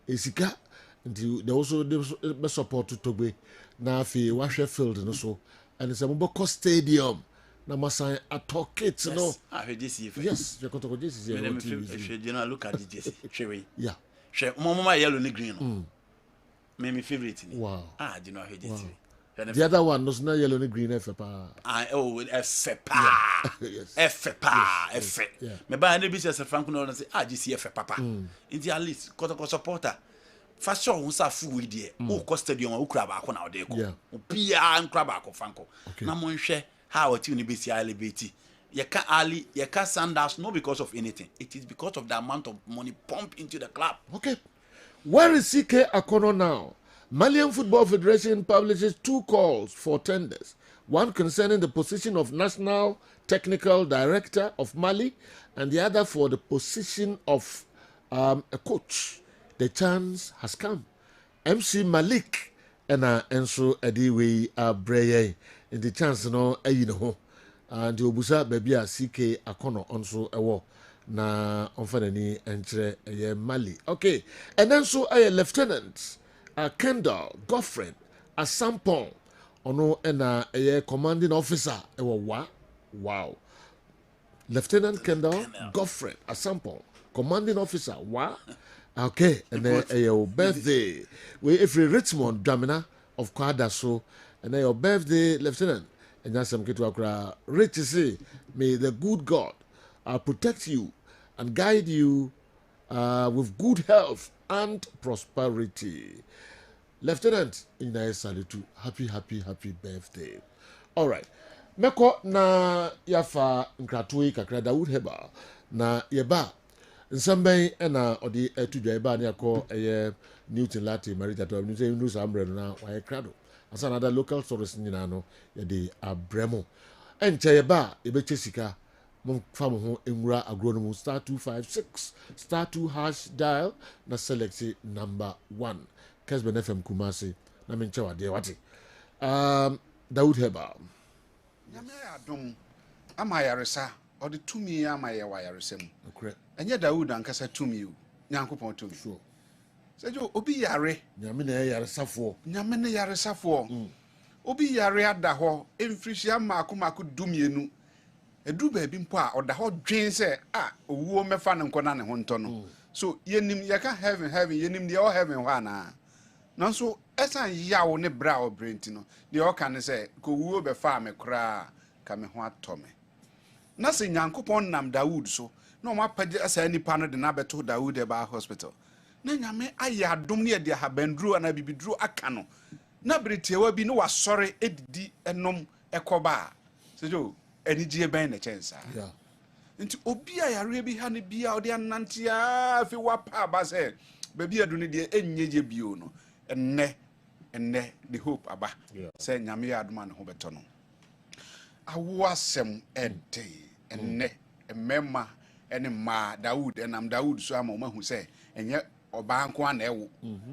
esika until they also the support to Toby na fi wahwe field no so and it's a Moboko stadium na masan atalk it no yes you got to this if you know look at this shey yeah shey mama yellow ni green no me favorite ni wow do you know this wow. The other one was not yellow and green FPA. FPA. Yes. FPA. Yeah. Me buy any business Franco no say just FPA. In the at least kotoko supporter. First show won sa full with there. O cost stadium o kra ba ko na o dey ko. O pia nkra ba ko Franco. Na mo nhwe how o ti ni besi elevate. You can Ali, you can Sanders not because of anything. It is because of the amount of money pumped into the club. Okay. Where is CK Akono now? Malian Football Federation publishes 2 calls for tenders, one concerning the position of National Technical Director of Mali and the other for the position of a coach. The chance has come. MC Malik and Enso Ediwe Breye in the chance no and the Obusa baby CK Akono also a na onfanani entre Mali. Okay, and then so a lieutenant Kendall Goffred Asampon ono a commanding officer wow Lieutenant Kendall Goffred Asampon commanding officer okay and then a birthday we if Richmond Dramina of Kwadaso and then your birthday lieutenant and that's some kitu akra rich say may the good God protect you and guide you with good health and prosperity. Lieutenant, in salute, happy birthday. All right. Meko na yafa nkratui kakra Dawood Heba na yeba nsambɛn ɛna ɔde ɛtu dwa ɛbaa ne akɔ ɛyɛ Newton Latte Marita to abinu sɛ news ambrɛ no na wayɛ krado asa na da local stories nyinaa no yɛde abrɛ mo ɛnkyɛ yɛba a yɛbɛkyɛ sika mo fa mo ho nwura agorɔ no mu *256 *2 hash dial na select number 1 Kessben FM Kumasi na menkyɛ wadeɛ wate Dawood Heba nyame adom ama yaresa ɔde tumi ama yɛ wa yaresa mu okre ɛnyɛ Dawood ankasa tumi o nyankopɔn tumi sure sɛjo obi yare nyame na yaresafoɔ nyame ne yaresafoɔ obi yare ada hɔ emfirihia maako dumienu edu baabi mpo a ɔda hɔ dwen sɛ owuo mɛfa ne nkɔna ne ho ntɔ no so yenim yɛka heaven yenim deɛ ɔ heaven hɔ ana nanso ɛsan yawo ne bra obrenti no deɛ ɔka ne sɛ ko wuo bɛfa me koraa ka me ho atɔ me na sɛ nyankopɔn nam Dawood so na ɔma pagye asa nipa no de na bɛto Dawood Heba hospital na nyame ayɛ adom ne yɛde ahabanduro ana bibiduro aka no na beretiewa bi no wasɔre edidi enom ɛkɔba a sɛjo anigye bɛn na kyɛnsa nti obi a yare bi ha ne bia ɔde anantia afi wapa aba sɛ baabi adu ne deɛ enyeje bio no enne the hope aba sɛ nyame yɛ adom ne ho bɛtɔ no awo asɛm ɛde enne emema ene ma Dawood enam Dawood so ama ɔmahu sɛ enye ɔbaa nko ana ɛwo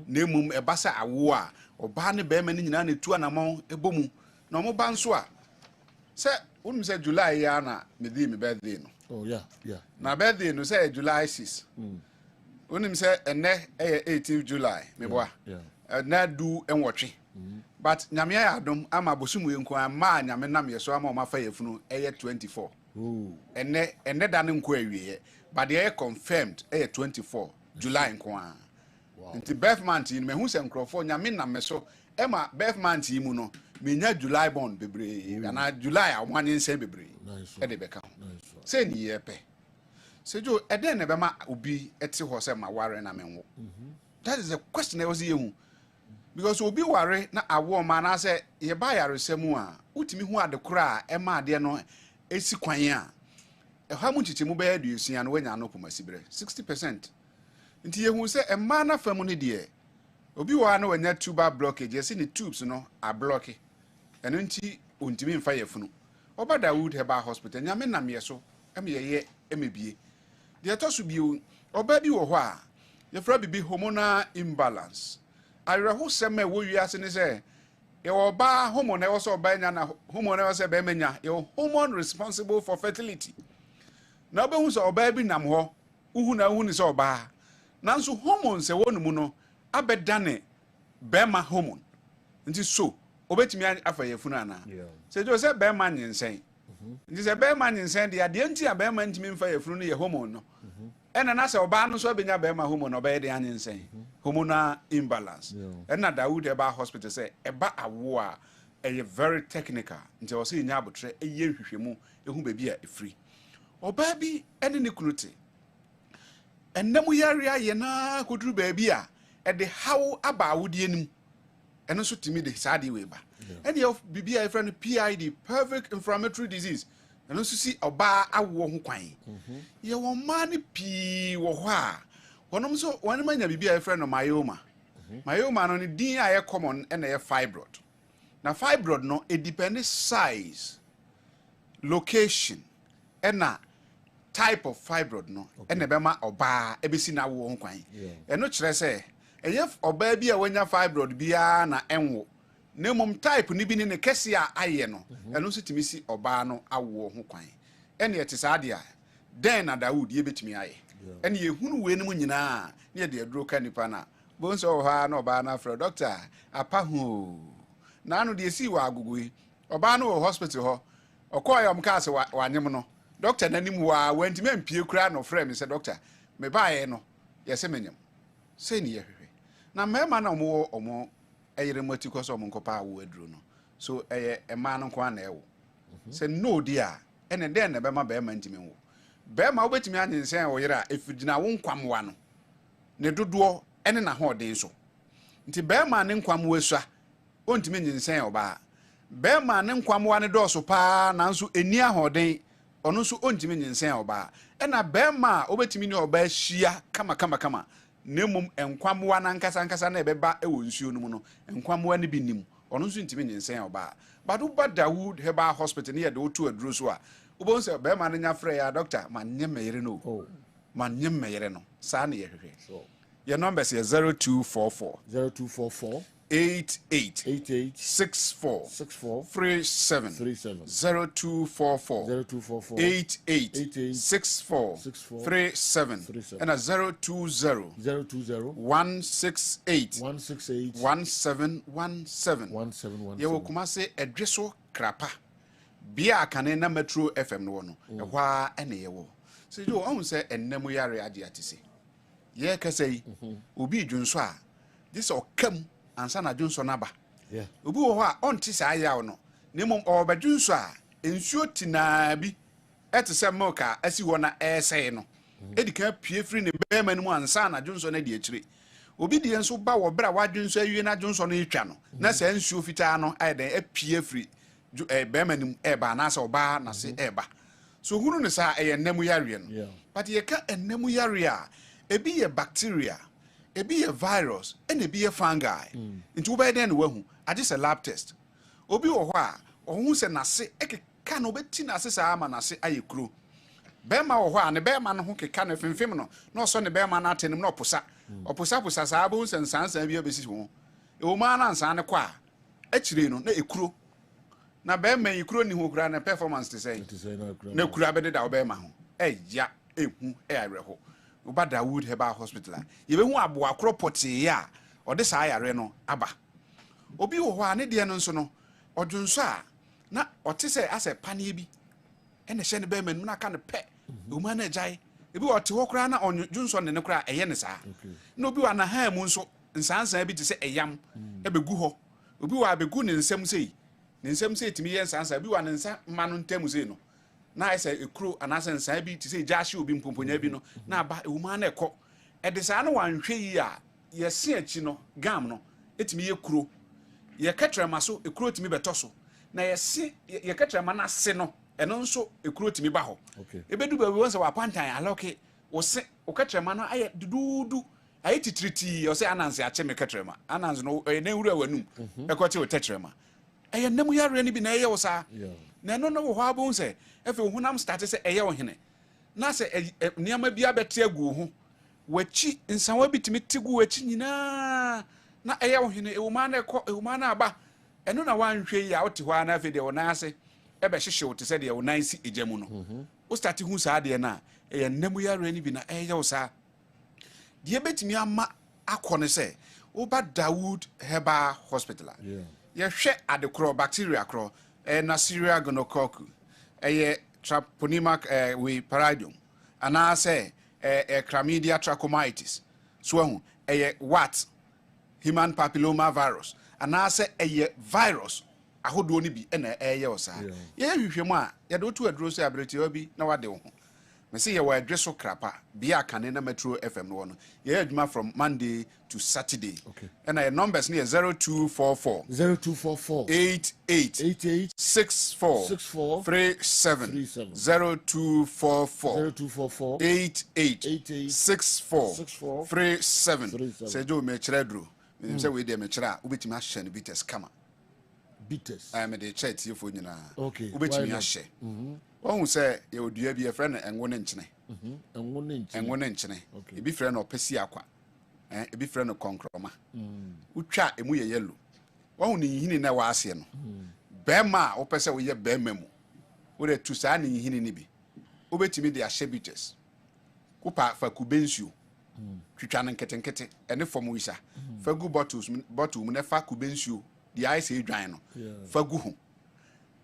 na emum ɛba sɛ awo a ɔbaa ne bɛrima ne nyinaa ne tu anamɔ ɛbɔ mu na ɔmo ba nso a sɛ wonum sɛ July ya na me di me birthday no na birthday no sɛ July 6 wonum sɛ ene ɛyɛ 18th July me boa na du enwɔtwe but nyame ya adom ama bosumu enko ama nyame nam yeso ama ɔma fa yefunu ɛyɛ 24 ene da ne nko awie but they confirmed 24 July nko a nti birth month ni mehu se nkrofo nyame na me so ema birth month yi mu no menya July born bebre na July a wanye nse bebre e de beka se ni yepe sejo eden ne bema obi ete ho se ma ware na menwo that is a question I was yehu because obi ware na awo ma na se ye ba yare semu a utimi hu ade kora ema ade no esi kwan a ha mu chichemu be adusia no wanya no poma sibre 60%. Nti yehu se emma na famu ne de obi wa na wanya tuber blockage yesi ne tubes no a block eno nti ontimi mfa yefunu oba Dawood Heba hospital nyame nam yeso emye emebie de to so bio oba bi wo ho a yefra bibi hormonal imbalance ayreho sema wo wiase ne se ye oba hormone wo so oba nya na hormone wo se be manya ye hormone responsible for fertility na oba hu so oba bi nam ho uhu na uhu ni so oba nanso hormones e wonu mu no abedane bema hormone nti so obetimi afa yefunu ana se jo se bema nyensen nti se bema nyensen de ade nti a bema ntimi mfa yefunu no ye hormone no ena na se oba no so abenya bema hormone oba ye de anyensen hormonal imbalance ena Dawood Heba hospital se eba awo a eye very technical nti o se nya abotre eye hwehwemu ehu bebi a efri oba bi ene ne kunuti enemu yare aye na koduru baabi a ede hawo aba awodie nim eno so timi de saade we ba ene of bibia e friend PID pelvic inflammatory disease eno so si oba awo ho kwan ye won ma ne pi wo ho a wonom so won manya bibia e friend no myoma no ne din a ye common ene ye fibroid na fibroid no e depend size location ena type of fibroid no ene bema oba ebesi na wo ho kwan eno kire se eye oba bi a wanya fibroid bia na enwo nemum type ni bi ne kese a aye no eno so timisi oba no awo ho kwan ene ete saade a den na Dawood ye betimi aye ene ye hunu we nemu nyina ne ye de aduro ka nipa na bonso ha na oba na fra doctor apa hu na anu de si wa agugui oba no hospital ho okoya omkase wa nyem no doctor nanim wa wantime mpie kura no frɛ me sɛ doctor me baaye no yɛsɛ menyam sɛ ni yɛhwehwɛ na mema na omo ɛyere mati kɔ sɛ omo nkɔpa awo aduro no so ɛyɛ ɛma no nko ana ɛwo sɛ no dia ɛne den na bɛma bɛma ntime wo bɛma wobɛtimi anyensen wo yere a efidina wo nkwamwa no ne dodoɔ ɛne na hoɔden so nti bɛma ne nkwamwa asua ontimi nyensen oba bɛma ne nkwamwa ne dɔɔso paa nanso eni ahoɔden ɔno nso ɔntimi nyensen ɔbaa ɛna bɛrima a obetimi ne ɔbaa hyia kama nemum enkwamoa na nkasa na ebeba ɛwɔ nsuo no mu no enkwamoa ne bi nim ɔno nso ntimi nyensen ɔbaa but uba Dawood Herbal Hospital ne yɛ de wotu aduro so a wobon sɛ bɛrima no nya frɛ ya doctor man nyɛ mɛyere no man nyɛ mɛyere no saa ne yɛhwehwɛ your numbers is 0244 88 64 37 0244 88 64 37 and a 020 168 1717 ye wo kuma se edweso krapa bia kane na Metro FM no no ehwa ene ye wo se jo on se ennem yare ade atise ye kasai obi dwunso a this okam ansa na dwunso na ba obi wo ho a onti sa yawo no nemom obadwunso a ensuo tinaa bi etese milka asi wo na esei no edika pie firi ne bema no mu ansa na dwunso na de akire obi de enso ba wo bra wadwunso awie na dwunso no etwa no na sa ensuo fitaa no ayden apie firi bema nim eba na sa oba na se eba so hunu ne sa enemu yare no but ye ka enemu yare a ebi ye bacteria ebi ye virus and ebi ye fungi nti wo ba den no wahu age se lab test obi wo ho a ohun se nase ekeka no beti nase sa ama nase ayekuro bema wo ho a ne bema no ho keka no fimfim no na so ne bema na atenim na oposa sa abo se nsansan bi obesi ho e wo ma na nsan ne kwa akire no na ekuro na bema ekuro ni ho kura na performance te say na kura be da wo bema ho eya ehu areho Uba Dawood Herbal Hospital ye be hu aboa kropoti ya ode sa ayare no aba obi wo ho a ne de no nso no odwunso a na ote se ase pane bi ene hye ne be manum na ka ne pe uma na jai ebi ote ho kra na odwunso ne kra eye ne sa na obi wa na ha mu nso nsansan bi te se eyam ebegu ho obi wa abegu ne nsam sei timi ye nsansan bi wa ne nsa ma no ntam sei no na ese ekuro anase nsan bi ti se jashi obi mpomponya bi no na ba ewuma na ekọ edisa na wanhwe yi a ye se achi no gam no etimi ye kuro ye ketrema so ekuro timi betoso na ye se ye ketrema na se no eno nso ekuro timi ba ho ebedu ba wi won se wa pantan aloke wo se o ketrema no aye dududu aye titriti o se ananse ache me ketrema ananse no na wura wanum ekoche o tetrema eye nemu yare ni bi na eye wo sa na no wo ho abon se efe honam start se eye wo hene na se niam bia bete agu ho wachi nsanwa bitimi tigu wachi nyina na eye wo hene ewuma na ekọ ewuma na aba eno na wanhwe ya wote ho na afi de wona ase ebe hyehye wote se de wona isi ejamu no wo start hu sa de na eye nemu yare ni bi na eye wo sa de betimi ama akọ se Uba Dawood Herbal Hospital ye hwe adekro bacteria kro Neisseria gonococcus Treponema we paridium ana say chlamydia trachomatis so what human papilloma virus ana say virus ahodo ni bi na osa ye hwehwemu a ye do to aduro so abreti obi na wade wo ho me say ye wa adweso krapa bia kane na Metro FM no no ye adwuma from Monday to Saturday and your numbers near 0244 88 64 37 0244 88 64 37 say do me chredro me say we dey me chra ubetimi ahye no bites kama me dey chat you for nyina ubetimi ahye won say ye odua bi e friend enwo ne nkyene enwo ne nkyene e bi friend opesi akwa e bi friend konkroma utwa emu ye yellow won ne yihini na wa ase no bema opese wo ye bema mu wo de tu sa ne yihini ni bi obetimi de ahye bites kupa fa kubensuo twitwa ne nketenkete ene fom wisa fa gu bottle mu ne fa kubensuo di ice edwan no fa gu ho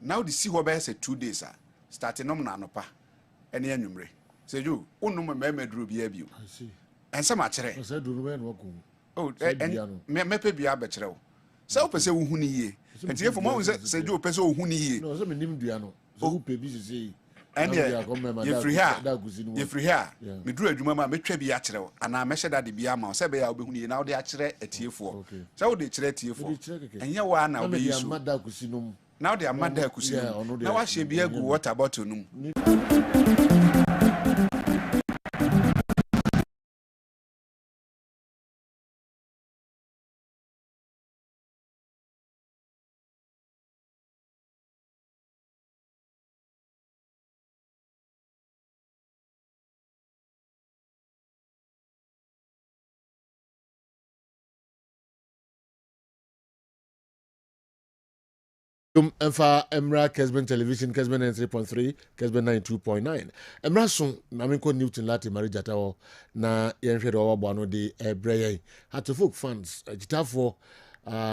now the see ho be say 2 days starting nom na anopa ene anwumre seju unum mema duro bia bio ense ma kire se duro be no ko me pe bia be kire wo se opese wo huni yie enti efo mo se seju opese wo huni yie no se me nim dua no so wo pe bi se and ye free here me duro adwuma ma metwa bi a kire wo ana me hyeda de bia ma se be ya obehuni yie na wo de a kire atiefo se wo de kire atiefo enye wa na obeyisu now they are mad there kusi now wa she bi egu water bottle num Emfa Emra Kessben Television, Kessben 93.3, Kessben 92.9. Emra son na minko Newton Lati Marijata o na yenhwe do wabo de ebreye. Hatu folk fans jitafo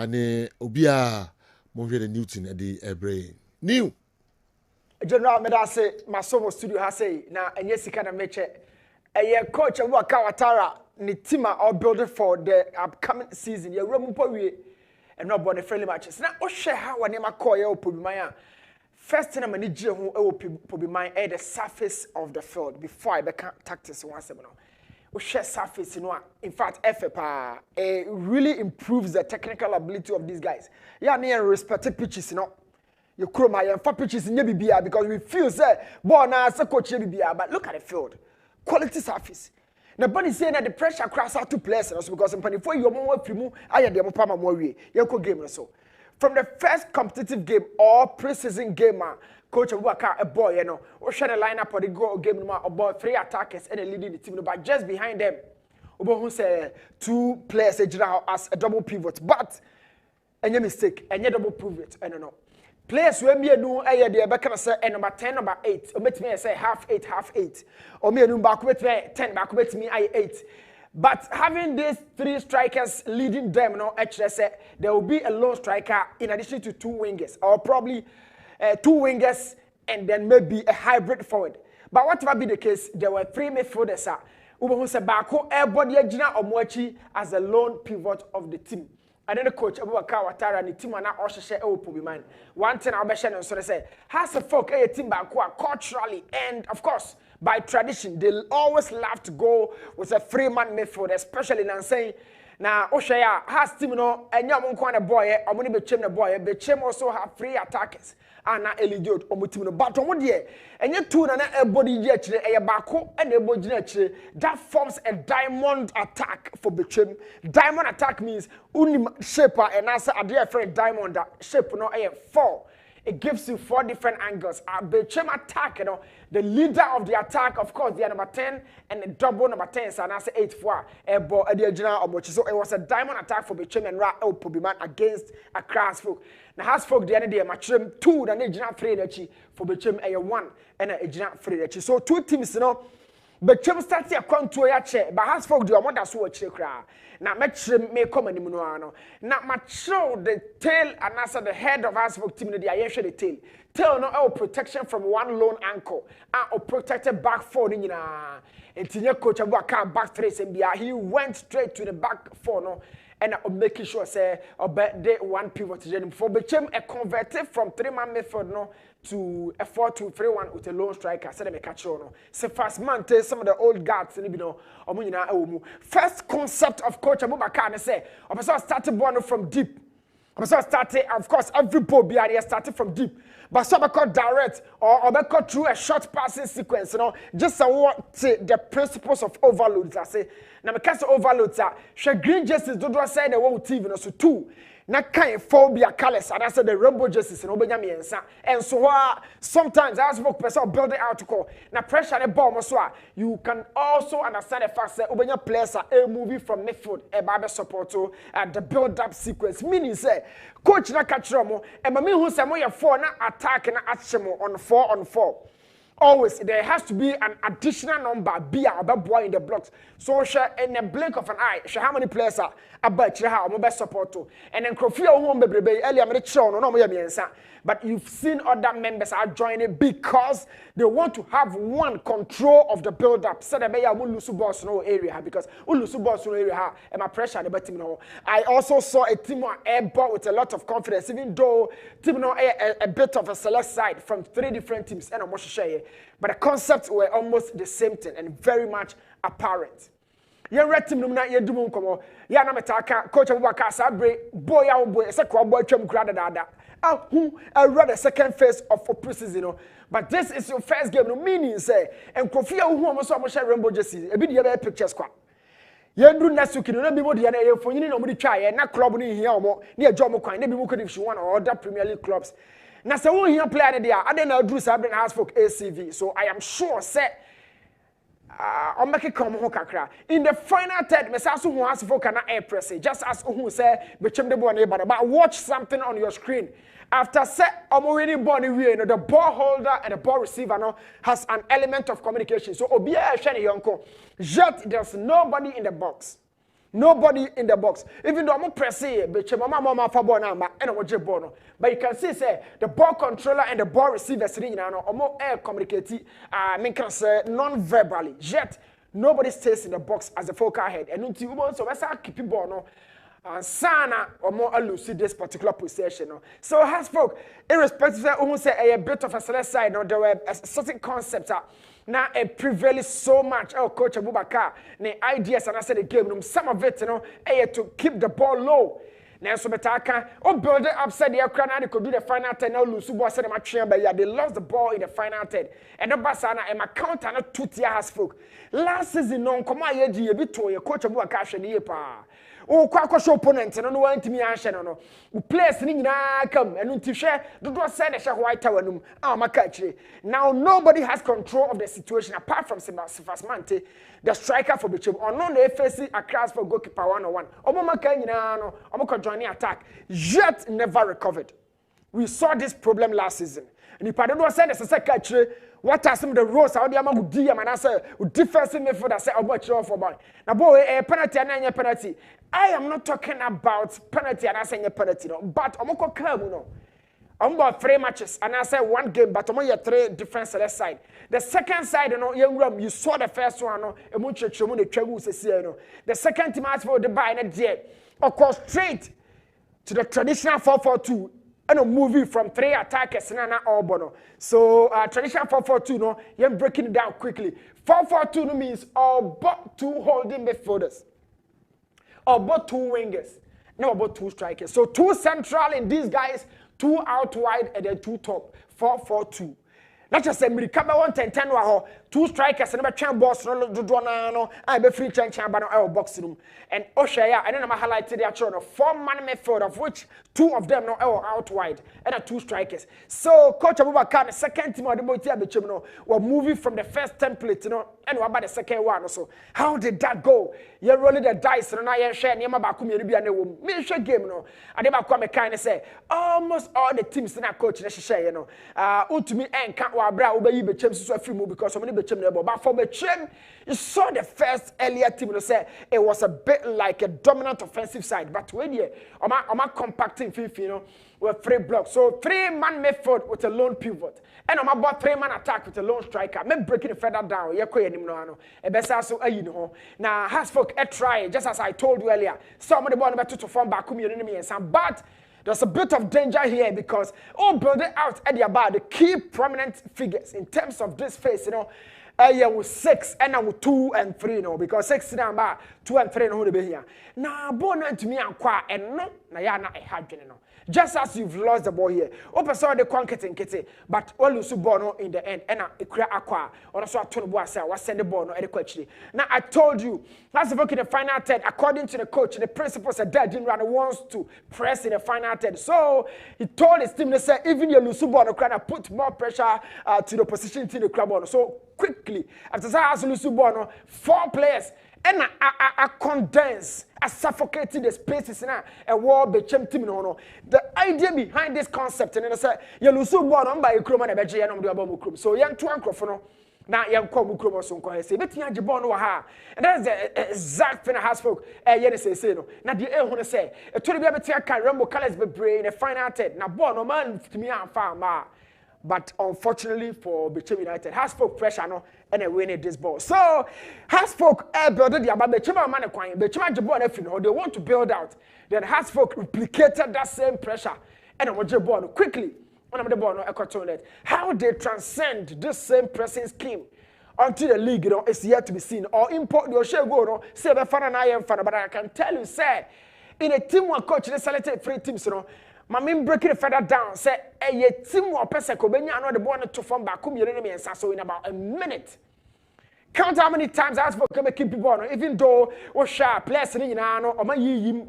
ne obia monhwe de Newton de ebreye. New General Medase Masomo studio ha say na enye sika na meche. Coach Waka Watara ni team are building for the upcoming season. Ye room po wie and not born a friendly matches. Now, oh, share how I name a call you put my first time I need you who put my at the surface of the field before I become tactics once a month. Oh, share surface, you know. In fact, FFA really improves the technical ability of these guys. Yeah, me and respected pitches, you know. You crew my and for pitches in BBR because we feel say, boy, now as a coach BBR, but look at the field, quality surface. Nobody saying that the pressure across out to players because before you more primu aya de mopama more we yeko game so from the first competitive game or pre-season game coach Waka a boy o share the lineup for the goal game about 3 attackers and leading the team but just behind them who say 2 players as a double pivot but any mistake any double pivot I don't know players when me no aye de be can say number 10 number 8 o met me say half 8 or me no back with 10 back with me aye 8 but having these 3 strikers leading them no actually say there will be a lone striker in addition to 2 wingers or probably 2 wingers and then maybe a hybrid forward but whatever be the case there were 3 midfielders who say bako everybody agina omoachi as a lone pivot of the team. And then the coach Abubakar Watara and the team are not also share man. One thing I'll be sharing so they say has a folk a team back culturally and of course by tradition they always love to go with a 3-man midfield, especially now saying now Oshaya has team and young one boy or money be the boy be also have 3 attackers and not eligible or mutimino but on dear and yet 2 and a body yet a bako and a body that forms a diamond attack for Bechem. Diamond attack means only shaper and answer a dear friend diamond that shape no a 4. It gives you 4 different angles. Bechem attack, the leader of the attack, of course, they are number 10 and the double number 10, so I say 8 for a ball at the general of so it was a diamond attack for Bechem and Ra Pobiman against a class folk. Now has folk the other day, matching 2 than a general 3 for Bechem a 1 and a general 3. So 2 teams, Bechem starts a contour chair, but has folk the amount that's what check. Now match may come any no. Now match the tail and answer the head of us folk team the I the tail. Tail no protection from one lone ankle or protected back 4 in and senior coach Abubakar back 3 he went straight to the back 4 no and making sure say day 1 pivot for Bechem a converted from 3-man midfield no to a 4-2-3-1 with a lone striker. Said me catch on. So fast man tell some of the old guards and first concept of coach Abubakar say I started born from deep. I started of course every ball behind started from deep. But some call direct or call through a short passing sequence, just what the principles of overloads. I say now because overloads are green jerseys do say the one TV so 2. Na kind phobia colors and I said the rainbow jerseys and obenya miensa and so sometimes as work person build it out to call na pressure the ball so you can also understand the fact that obenya players are a movie from midfield e ba support to the build up sequence meaning say coach na catch mo e ma me hu say mo ye 4 na attack na action on 4-on-4. Always there has to be an additional number be about boy in the blocks. So in a blink of an eye, how many players are about how best support to and then Crofia won't be earlier no but you've seen other members are joining because they want to have one control of the build up. So they will lose boss no area because lose boss no area and my pressure the team no. I also saw a team on airball with a lot of confidence, even though team no a bit of a select side from 3 different teams and but the concepts were almost the same thing and very much apparent. You red team na ye dumu komo ya na metaka coach Abubakar Sabre boy say ko boy twam kra dada who read the second phase of preseason, you know. But this is your first game, no meaning say, and Kofi who almost share rainbow jersey, a bit the picture squad. Yendru Nasuki, no be more than for you nobody try, and not club in here or near Jomo Coin, maybe we could if you want or other Premier League clubs. Now, so we here play there, I don't know, Drew Sabin has for ACV, so I am sure, say, I'll make it come home kakra. In the final third, Messasu who has for kana air press, just as who say, become the one, but watch something on your screen. After set Omorini Bonnie, you know, the ball holder and the ball receiver no, has an element of communication. So Obia Shani Yonko, yet there's nobody in the box. Nobody in the box. Even though I'm pressing, but mama for number and a bono. But you can see, say, the ball controller and the ball receiver sitting in or air communicate, non-verbally. Yet nobody stays in the box as a focal head. And until you so that's how keep it bono. And Sana or more elusive this particular possession. So has folk, irrespective of who say a bit of a select side, or there were a certain concepts now a prevail so much. Oh, Coach Abubakar, the ideas and I said the game, some of it, you know, to keep the ball low. Now, so Metaka, build it upside the crown, and they could do the final 10. Now, Lusubo said, but they lost the ball in the final 10. And the Basana and my counter, not 2 tier has folk. Last season, no, come on, a bit to your Coach Abubakar, and ye pa. Oh, quack show opponent, and no one to me, no. Who plays in come and to share, do not send a white tower. My country. Now, nobody has control of the situation apart from Sefasmante, the striker for Bichum, or non the FSC a class for goalkeeper 101. Omoma Kanyano, Omoko joining attack, yet never recovered. We saw this problem last season. And if I don't say the secretary, what are some of the roles out there? Who DM and I say, defensive midfield, I say, I'll watch you for ball. Now, boy, a penalty and a penalty. I am not talking about penalty and I say a penalty, no. But I'm going to I'm about 3 matches and I say 1 game, but I'm on 3 different select side. The second side, you know, you saw the first one, no. The second team asked for the buy and the of course straight to the traditional 4-4-2. And a movie from 3 attackers and all bono. So traditional 4-4-2 no, you're breaking it down quickly. 4-4-2 means all but 2 holding midfielders, or but 2 wingers, no about 2 strikers. So 2 central in these guys, 2 out wide, and then 2 top. 4-4-2. Not just say me come 110 wa 2 strikers and chan boss no I be free chan box room and Oshaya and then I'm highlighted the actual 4-man midfield of which 2 of them no out wide and 2 strikers. So Coach Abubakar the second team of the boy no were moving from the first template, you know, and about the second one. So how did that go? You rolling the dice and I share near my back me share game no. I never come a kind of say almost all the teams in that coach share, you know. Ultimately and can't because so many but for Bechem, you saw the first earlier team to say it was a bit like a dominant offensive side, but when you are compacting 50, you know, with 3 blocks. So 3-man midfield with a lone pivot. And I'm about 3-man attack with a lone striker. Me breaking it further down. Now, Hasfolk try, just as I told you earlier. Some of the ball to form back but there's a bit of danger here because build it out at the key prominent figures in terms of this phase, you know. With 6 and now with 2 and 3, you know, because 6 number 2 and 3 no be here. Now, born to me and no, na ya na no. Just as you've lost the ball here. Open saw the conquering kitty, but all you ball in the end, and a clear aqua, or so I told you, I was send the ball at the question. Now I told you, that's the book in the final 10, according to the coach, the principals said that didn't run wants to press in the final 10. So he told his team, they said, even your Lusubo can put more pressure to the position to the crowd. So quickly, after that, Lusubo, 4 players. And I condense, I suffocated the spaces in a war became team. No. The idea behind this concept, and I said, you lose one by a chrome and a bedgy and the above. So young to uncle now young come chromosom cohesive, but young Jabon ha. And that's the exact thing I has folk. Say no. Now the air want to say, a 20 baby can rumble colors be brain a fine arted. Now born no man to me and farm. But unfortunately for Bechem United, Hasfolk pressure no and they win this ball. So Hasfolk builded the about Bechem man acquiring Bechem Jabon everything. They want to build out. Then Hasfolk replicated that same pressure and I Jabon quickly. On the ball no how they transcend this same pressing scheme until the league, you know, is yet to be seen. Or import your share go no say the fan and I am fan, but I can tell you, say in a team one coach they selected 3 teams, you know. Mami breaking it further down. Say, a team or person could be no the ball to form back. Come and so in about a minute. Count how many times as for keep people on, even though was sharp, players in no, or my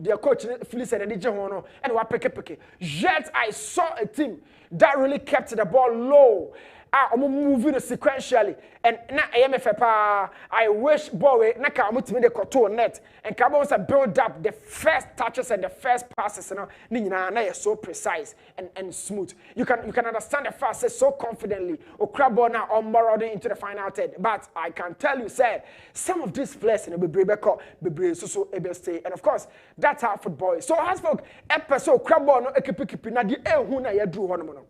their coach Phyllis and Dijon and what pick. Yet I saw a team that really kept the ball low. I'm moving sequentially, and now I wish boy naka mutimi the control net and Cabo build up the first touches and the first passes. Na so precise and smooth. You can understand the fast so confidently. Or crab now on into the final third. But I can tell you, sir, some of these players in the Bebre so able stay, and of course that's how football is. So as for episode crab no ekipi na di ehu na ya drew hono.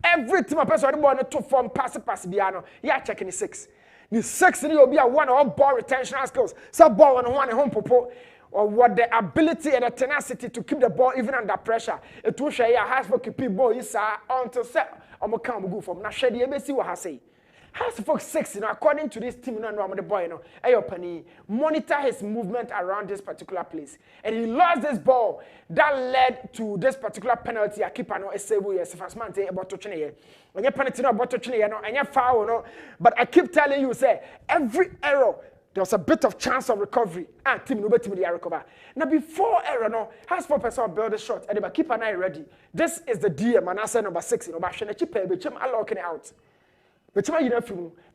Every team a person want to form pass biano. Yeah, checking the 6. The 6 will be a one on ball retention skills. Some ball on one home popo or what the ability and the tenacity to keep the ball even under pressure. It will share has for keep ball is on to set on the camp go from. Now share the ABC what I say. Has for 6, according to this team, the boy, Ayopani monitor his movement around this particular place, and he lost this ball that led to this particular penalty. I keep an first man about touching here. When you penalty about touching here, and you foul, no. But I keep telling you, say every error there's a bit of chance of recovery. And team no better recover. Now before error, no, has 4 person build a shot, and they keep an eye ready. This is the DM, and I say number 6, but I'm locking out. But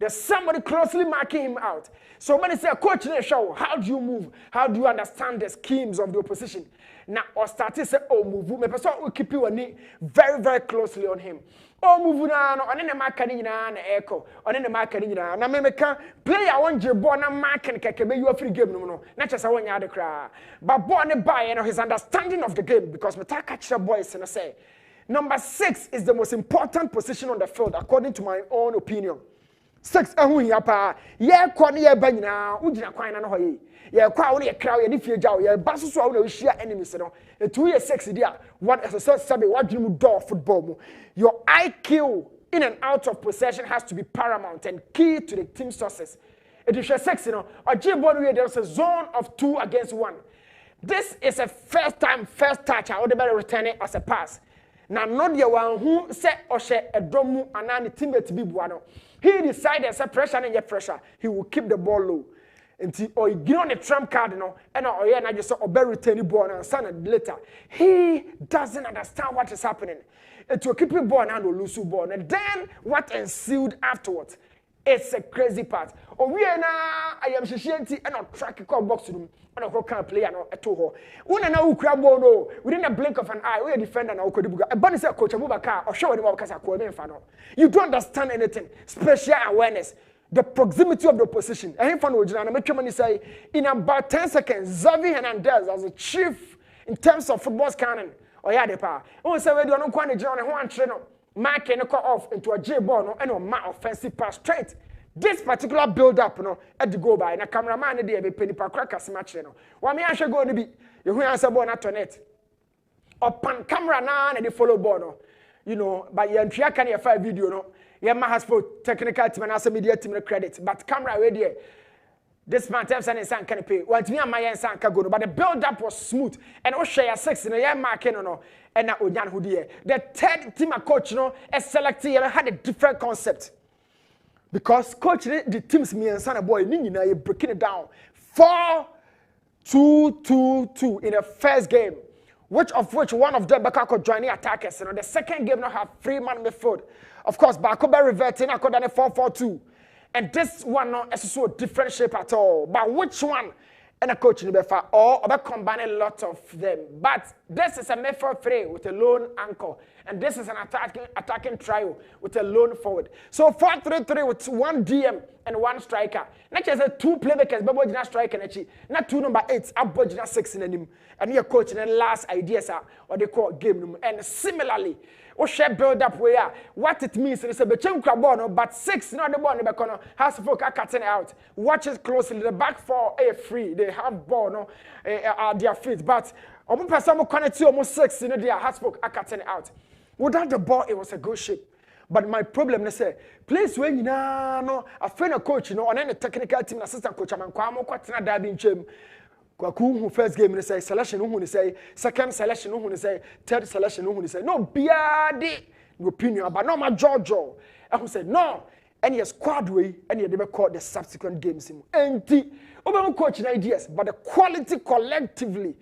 there's somebody closely marking him out. So when they say, coach, show, how do you move? How do you understand the schemes of the opposition? Now, or start to say, oh, move. My person will keep you very, very closely on him. Oh, move now, on any market in an echo, on any market in an American player. I want your born a mark and can you a free game. No, not just I want you to cry. But born by his understanding of the game because we catch the boys and I say. Number 6 is the most important position on the field, according to my own opinion. 6, yeah, kwani ya banyina, ujina kwani na hoye. Yeah, kwa woni ya crowd ya nifi jaw, ya basu so woni share enemies no. E 2 years 6 dia, what as a sabe what you do football mu. Your IQ in and out of possession has to be paramount and key to the team success. It is 6, or J-ball there's a zone of 2 against 1. This is a first touch, I would better return it as a pass. Now, not the one who said or share a drum and an teammate be buano. He decided say pressure and yet pressure. He will keep the ball low. Until or get on the trump card, and I just saw a very return ball and son later. He doesn't understand what is happening. It will keep the ball and lose the ball. And then what ensued afterwards? It's a crazy part. Oh, we are now, I am Shishanti and not track a box room. I can't play at all. When I know crab no, within a blink of an eye, we are defender now. A bunny said, Coach Abubakar, or show him because I call him fan. You don't understand anything. Special awareness, the proximity of the opposition. I him fan original. I make money say in about 10 seconds, Xavi Hernandez as a chief in terms of football scanning. Oh, yeah, the power. Oh, so we don't want to join one trainer. Mark and call off into a J ball and a man offensive pass straight. This particular build-up, at the go by, and a cameraman, they have a penny per crackers match. What me I should go to be, you who answer born at net. Upon camera now, and the follow board, but you can you 5 video, no. Your man has for technical team and also media team credit, but camera ready. This man tells and son can pay. What me and my son can go, but the build-up was smooth, and Oshaya 6 in a year marking, and now Ojan Hudia. The third team coach, is selected and had a different concept. Because coach the teams me and son boy Nina you breaking it down 4-2-2-2 in the first game, which one of them back could join the attackers. The second game now have 3-man midfield. Of course, Bakobe reverting I could done a 4-4-2. And this one now is so different shape at all. But which one? And a coach in the befa or combine a lot of them. But this is a midfield 3 with a lone anchor. And this is an attacking trio with a lone forward. So 4-3-3 with 1 DM and 1 striker. Not just 2 playmakers, but both striker. Not 2 number 8s, up 6 in him. And your coach and the last ideas are what they call game. And similarly, or share build up where what it means is a bechem crabono, but 6 not the ball in the corner has to folk cutting out. Watch it closely. The back 4 are free. They have ball at their feet, but almost person connect almost 6 in their has folk cutting out. Without the ball, it was a good shape. But my problem is place when a friend of coach, on any technical team assistant coach, I'm quite in chem. who first game ni say selection who ni say second selection who ni say third selection who ni say no biade opinion about no ma Jojo who said no any squad way any they call the subsequent games him enti obe coach ideas but the quality collectively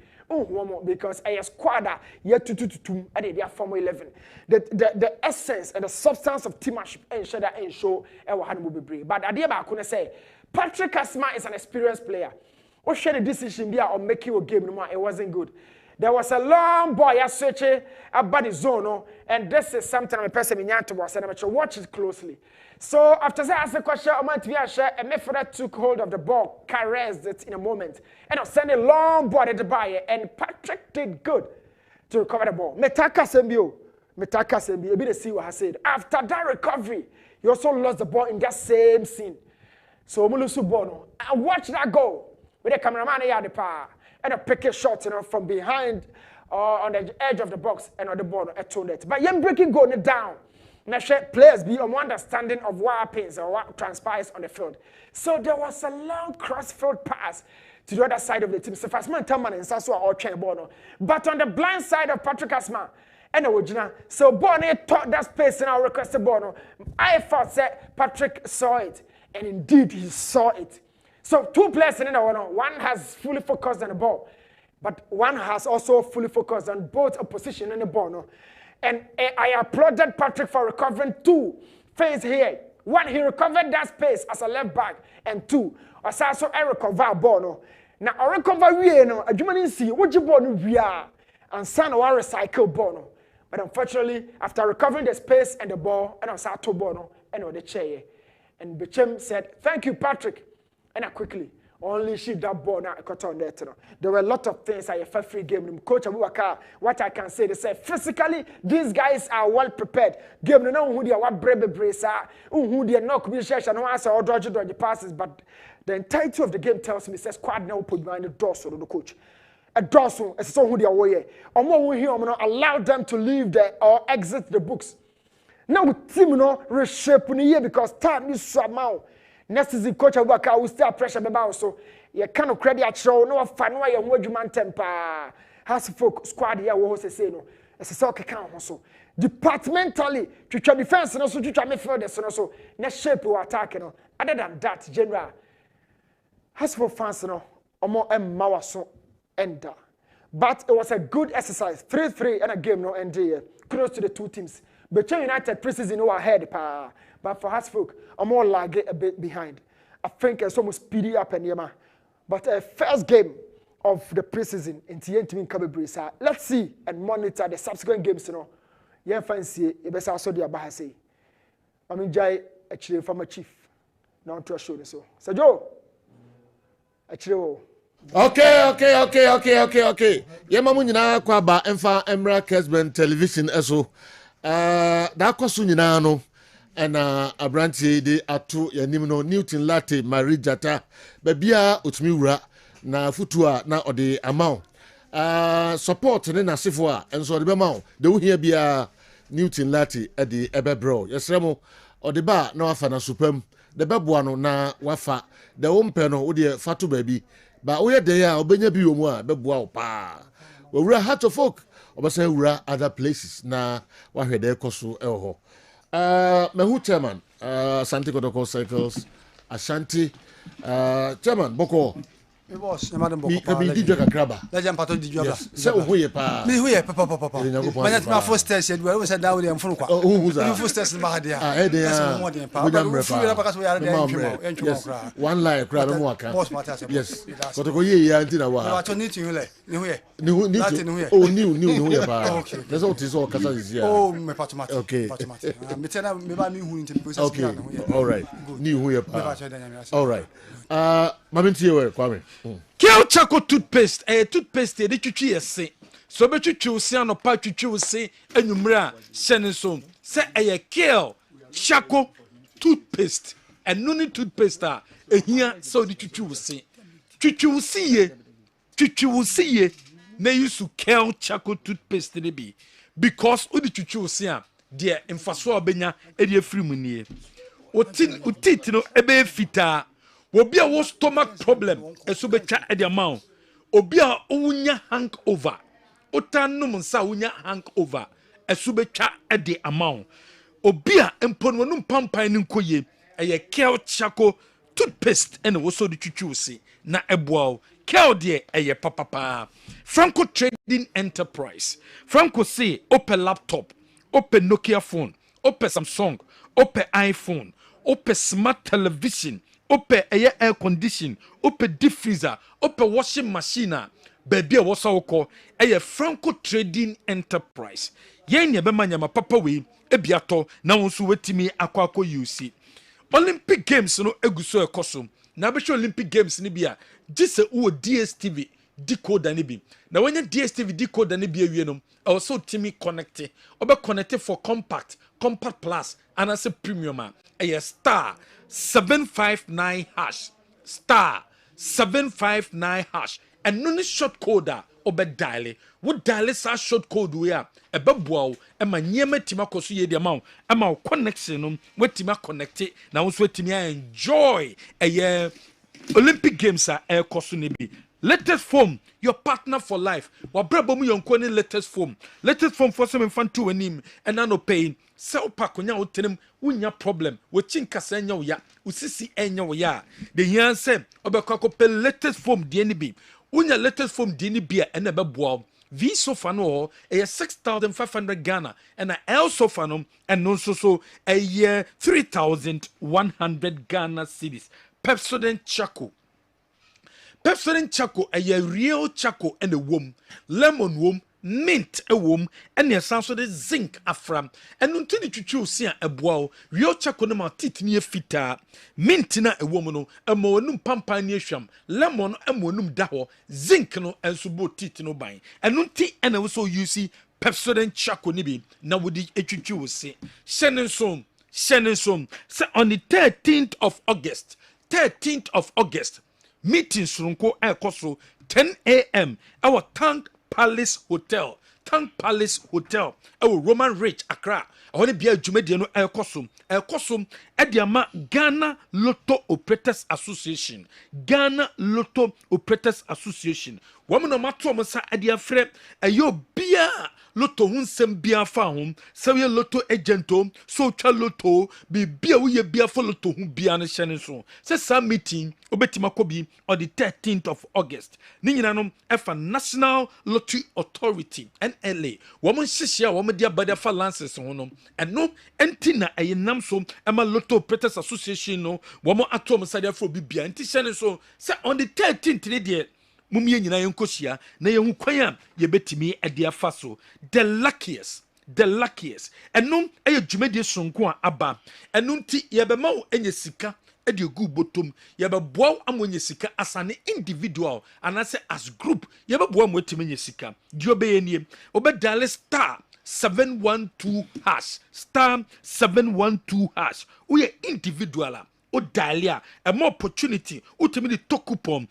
because a squad yet to and they are form 11 the essence and the substance of teammanship ensure that ensure but idea ba ko say Patrick Kessben is an experienced player. What share the decision there on making a game no it wasn't good. There was a long boy searching about the zone, and this is something I'm person in to was and I watch it closely. So after that, I asked the question, and Midfield took hold of the ball, caressed it in a moment, and I sent a long ball at the buyer, and Patrick did good to recover the ball. Metaka Sembio, a bit to see what I said. After that recovery, he also lost the ball in that same scene. So Mulusu Bono, and watch that goal with the cameraman here at the power and a pick a shot from behind on the edge of the box and on the ball at 2 net. But you're breaking goal down. Now players be on understanding of what happens or what transpires on the field. So there was a long cross-field pass to the other side of the team. So fast man Taman and Sasso are all trying Bono. But on the blind side of Patrick Kessben, and original. So Bono taught that space and I requested Bono. I thought that Patrick saw it. And indeed, he saw it. So 2 players in the one has fully focused on the ball, but one has also fully focused on both a position and the ball. No? And I applauded Patrick for recovering 2 things here. 1, he recovered that space as a left back, and 2, also I recover ball. No? Now I recover we no, I didn't see what you ball we are, and son or recycle ball. No? But unfortunately, after recovering the space and the ball, and I saw 2 ball no, and on the chair. And Bechem said, "Thank you, Patrick." And I quickly only shift that ball now. I got on there. There were a lot of things I felt free game. Coach Abubakar, what I can say, they said physically these guys are well prepared. Game no know who they are, what brave bracer, who they are not could be shared. No answer or dodge passes, but the entirety of the game tells me says squad now put behind the dorsal of the coach. A dorsal, it's so who they are way. Or more we hear, allow them to leave there or exit the books. Now team no reshape ni here because time is so amount. Next season coach Abubakar will still pressure beba so you cannot credit show no fan why you wadwuma tempa has folk squad here wo say no ese so keka ho so departmentally twitwa defense no so twitwa midfield no so na shape we attack no other than that general has for fans no omo emma waso enda but it was a good exercise 3-3 and a game no end here close to the 2 teams. But United preseason no ahead, but for Hasfolk, I'm more lag a bit behind. I think it's almost speedy up and yama. But first game of the preseason in TNT Kabe. Let's see and monitor the subsequent games. You know, yeah, fancy it. Best also the Abahase. I mean, Jai actually from a chief. Now to show this so. Joe, actually. Okay. Yamamu nyina kwa ba emfa Emra Kessben television eso. Da kwaso nyina no na abrantie de ato yanim no Newton Latte Marijata babia otumi wura na futu a na ode amount support ne nasefo a enso de bema de wo hia bia Newton Latte e de ebebro yesremo ode ba na wafa na supam de beboa no na wafa de wo mpe no wo de fatu baby ba wo ye de ya obenya bi wo mu a beboa wo pa wo wura heart of folk obasa wura other places na wahwede koso eho mehu chairman Ashanti Kotoko Cycles Ashanti chairman boko me boss e madam boko mi dijwa kakraba legend pato dijwa ba se ohuye pa mi huye papa manya ma first test e do we say dawo dem funu kwa mi first test ma ha dia de ya we fu we pa so ya de entwemo kra one line kra me waka boss mata se yes Kotoko ye ya nti na wa wa to ni tin le ni huye oh new huye pa that's what is all kasa is here oh me patoma okay me tena me ba mi hu nti process okay all right new huye pa all right Maminti we Kwame. Kel Chako toothpaste, toothpaste de twitwi yese. So be twitwi se anopa twitwi se anwumra hyene so. Se Kel Chako toothpaste. Eno ni toothpaste a ehia so de twitwi se. Twitwi se ye na yusu Kel Chako toothpaste ne bi because odi twitwi se a de mfaso obenya e de afiri mu nie. Utit no ebe fita. Will be a stomach problem, a subeta at the amount. obi a unya hangover otanum nsa unya hangover esubetwa ede amount obi a empon wonum pampan ne nkoye eye kel chako toothpaste ene wo so de twitwusi na eboa kel de eye papa Franco Trading Enterprise Franco say open laptop open Nokia phone open Samsung open iPhone open smart television open air condition open deep freezer open washing machine baby wo so ko eye Franco Trading Enterprise yen ye be manyama papa we ebiato na won so wetimi akwa UC Olympic Games no eguso ekoso na be Olympic Games ni bia gise wo DSTV decoder ni bi na when DSTV decoder ni bi awie no also timi connect obe connect for compact plus and as a premium a star 759 hash star 759 hash and no short coder obe dial wo dial sa short code we a ebe boa e ma nyema tima koso ye de ma e ma connection no wetima connect na wo so wetima enjoy Olympic Games a koso ne bi latest form your partner for life wa brabo mu yonko ne latest form for some infantu anim and no pain sell pack onya wotenem wonya problem wo chinkasa nya wo ya usisi enya wo ya the yan say obekwa ko pe latest form de ni bi wonya latest form de ni bi a na be boa V sofa no a 6,500 Ghana and a L sofa no and no so a year 3,100 Ghana cedis. Pepsodent Chaco a real Chaco and a womb, lemon womb, mint a womb, and the sound of the zinc afram. And until you choose see a bow, real Chaco no ma tit near fita, mintina a woman, a monum pampaniasham, lemon and monum daho, zinc no and subo tit no buying. And unti and also you see Pepsodent Chaco nibi, now would the HU say, Shannon Som, say on the 13th of August. Meeting Surunko Koso 10 a.m. Our Tank Palace Hotel, our Roman Rich Accra. I want to be a Jumediano Koso Ediama Ghana Lotto Operators Association. Woman no matter masa Edia Fred, a yo beer. Lotto hunsem bia fa hom sawe lotto agento so twa lotto bi bia wo ye bia for lotto hu bia ne hyene so se some meeting obetima kobi on the 13th of August ni nyina no efa National Lottery Authority NLA wo mo hihia wo mo dia bada fa lances ho no eno enti na ayenam so ema Lotto Operators Association no wo mo atom sadia for bi bia enti hyene so se on the 13th ni de mumye nyina yenkosia na yehu kwan a yebetimi ade afa so the luckiest enum eye dwumade sonko a aba enum ti yebema wo enye sika ade gu botom yebeboa amonye sika as an individual anase as group yebeboa mo etimi nye sika dio be yenie obedale star 712 hash star 712 hash uye individual o dalia a more opportunity ultimately to coupon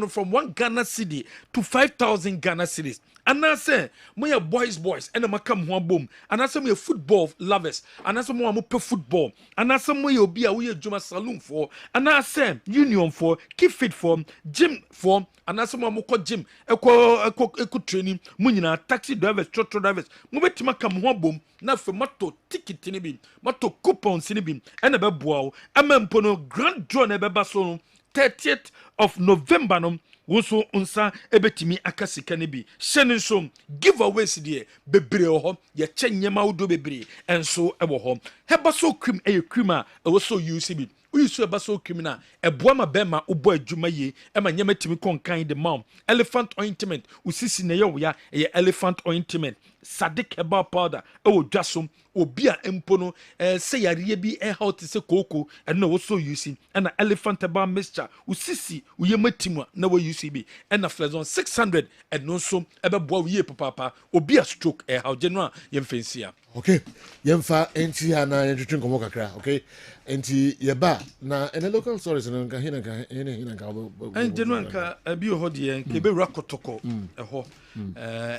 from 1 Ghana cedi to 5,000 Ghana cedis. And I say, we are boys, and I'm come one boom. And I say, we are football lovers. And I say, we are football. And I say, we are we are Juma Saloon for. And I say, Union for, Keep Fit for, Gym for. And I say, we are gym, eco training, munina, taxi drivers, truck drivers. We are come one boom. Na for mato ticket tinibin, mato coupon sinibin, and a beboa. Amempono grand draw nebeba so 30th of November no. Wonso unsa ebetimi akasika ne bi hyene so giveaways de bebre ho ye chenyema wodo bebre enso ebo ho heba so krim krim a ewo so use bi uyisu eba so krim na eboa ma bema ubo adwuma ye ema nyema timi konkan de mom elephant ointment usisi ne ye ya elephant ointment Sadik herbal powder ewo dwasom obi a empono se yare bi health se koko and no so using and elephant herbal mixture usisi uyematimu na we use bi and flexon 600 and no so ebeboa we papa obi a stroke how general yemfensia okay yemfa enti ana yentwetwe komo kakra okay enti yeba na en local stories na nka hina en general nka abi ho de nke be rakotoko eho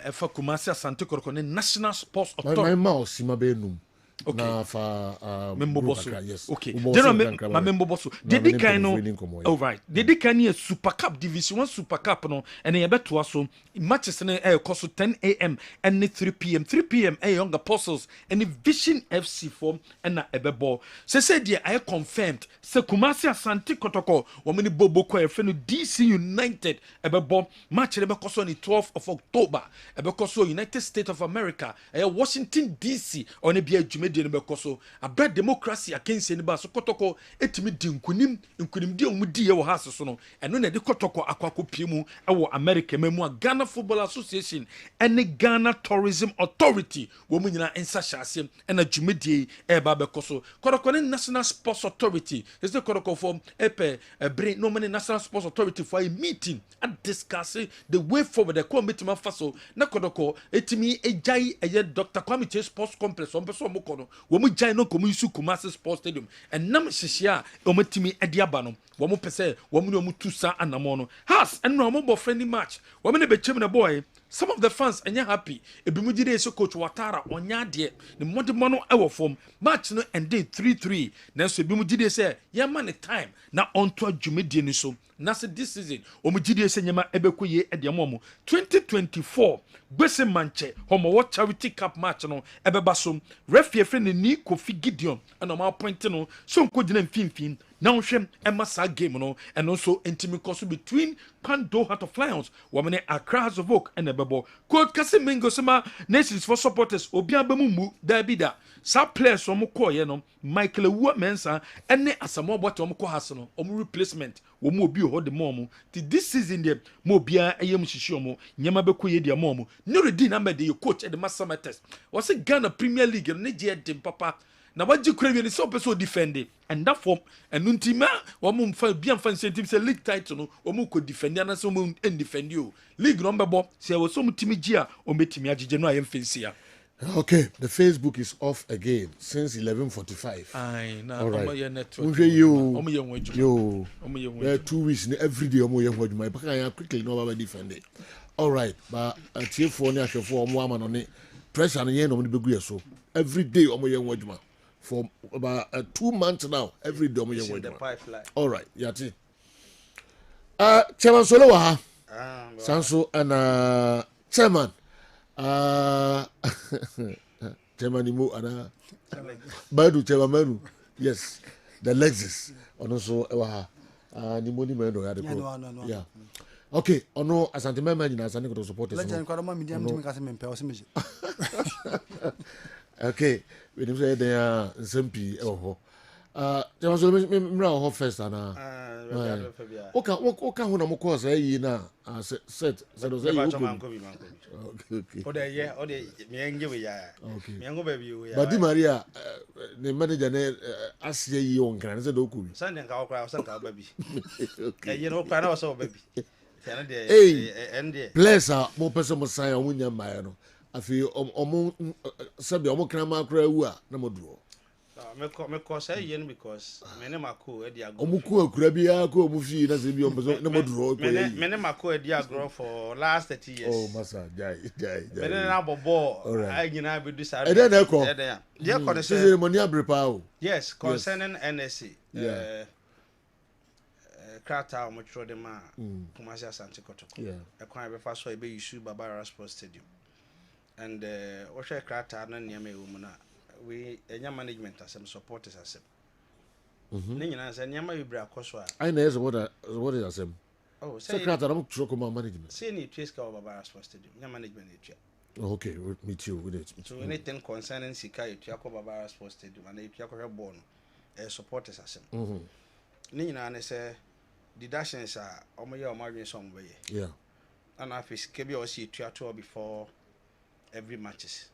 efa Kumasi Asante Koroko ne National Sports Authority my mouse ma be num Okay. Na fa yes. Okay. General member bosso. Did kind no. All right. Did kind a Super Cup Division 1 Super Cup no and e beto aso matches na cost 10 a.m. and 3 p.m. 3 p.m. Young Apostles and Vision FC form and na ebebo. Say dia I confirmed. Se Kumasi Asante Kotoko wo many bobo ko e DC United ebebo match ebe koso on the 12th of October. Ebe koso United States of America. Washington DC on e bia dwumedi no be koso. Abra democracy against anybody so Kotoko etimi di nkunim di omudi ye wo hase so no. Eno na de Kotoko akwako piemu e America memu Ghana Football Association and Ghana Tourism Authority wo mu nyina ensa hyase na dwumedi e ba be koso. Kotoko ne National Sports Authority is the Kotoko form bring no many National Sports Authority for a meeting and discuss the way forward the committee faso na Kotoko etimi ejai eye Dr. Kwame Chase Sports Complex on person mo kono wo mu jai no komu isu Kumasi Sports Stadium and nam hihia o matimi ediaba no wo mu pese wo mu no mu tusa anamo no has and no mo friendly match wo me ne be chem na boy. Some of the fans are happy. Ebimujide so coach Watara onya de ne modemo no ewo form match no ended 3-3. Na so ebimujide say ya man time na onto adwumedie ni so. Na so this season omujide say nyama ebekoye ediamo 2024 gbese manche homo charity cup match no ebeba so referee friend ni Kofi Gideon and ma point no so nkogina mfimfim na ohwem emasa game no and also intimate course between Pando Heart of Lions women Accra House of Oak and ebebo coach Kasimingo sema nations for supporters obiaba mu dabida sa players omo koye no Michael Wu Mensa ene asamo bot omo ko hase no omo replacement wo mu obi ho de mom ti this season de mo bia eyem hihie omo nyema bekoye de mom Nurudi na me de coach at the Massamates was a Ghana Premier League ne je dem papa na waji kure ni so person defend and that form and nuntima wo mu mfa bia mfa incentive say league title no wo mu ko defend na so mu defend you league number bo say wo so mu timi gia o metimi agege no ayem fancy. Okay, the Facebook is off again since 11:45. Aye, na right. Network. Yo. 2 weeks every day omo ye hwajuma. Baka ya quickly no ba defend it. All right, but TF4 ni ahwefo omo ama no ne pressure no ye no be gu so. Every day omo ye hwajuma for about 2 months now. Every day omo ye hwajuma. All right, yati. Chairman Solo wa ha. Sanso and chairman chairman Imo ana Badu chairman Manu. Yes, the Lexus also wa ha. Ni money man do ya de pro. Yeah. Okay, ono asante mema nyina asante ko support us. Legend kwa ma media mtimi ka se mempe o se meje. Okay, we dem say there nsempi e ho. There was me ho first ana. Okay, ho na mo course yi na set do say you okay. Ode me nge we ya. Me ngo ba bi we ya. But Di Maria the manager ne asie yi on kan say do ku bi. Sunday ka okra Sunday ka ba bi. Okay. You know kwa na so ba bi. Hey, bless her, more person must sign on your man. I feel sabi omo krama kra wu a na moduro. Me ko say yen because me ne mako e dia go. Omo ku akura bia ko omo fi na se bi omo na moduro ko yi. Me ne mako e dia grow for last 30 years. Oh masa jai. Me ne na bobo I nyina be do sa. E dey na ko. Dey ko dey say ceremony abrepa o. Yes, concerning NSC. Krata o motro de ma Kumasi Asante Kotoko. E kwan be fa so e be issue Babara Sports Stadium. And o hwe krata na niam e wo mu na we enya management asem supporters asem. Ne nyina se niam e bra koso a. I know what is asem. Oh, say krata na motro ko management. Say ni Twiska o Babara Sports Stadium. Nya management e twa. Okay, me too with it. So anything concerning Sika e twa ko Babara Sports Stadium and e twa ko hwe ball no supporters asem. Ne nyina ne se deductions are omoye omadwen some way. Yeah. And afis kebi o see tuato before every matches.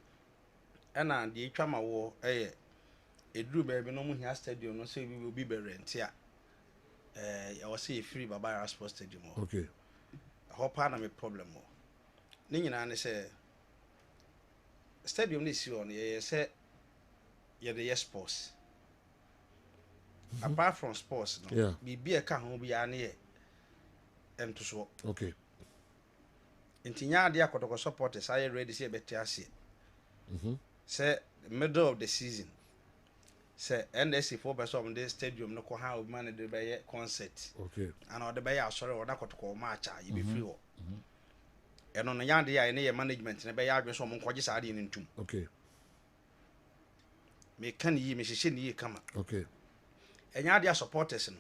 And the twama wo edru baby no mu hia stadium no say we will be rent ya. I was say free Babara Sports Stadium. Okay. Hopa na me problem mo. Ni nyina ne say stadium ni si on ye say ye the sports. Apart from sports, no. Yeah. Be a car home be an ear and to so. Okay. Intinya Kotoko supporters, I ready to say better. Say middle of the season, say NSC for person this stadium no ko ha man de be concert okay and or de be sorry or na kotoko match you be free ho eno no yande ya ne management ne be ya adwe so mo nkoje sa ade ne ntum okay me kan yi me hihye ne yi kama okay enya ade supporters no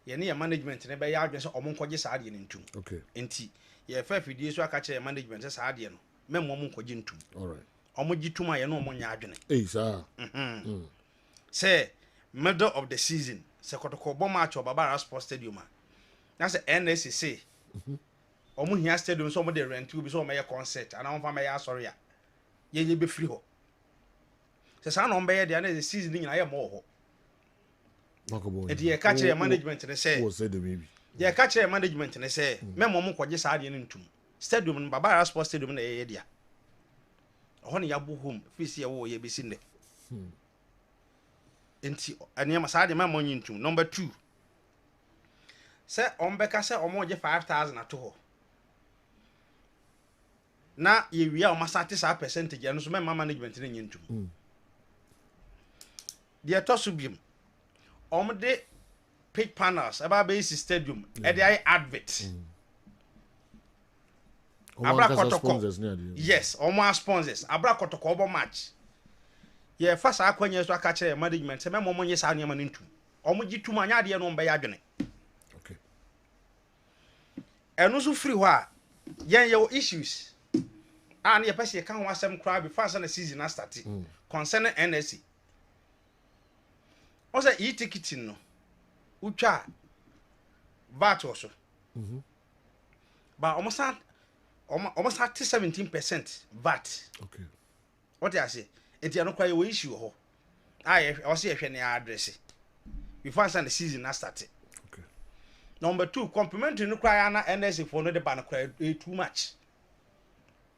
ye ne management ne be ya adwe so o mo nkoje sa ade ne ntum okay enti ye fa fidie so aka kire management sa ade no memo mo nkoje ntum all right omo gituma ye no mo nya adwene sir say middle of the season se kotoko bo match Babara Sports Stadium na say NSC say omo hia stadium so omo dey rent we be so omo ye concert and omo fa me ya sorry ye be free ho se sa no mbe ye dey na the season ni na ye mo ho Makobo e dey catch your management ne say o say the maybe dey catch your management ne say memo mo koje sa ade ne ntum stadium no Babara Sports Stadium na ye dia ho ne ya bo home fees ye wo ye be sin de enti aniama sa de memo nyintum number 2 say ombeka say omo je 5,000 ato ho na ye wia o masate sa percentage eno so mema management ne nyintum de atoso biem de pitch panels about base stadium e de ai advert abra kotoko yes omo sponsors abra kotoko obo match ye fa sa akwanye so aka kire management se memo monye sa aniama ne ntum omo gitum anya de no mbe ya adwene okay eno so free ho a yen ye issues and ye pese kan ho asem kra before sa na season na start concerning NSC o say e ticketing no utwa VAT also ba almost 17% VAT okay what you say enti ano kwa ye issue ho aye o say ehwe ne address before sa na season na start okay number 2 complimentary no kwa na NSC for no de ban kwa too much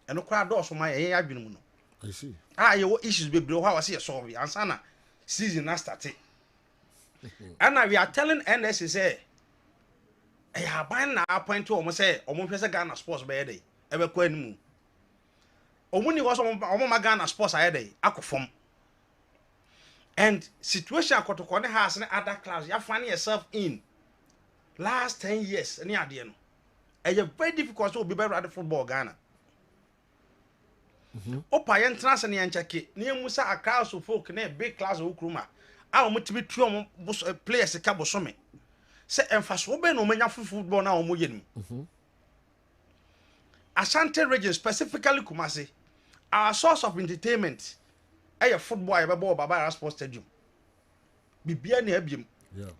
eno kwa do so ma ye adwene mu no I see aye wo issues be bro how say solve answer na season na start and now we are telling NSC say e ha ban na appoint to omo say omo hwese Ghana Sports be dey e be kwa animu omo ni was omo ma Ghana Sports aye dey akofom and situation akotoko ne has ne other class you find yourself in last 10 years any ade no e very difficult to be better at football Ghana opa yen transfer ne yanchake ne musa a class of folk ne big class of ukruma a omo tibi tu omo players ka bosome se emfaso be no manya football na omo ye nim Ashanti region specifically Kumasi our source of entertainment aye football e be ball Babara Sports Stadium bibia na abiem yeah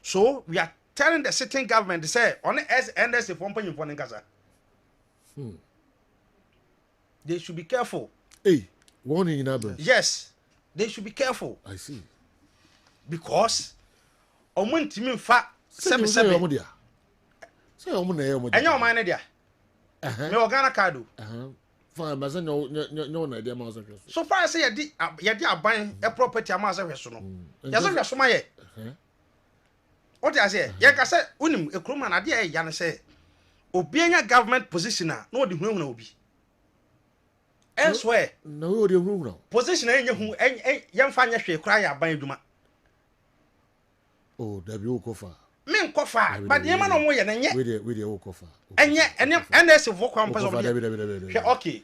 so we are telling the sitting government to say on NSC for mpanyim for nkasa they should be careful warning in Abra yes they should be careful I see because omuntimi mfa say omo dia say omo na omo dia enya o man na dia me Ghana card fine but say no na dia ma so far say ye di aban e property ama say hweso no ya say hweso ma ye what you say ye ka say unim ekroma na dia e ya no say obi enya government position na no di hunhuna obi elsewhere no we dey hunhuna position enya hu ye mfa nya hwe kra ya aban adwuma oh da bi okofa me nkofa but ye ma no mo ye na nye we dey okofa enye NS vokwa mpaso okay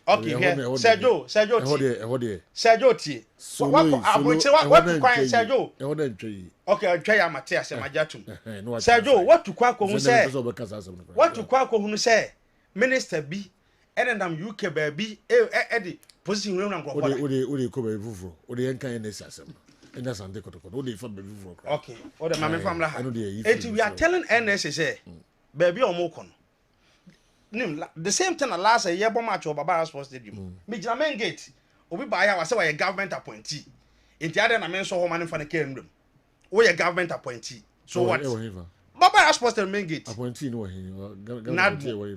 Sergio tie wako aboche watu kwa Sergio okay twa ya Matias Majatum Sergio watu kwa ko hu se watu kwa ko hu se minister bi enendam UK baabi e position we nko kwa we ko be vuvro we dey enkan NS asem enya sande kotoko we dey fa be vuvro okay o de mame famla ha et we are telling NS say baabi o mo kono the same thing last year bomb match of Babara Sports Stadium me gina main gate obi ba ya wa say we government appointee enti ade na men so ho man fa ne kemdum we government appointee so what Babara Sports Stadium main gate appointee no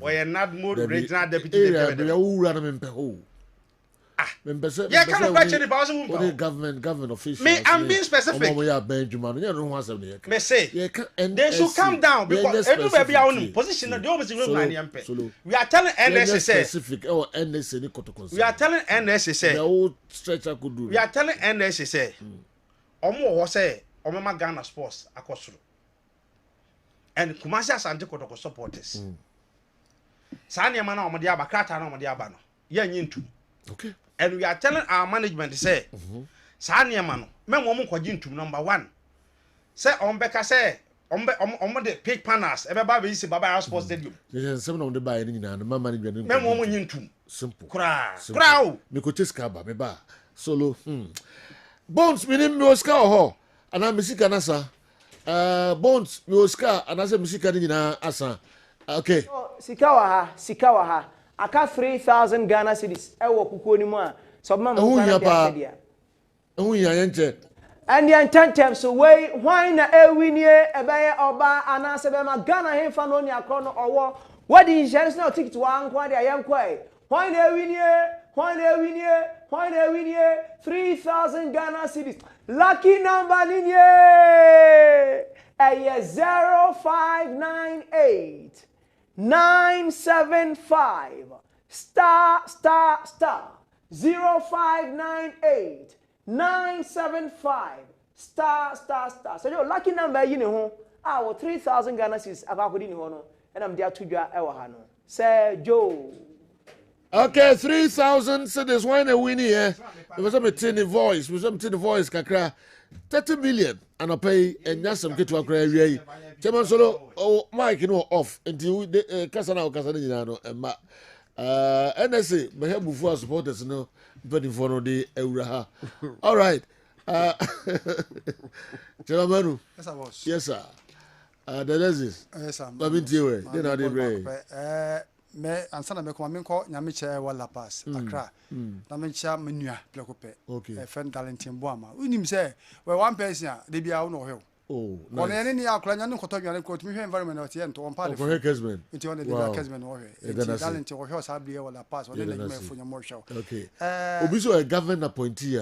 we not more regional deputy we ura na mempe ho yeah, kind of question the boss who government official me I'm being specific we are Benjamin you know who asem dey me say they should calm down because everybody own position the always room na yampe we are telling NSC specific NSC ni kotoko we are telling NSC say the old stretcher could do we are telling NSC say omo ho say omema Ghana Sports akosoro and Kumasi Asante Kotoko supporters sa ne ma na omo de aba krata na omo de aba no ye nyintu okay and we are telling our management say sa ne ma no me mo kwaji ntum number 1 say ombeka say ombe de pick panels ebe ba be isi baba sports stadium yes some of the buy ni na ma management me mo nyintum simple kra me ko cheska ba me ba solo Bones minim mi oska ho ana misika na sa Bones mi oska ana se misika ni na asa okay sikawa ha aka 3000 Ghana cedis e wo kukuo ni mu a so ma mo kana dia dia ya yenche and the intentem so way why na ewinie ebeye oba ana se be ma Ghana hemfa no ni akro no owo what the insurance na ticket wa nkwa dia yenkwai why na ewinie 3,000 Ghana cedis lucky number ninye 0598 975 star 0598 975 star. So your lucky number you know our 3,000 Ghana cedis akakodi ni ho no and am dia tudwa e wa ha no say Joe. Okay, 3,000 cedis when a win here. It was a tiny voice, kakra 30 million and I pay and just some get to a cry. Chairman Solo, oh, Mike, you know, off until Casana Casanino and Ma. NSA, my help before supporters, no, but in front of the Euraha. All right. Chairman, yes, I was. Yes, sir. The Lesis. Yes, sir. I've been to you. Then I did me ansana me koma me nko nyame che wala pass akra na me cha menua plekope okay friend talentin boama unim say we one person a de bia wo no hwe oh nice one ne akra nya no koto dwane ko tumi hwe environment o tie nto on pa de ko Kessben nti on de bia Kessben wo hwe talent wo hwe sa bia wala pass one ne me fu nya mo show okay obi so a government appointee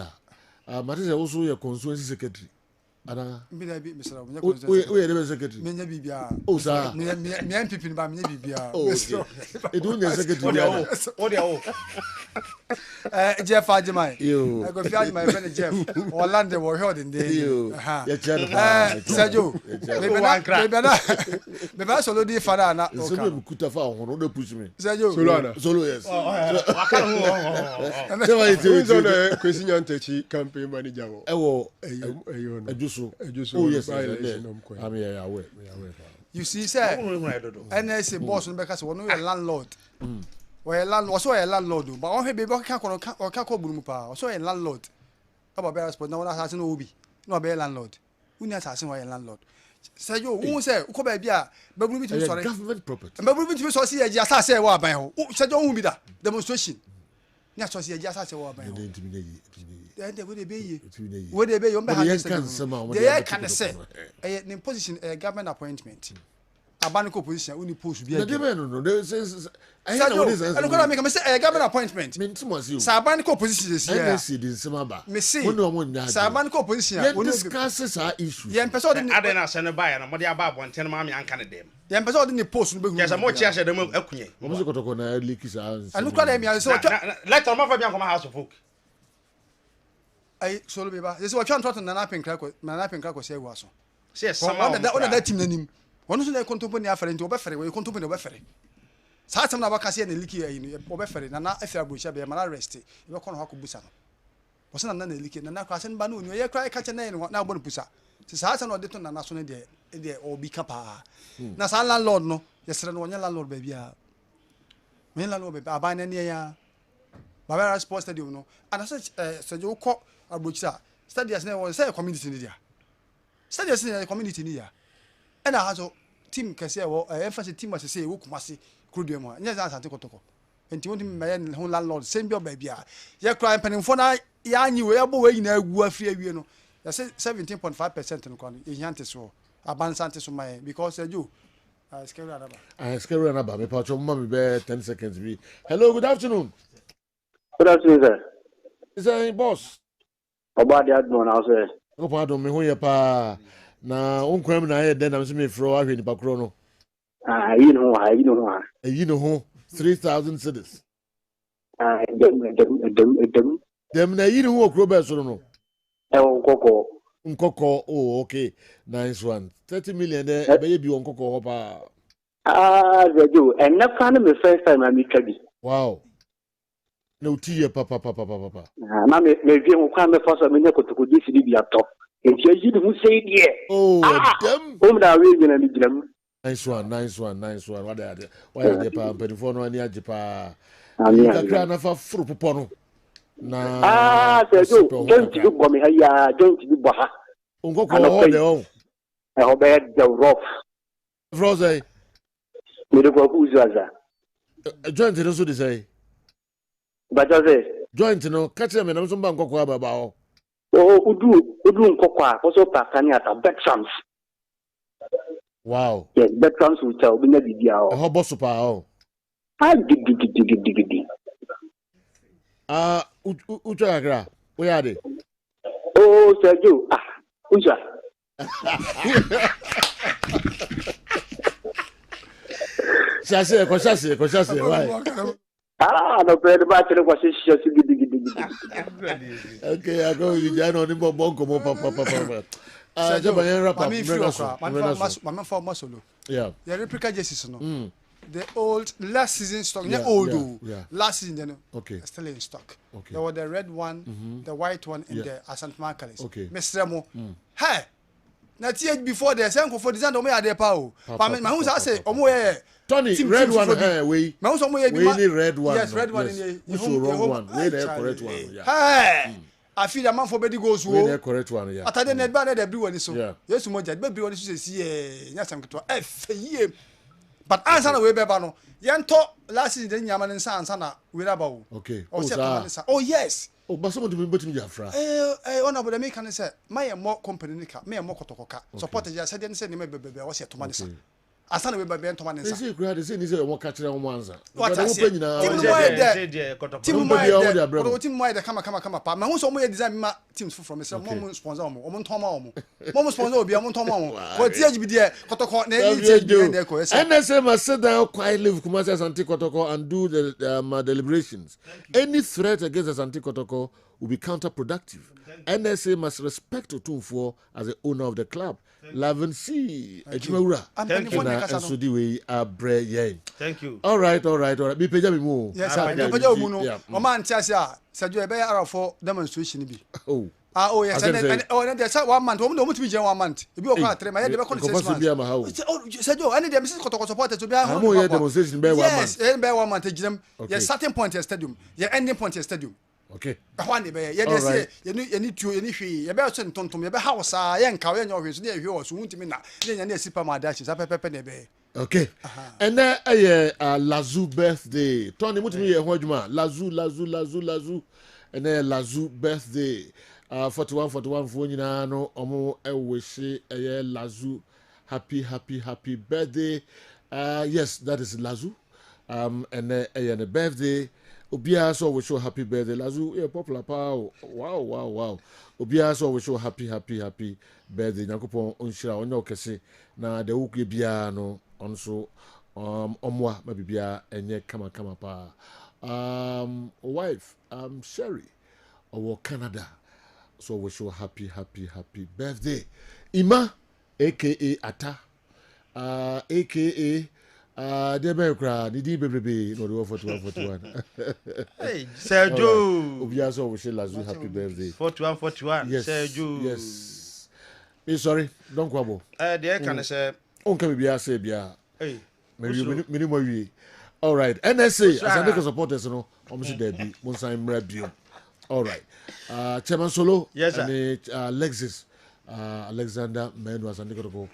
Matisse also your constituency secretary ana mbi na bi misra wo nya constituency we the secretary me nya bibia oh sir me MPP ni ba me nya bibia e do the secretary o de o Jeff Ajimai I go fi my friend Jeff Orlando wo held in there ya chero Sergio me ba solo di fara na o ka me kuta fa ho no push me Sergio solo yes waka ho so why you so the question antechi campaign manager wo ewo ejuso oh yes I'm here aware you see sir NSA boss no be ka say one no landlord well also a landlord but on be ka ko buru mu pa also a landlord aba be respond na one assassin no obi no be landlord uni assassin wa landlord say yo who say ko ba bia be buru bi to sorry government property be buru bi to so see ya assassin wa ban ho say yo who be that demonstration ni so see ya assassin wa ban ho they would be you would be you be they can say in position a government appointment abaniko position uni post bi no they say I know this and go make say a government appointment me ntimo see sa abaniko position is here NSC din sema ba me see sa abaniko position we discuss our issues ye mpese odi adena se no ba ya no mo de aba abonten ma me anka ne dem ye mpese odi ni post no be hu yes mo chia she dem akunye mo se kotoko na leak sa anu kwa dem ya so let on ma fa bi anko ma house of folk ai solo be ba ye se wa twa ntwa na penkra ko se ewa so yes sama on that team nanim one so na kontompo ni afere nti obefere we kontompo ni obefere sa atem na baka se na liki ayi ni obefere na afere abocha be ma rest e be kono ha ko busa no wo na liki na kwa se nba na onu ye kra ka che na na agbo no busa ti sa atem na odeto na so ne de obi kapa na sa landlord no yesere no wonya landlord ba bia me landlord be aban na ne ya Baba Sports Stadium no and so je ko abocha stadium na wo say community ni dia stadium na community ni ya and I have team kase wo emphasis team was say wo kumase krudu mu nya za asante kotoko enti won me ho landlord same bi ba bia ye cry penimfo na ya anyi we abo we nyina agu afri awie no ya say 17.5% no kwano e hiante so abansante so mai because you Scary anaba me pacho mama be 10 seconds be hello good afternoon sir is that boss Obadi admon now sir go pardon me ho ye pa na unkwam na ye den na me fro ahwe ni pakro no you know 3,000 cedis dem dem na yi ni ho okro be so no koko Nkoko, oh, okay. Nice one. 30 million there, baby, Nkoko Hopa. They do. And that kind of the first time I meet you. Wow. No tea, papa. Now, maybe you can't be first. I mean, you could this be a top. And you who say, yeah. Oh, damn. Home that region and the Nice one. What are they? Why are they paying for no any ajipa? I'm You can cry na for fruit pono. They do. Don't you go me here? Don't you go? Nkoko ho de o. I hope the rough. Froze. Me do go uzaza. Joint no so dey say. But I say joint no catch them na so mba nkoko ababa o. Oh, udu nkoko a also pakani at Bettrams. Wow. Yes, Bettrams will tell me the dia o. Ho boss pa o. Diggy. Ucha agra. Where are they? Oh, Sergio. Ucha. Chassis. Why? No bread battery was just diggy. Okay, I go with you. I know the bongo papa. Yeah. The replica jerseys, no. The old last season stock, yeah, old. Last season, you know, okay, still in stock. Okay. There were the red one, the white one, and the Asante Markales. Okay. Mr. Remo. Hey, now before the same for design, Omo ade pa o. But my house I say Omo Tony, red one, we. My house Omo we red one. Yes, red one in the wrong one. We the correct one. Yeah. Hey. I feel a man for bedi goes wo. We the correct one, yeah. Atade net ba na dey one so. Yeah. Yes mo jad be one so say nya sam keto. Ye. But answer na we be ba no. Yento last season nyama ne nsa answer na we ba o. Okay. Oh yes. Oh, but someone to be bottom Jafra. One of the make can say my more company nika, me more kotokoka. Support ya said say me be was here to man say. Asana we be to man say. Say grad say ni say won catch na won answer. What I say. Team mo there kama pa. Ma hu so mo ye design ma teams from say mo sponsor mo ntoma mo sponsor obi mo ntoma mo. Ko tie bi there kotoko na any change bi there ko. NSA must sit down quietly with Kumasi Asante Kotoko and do the deliberations. Any threat against Asante Kotoko will be counterproductive. NSA must respect Otumfuo as the owner of the club. Laven C. Thank you. All right. Be peja mi mo. Yes, peja mu no. O man tiasia, Sergio e be arafo demonstration bi. Oh yes, and then say 1 month. We don't to be 1 month. If you call 3 months, they be call 6 months. Sergio, any dem kotoko supporters to be how much demonstration be 1 month? Yes, be 1 month give them. Yes, starting point stadium. Your ending point stadium. Okay. One be ye dey say you need to any hwe ye be so ntontom ye be house a ye nka ye nya hwe so dey hwe so wuntimi na ye nya super madash sa pepepe na be. Okay. And then Lazu birthday. Tony mutimi ye ho adwuma. Lazu. And then Lazu birthday. 41 for nyina no omo wish Lazu happy birthday. Yes, that is Lazu. And then the birthday Obia so we show happy birthday Lazu popular power. Wow. Obia so we show happy birthday. Nyakopon onhira onyo kese na de wuku bia no onso omwa mabibia enye kama pa. Wife Sherry or Canada. So we show happy birthday. Ima aka Ata aka Debekra, Nidi Baby, no 41. Hey, Sergio. Obia so we say Lazu happy birthday. 41. Yes, Sergio. Yes. Sorry, don't quabble. There can I say. On can be say bia. Hey. Minimum. All right. NSA, as I make supporters, no, almost there be one sign radio. All right. Chairman Solo. Yes, and Lexis. Alexander Menu as go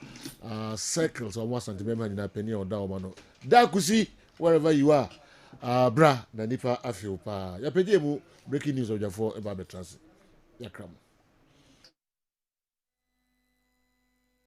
circles or was anti member in a penny or down. Dakusi, wherever you are. Bra, Nanipa Afio Pa. Yapejemu, breaking news of your 4 about the transit. Yakram.